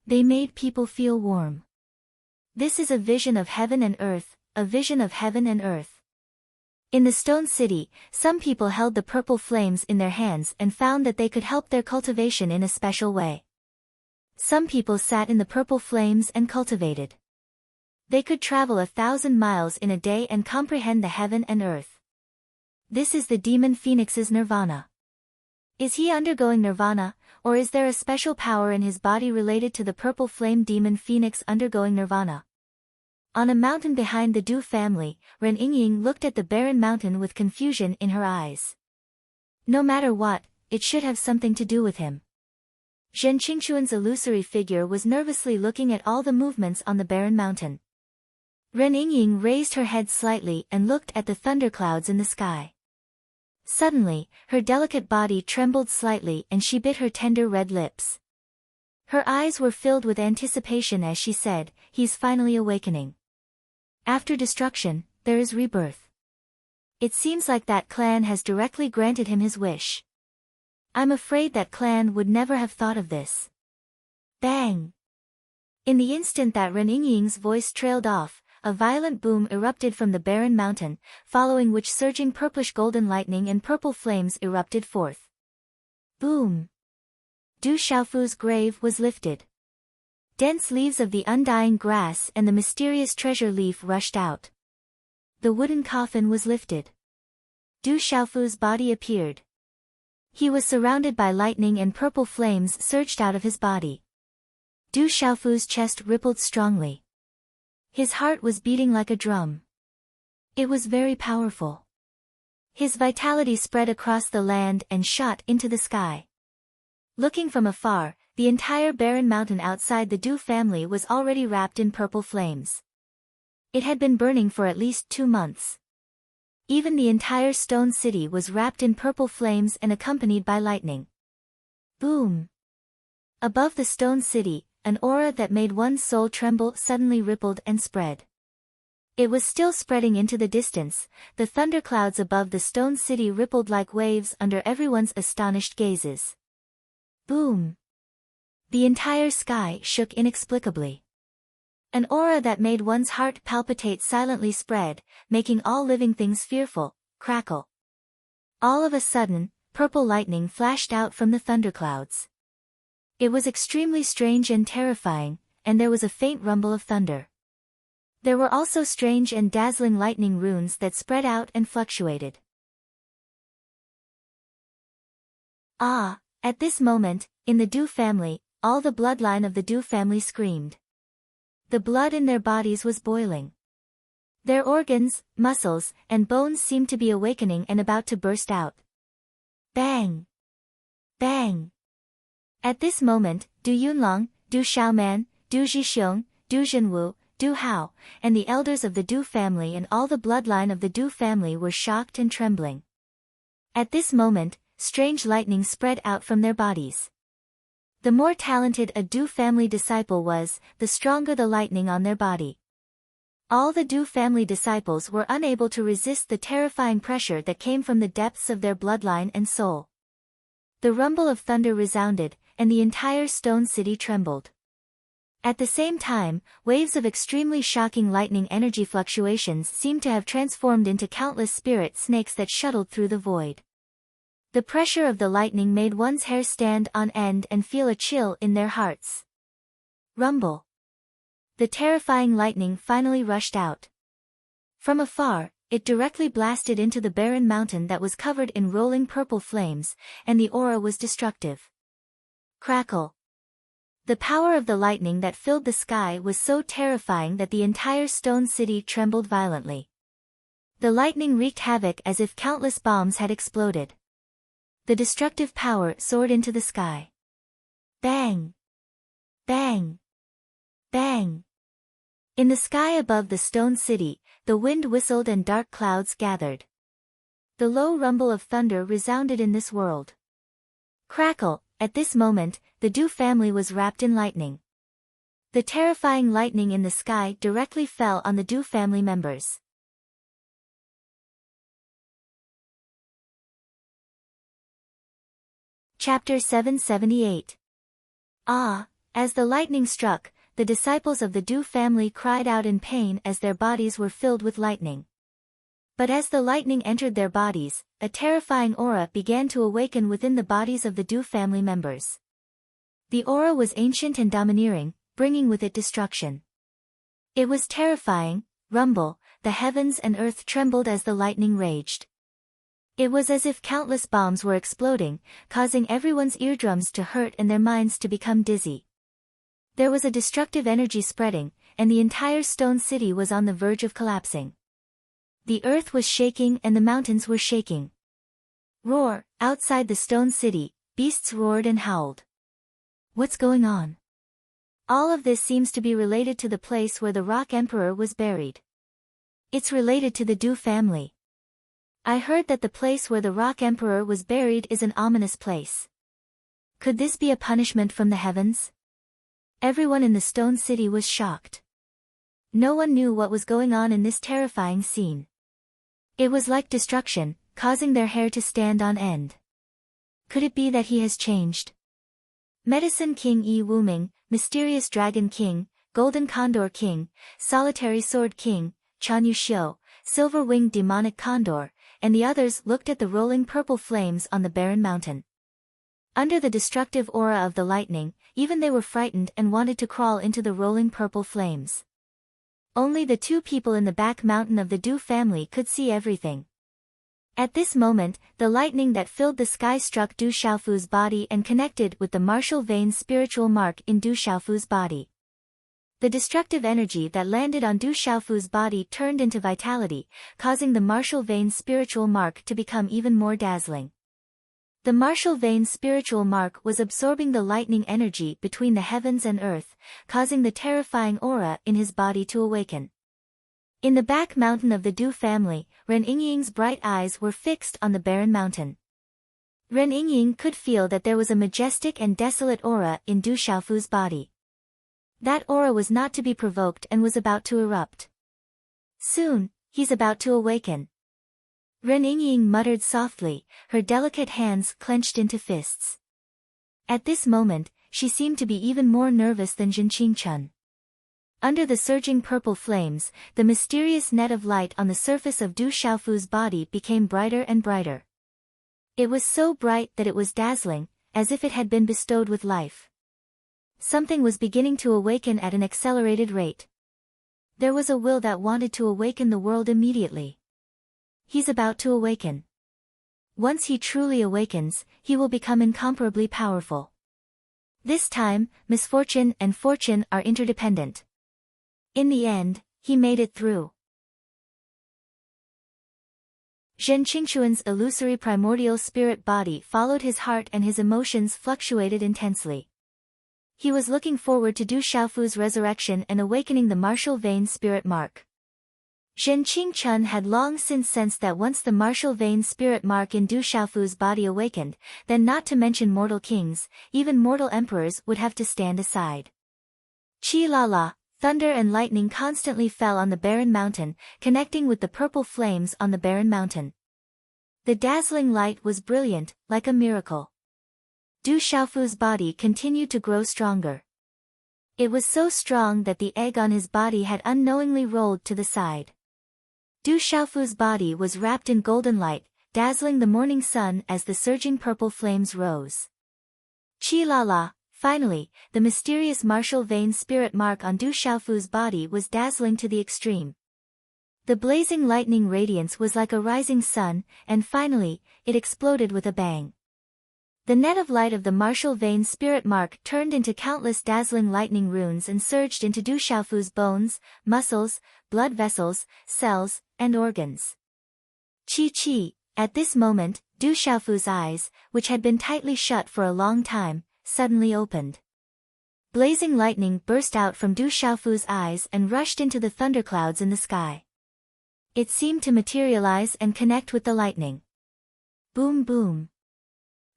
They made people feel warm. This is a vision of heaven and earth, a vision of heaven and earth. In the stone city, some people held the purple flames in their hands and found that they could help their cultivation in a special way. Some people sat in the purple flames and cultivated. They could travel 1,000 miles in a day and comprehend the heaven and earth. This is the demon phoenix's nirvana. Is he undergoing nirvana, or is there a special power in his body related to the purple flame demon phoenix undergoing nirvana? On a mountain behind the Du family, Ren Yingying looked at the barren mountain with confusion in her eyes. No matter what, it should have something to do with him. Zhen Qingchuan's illusory figure was nervously looking at all the movements on the barren mountain. Ren Yingying raised her head slightly and looked at the thunderclouds in the sky. Suddenly, her delicate body trembled slightly and she bit her tender red lips. Her eyes were filled with anticipation as she said, "He's finally awakening. After destruction, there is rebirth. It seems like that clan has directly granted him his wish. I'm afraid that clan would never have thought of this." Bang! In the instant that Ren Yingying's voice trailed off, a violent boom erupted from the barren mountain, following which surging purplish golden lightning and purple flames erupted forth. Boom! Du Xiaofu's grave was lifted. Dense leaves of the undying grass and the mysterious treasure leaf rushed out. The wooden coffin was lifted. Du Xiaofu's body appeared. He was surrounded by lightning and purple flames surged out of his body. Du Xiaofu's chest rippled strongly. His heart was beating like a drum. It was very powerful. His vitality spread across the land and shot into the sky. Looking from afar, the entire barren mountain outside the Du family was already wrapped in purple flames. It had been burning for at least 2 months. Even the entire stone city was wrapped in purple flames and accompanied by lightning. Boom! Above the stone city, an aura that made one's soul tremble suddenly rippled and spread. It was still spreading into the distance, the thunderclouds above the stone city rippled like waves under everyone's astonished gazes. Boom! The entire sky shook inexplicably. An aura that made one's heart palpitate silently spread, making all living things fearful, crackle. All of a sudden, purple lightning flashed out from the thunderclouds. It was extremely strange and terrifying, and there was a faint rumble of thunder. There were also strange and dazzling lightning runes that spread out and fluctuated. Ah! At this moment, in the Du family, all the bloodline of the Du family screamed. The blood in their bodies was boiling. Their organs, muscles, and bones seemed to be awakening and about to burst out. Bang! Bang! At this moment, Du Yunlong, Du Xiaoman, Du Zhixiong, Du Zhenwu, Du Hao, and the elders of the Du family and all the bloodline of the Du family were shocked and trembling. At this moment, strange lightning spread out from their bodies. The more talented a Du family disciple was, the stronger the lightning on their body. All the Du family disciples were unable to resist the terrifying pressure that came from the depths of their bloodline and soul. The rumble of thunder resounded, and the entire stone city trembled. At the same time, waves of extremely shocking lightning energy fluctuations seemed to have transformed into countless spirit snakes that shuttled through the void. The pressure of the lightning made one's hair stand on end and feel a chill in their hearts. Rumble. The terrifying lightning finally rushed out. From afar, it directly blasted into the barren mountain that was covered in rolling purple flames, and the aura was destructive. Crackle. The power of the lightning that filled the sky was so terrifying that the entire stone city trembled violently. The lightning wreaked havoc as if countless bombs had exploded. The destructive power soared into the sky. Bang! Bang! Bang! In the sky above the stone city, the wind whistled and dark clouds gathered. The low rumble of thunder resounded in this world. Crackle! At this moment, the Du family was wrapped in lightning. The terrifying lightning in the sky directly fell on the Du family members. Chapter 778. Ah! As the lightning struck, the disciples of the Du family cried out in pain as their bodies were filled with lightning. But as the lightning entered their bodies, a terrifying aura began to awaken within the bodies of the Du family members. The aura was ancient and domineering, bringing with it destruction. It was terrifying. Rumble, the heavens and earth trembled as the lightning raged. It was as if countless bombs were exploding, causing everyone's eardrums to hurt and their minds to become dizzy. There was a destructive energy spreading, and the entire stone city was on the verge of collapsing. The earth was shaking and the mountains were shaking. Roar! Outside the stone city, beasts roared and howled. What's going on? All of this seems to be related to the place where the Rock Emperor was buried. It's related to the Du family. I heard that the place where the Rock Emperor was buried is an ominous place. Could this be a punishment from the heavens? Everyone in the stone city was shocked. No one knew what was going on in this terrifying scene. It was like destruction, causing their hair to stand on end. Could it be that he has changed? Medicine King Yi Wuming, Mysterious Dragon King, Golden Condor King, Solitary Sword King, Chan Yuxiu, Silver-Winged Demonic Condor, and the others looked at the rolling purple flames on the barren mountain. Under the destructive aura of the lightning, even they were frightened and wanted to crawl into the rolling purple flames. Only the two people in the back mountain of the Du family could see everything. At this moment, the lightning that filled the sky struck Du Xiaofu's body and connected with the martial vein spiritual mark in Du Xiaofu's body. The destructive energy that landed on Du Xiaofu's body turned into vitality, causing the martial vein spiritual mark to become even more dazzling. The martial vein spiritual mark was absorbing the lightning energy between the heavens and earth, causing the terrifying aura in his body to awaken. In the back mountain of the Du family, Ren Yingying's bright eyes were fixed on the barren mountain. Ren Yingying could feel that there was a majestic and desolate aura in Du Xiaofu's body. That aura was not to be provoked and was about to erupt. Soon, he's about to awaken. Ren Yingying muttered softly, her delicate hands clenched into fists. At this moment, she seemed to be even more nervous than Jin Qingchun. Under the surging purple flames, the mysterious net of light on the surface of Du Xiaofu's body became brighter and brighter. It was so bright that it was dazzling, as if it had been bestowed with life. Something was beginning to awaken at an accelerated rate. There was a will that wanted to awaken the world immediately. He's about to awaken. Once he truly awakens, he will become incomparably powerful. This time, misfortune and fortune are interdependent. In the end, he made it through. Zhen Qingquan's illusory primordial spirit body followed his heart and his emotions fluctuated intensely. He was looking forward to Du Xiaofu's resurrection and awakening the martial vein spirit mark. Zhen Qingquan had long since sensed that once the martial vein spirit mark in Du Xiaofu's body awakened, then not to mention mortal kings, even mortal emperors would have to stand aside. Chi la la, thunder and lightning constantly fell on the barren mountain, connecting with the purple flames on the barren mountain. The dazzling light was brilliant, like a miracle. Du Xiaofu's body continued to grow stronger. It was so strong that the egg on his body had unknowingly rolled to the side. Du Xiaofu's body was wrapped in golden light, dazzling the morning sun as the surging purple flames rose. Chi la la, finally, the mysterious martial vein spirit mark on Du Xiaofu's body was dazzling to the extreme. The blazing lightning radiance was like a rising sun, and finally, it exploded with a bang. The net of light of the martial vein spirit mark turned into countless dazzling lightning runes and surged into Du Xiaofu's bones, muscles, blood vessels, cells, and organs. Chi. At this moment, Du Xiaofu's eyes, which had been tightly shut for a long time, suddenly opened. Blazing lightning burst out from Du Xiaofu's eyes and rushed into the thunderclouds in the sky. It seemed to materialize and connect with the lightning. Boom boom.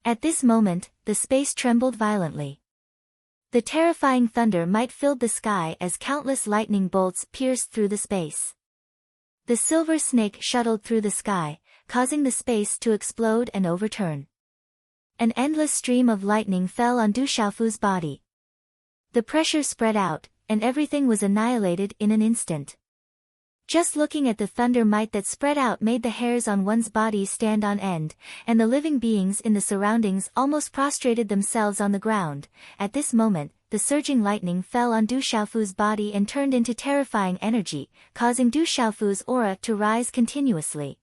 At this moment, the space trembled violently. The terrifying thunder might filled the sky as countless lightning bolts pierced through the space. The silver snake shuttled through the sky, causing the space to explode and overturn. An endless stream of lightning fell on Du Xiaofu's body. The pressure spread out, and everything was annihilated in an instant. Just looking at the thunder might that spread out made the hairs on one's body stand on end, and the living beings in the surroundings almost prostrated themselves on the ground. At this moment, the surging lightning fell on Du Xiaofu's body and turned into terrifying energy, causing Du Xiaofu's aura to rise continuously.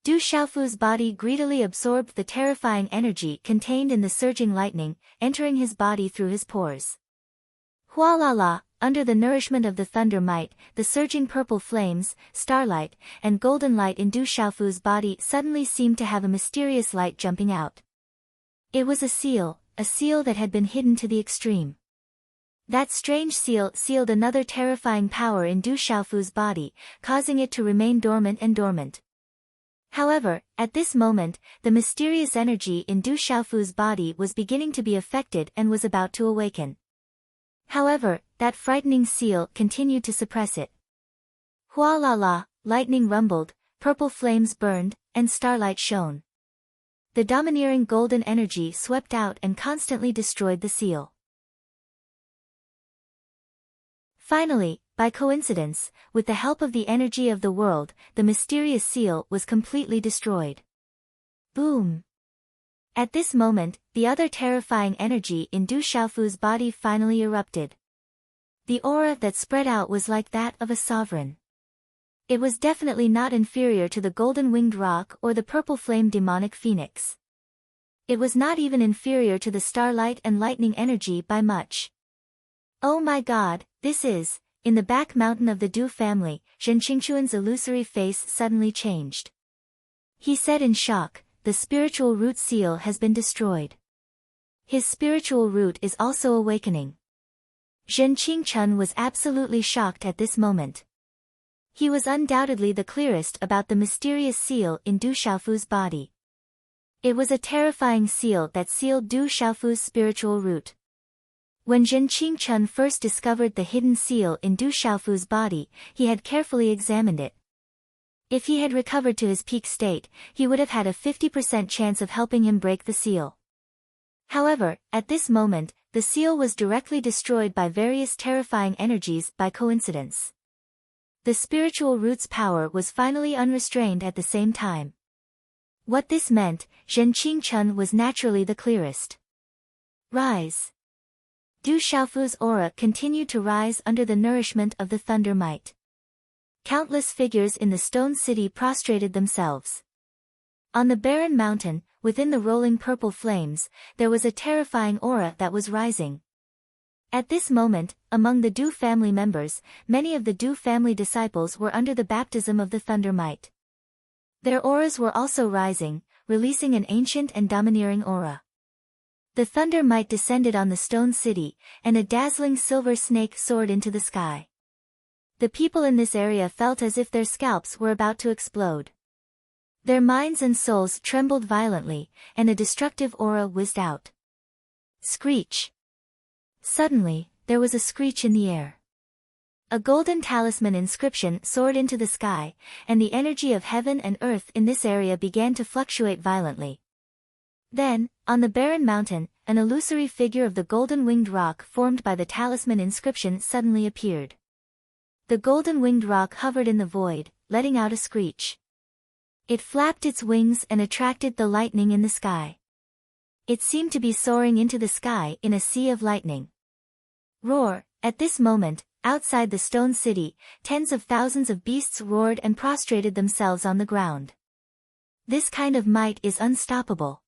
Du Xiaofu's body greedily absorbed the terrifying energy contained in the surging lightning, entering his body through his pores. Hua la la, under the nourishment of the thunder might, the surging purple flames, starlight, and golden light in Du Xiaofu's body suddenly seemed to have a mysterious light jumping out. It was a seal that had been hidden to the extreme. That strange seal sealed another terrifying power in Du Xiaofu's body, causing it to remain dormant. However, at this moment, the mysterious energy in Du Xiaofu's body was beginning to be affected and was about to awaken. However, that frightening seal continued to suppress it. Hua la la, lightning rumbled, purple flames burned, and starlight shone. The domineering golden energy swept out and constantly destroyed the seal. Finally, by coincidence, with the help of the energy of the world, the mysterious seal was completely destroyed. Boom! At this moment, the other terrifying energy in Du Xiaofu's body finally erupted. The aura that spread out was like that of a sovereign. It was definitely not inferior to the golden-winged roc or the purple-flamed demonic phoenix. It was not even inferior to the starlight and lightning energy by much. Oh my god, this is... In the back mountain of the Du family, Zhen Qingquan's illusory face suddenly changed. He said in shock, "The spiritual root seal has been destroyed. His spiritual root is also awakening." Zhen Qingquan was absolutely shocked at this moment. He was undoubtedly the clearest about the mysterious seal in Du Xiaofu's body. It was a terrifying seal that sealed Du Xiaofu's spiritual root. When Zhen Qingquan first discovered the hidden seal in Du Xiaofu's body, he had carefully examined it. If he had recovered to his peak state, he would have had a 50% chance of helping him break the seal. However, at this moment, the seal was directly destroyed by various terrifying energies by coincidence. The spiritual root's power was finally unrestrained at the same time. What this meant, Zhenqing Chun was naturally the clearest. Rise. Du Xiaofu's aura continued to rise under the nourishment of the thunder might. Countless figures in the stone city prostrated themselves. On the barren mountain, within the rolling purple flames, there was a terrifying aura that was rising. At this moment, among the Du family members, many of the Du family disciples were under the baptism of the thunder might. Their auras were also rising, releasing an ancient and domineering aura. The thunder might descended on the stone city, and a dazzling silver snake soared into the sky. The people in this area felt as if their scalps were about to explode. Their minds and souls trembled violently, and a destructive aura whizzed out. Screech. Suddenly, there was a screech in the air. A golden talisman inscription soared into the sky, and the energy of heaven and earth in this area began to fluctuate violently. Then, on the barren mountain, an illusory figure of the golden-winged rock formed by the talisman inscription suddenly appeared. The golden-winged rock hovered in the void, letting out a screech. It flapped its wings and attracted the lightning in the sky. It seemed to be soaring into the sky in a sea of lightning. Roar! At this moment, outside the stone city, tens of thousands of beasts roared and prostrated themselves on the ground. This kind of might is unstoppable.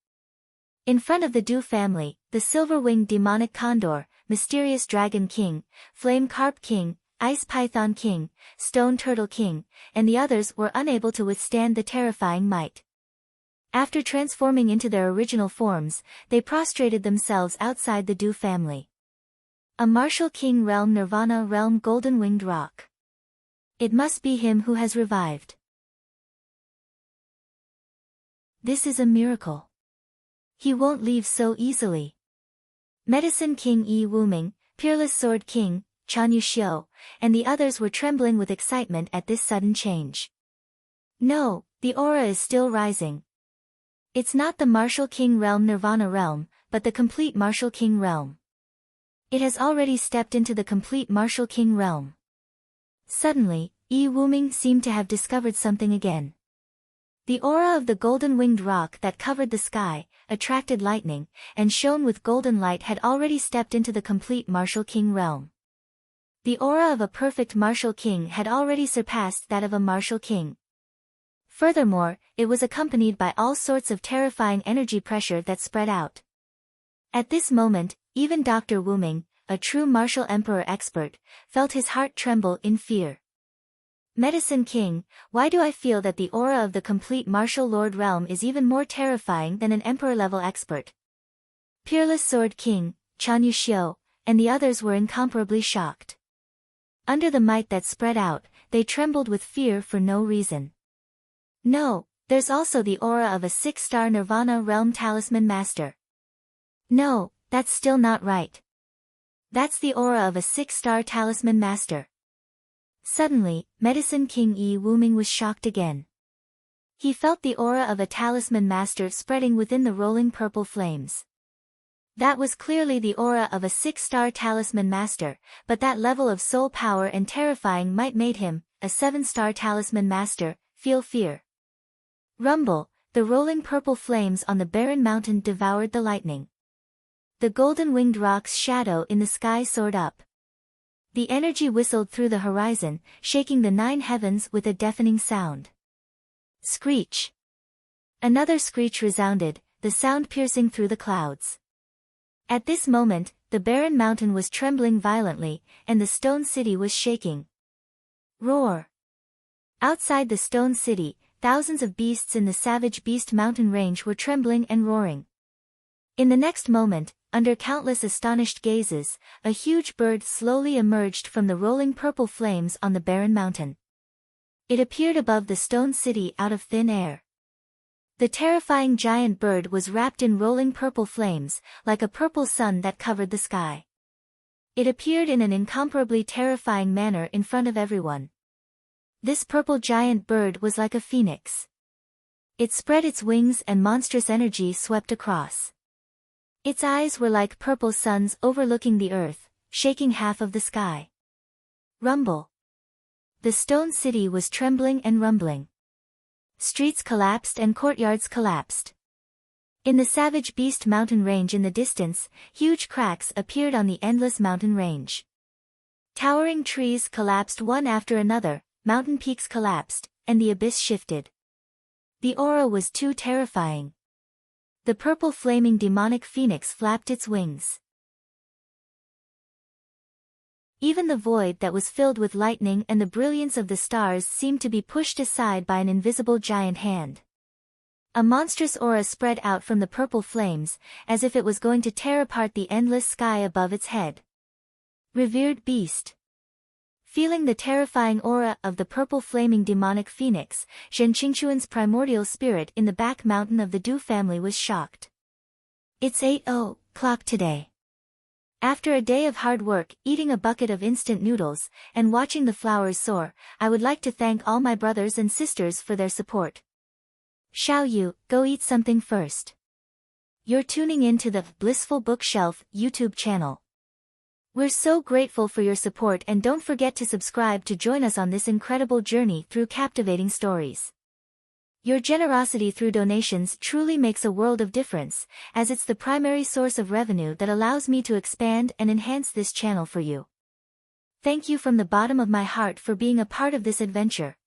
In front of the Du family, the silver-winged demonic condor, mysterious dragon king, flame carp king, ice python king, stone turtle king, and the others were unable to withstand the terrifying might. After transforming into their original forms, they prostrated themselves outside the Du family. A martial king realm Nirvana realm golden-winged rock. It must be him who has revived. This is a miracle. He won't leave so easily. Medicine King Yi Wuming, Peerless Sword King, Chan Yuxiu, and the others were trembling with excitement at this sudden change. No, the aura is still rising. It's not the Martial King realm Nirvana realm, but the complete Martial King realm. It has already stepped into the complete Martial King realm. Suddenly, Yi Wuming seemed to have discovered something again. The aura of the golden-winged rock that covered the sky, attracted lightning, and shone with golden light had already stepped into the complete Martial King realm. The aura of a perfect Martial King had already surpassed that of a Martial King. Furthermore, it was accompanied by all sorts of terrifying energy pressure that spread out. At this moment, even Dr. Wuming, a true martial emperor expert, felt his heart tremble in fear. Medicine King, why do I feel that the aura of the complete martial lord realm is even more terrifying than an emperor-level expert? Peerless Sword King, Chan Yuxiu, and the others were incomparably shocked. Under the might that spread out, they trembled with fear for no reason. No, there's also the aura of a 6-star Nirvana realm talisman master. No, that's still not right. That's the aura of a 6-star talisman master. Suddenly, Medicine King Yi Wuming was shocked again. He felt the aura of a talisman master spreading within the rolling purple flames. That was clearly the aura of a 6-star talisman master, but that level of soul power and terrifying might made him, a 7-star talisman master, feel fear. Rumble, the rolling purple flames on the barren mountain devoured the lightning. The golden-winged rock's shadow in the sky soared up. The energy whistled through the horizon, shaking the 9 heavens with a deafening sound. Screech. Another screech resounded, the sound piercing through the clouds. At this moment, the barren mountain was trembling violently, and the stone city was shaking. Roar. Outside the stone city, thousands of beasts in the savage beast mountain range were trembling and roaring. In the next moment, under countless astonished gazes, a huge bird slowly emerged from the rolling purple flames on the barren mountain. It appeared above the stone city out of thin air. The terrifying giant bird was wrapped in rolling purple flames, like a purple sun that covered the sky. It appeared in an incomparably terrifying manner in front of everyone. This purple giant bird was like a phoenix. It spread its wings and monstrous energy swept across. Its eyes were like purple suns overlooking the earth, shaking half of the sky. Rumble. The stone city was trembling and rumbling. Streets collapsed and courtyards collapsed. In the savage beast mountain range in the distance, huge cracks appeared on the endless mountain range. Towering trees collapsed one after another, mountain peaks collapsed, and the abyss shifted. The aura was too terrifying. The purple flaming demonic phoenix flapped its wings. Even the void that was filled with lightning and the brilliance of the stars seemed to be pushed aside by an invisible giant hand. A monstrous aura spread out from the purple flames, as if it was going to tear apart the endless sky above its head. Revered beast. Feeling the terrifying aura of the purple flaming demonic phoenix, Zhen Qingquan's primordial spirit in the back mountain of the Du family was shocked. It's 8:00 today. After a day of hard work, eating a bucket of instant noodles, and watching the flowers soar, I would like to thank all my brothers and sisters for their support. Xiao Yu, go eat something first. You're tuning in to the Blissful Bookshelf YouTube channel. We're so grateful for your support, and don't forget to subscribe to join us on this incredible journey through captivating stories. Your generosity through donations truly makes a world of difference, as it's the primary source of revenue that allows me to expand and enhance this channel for you. Thank you from the bottom of my heart for being a part of this adventure.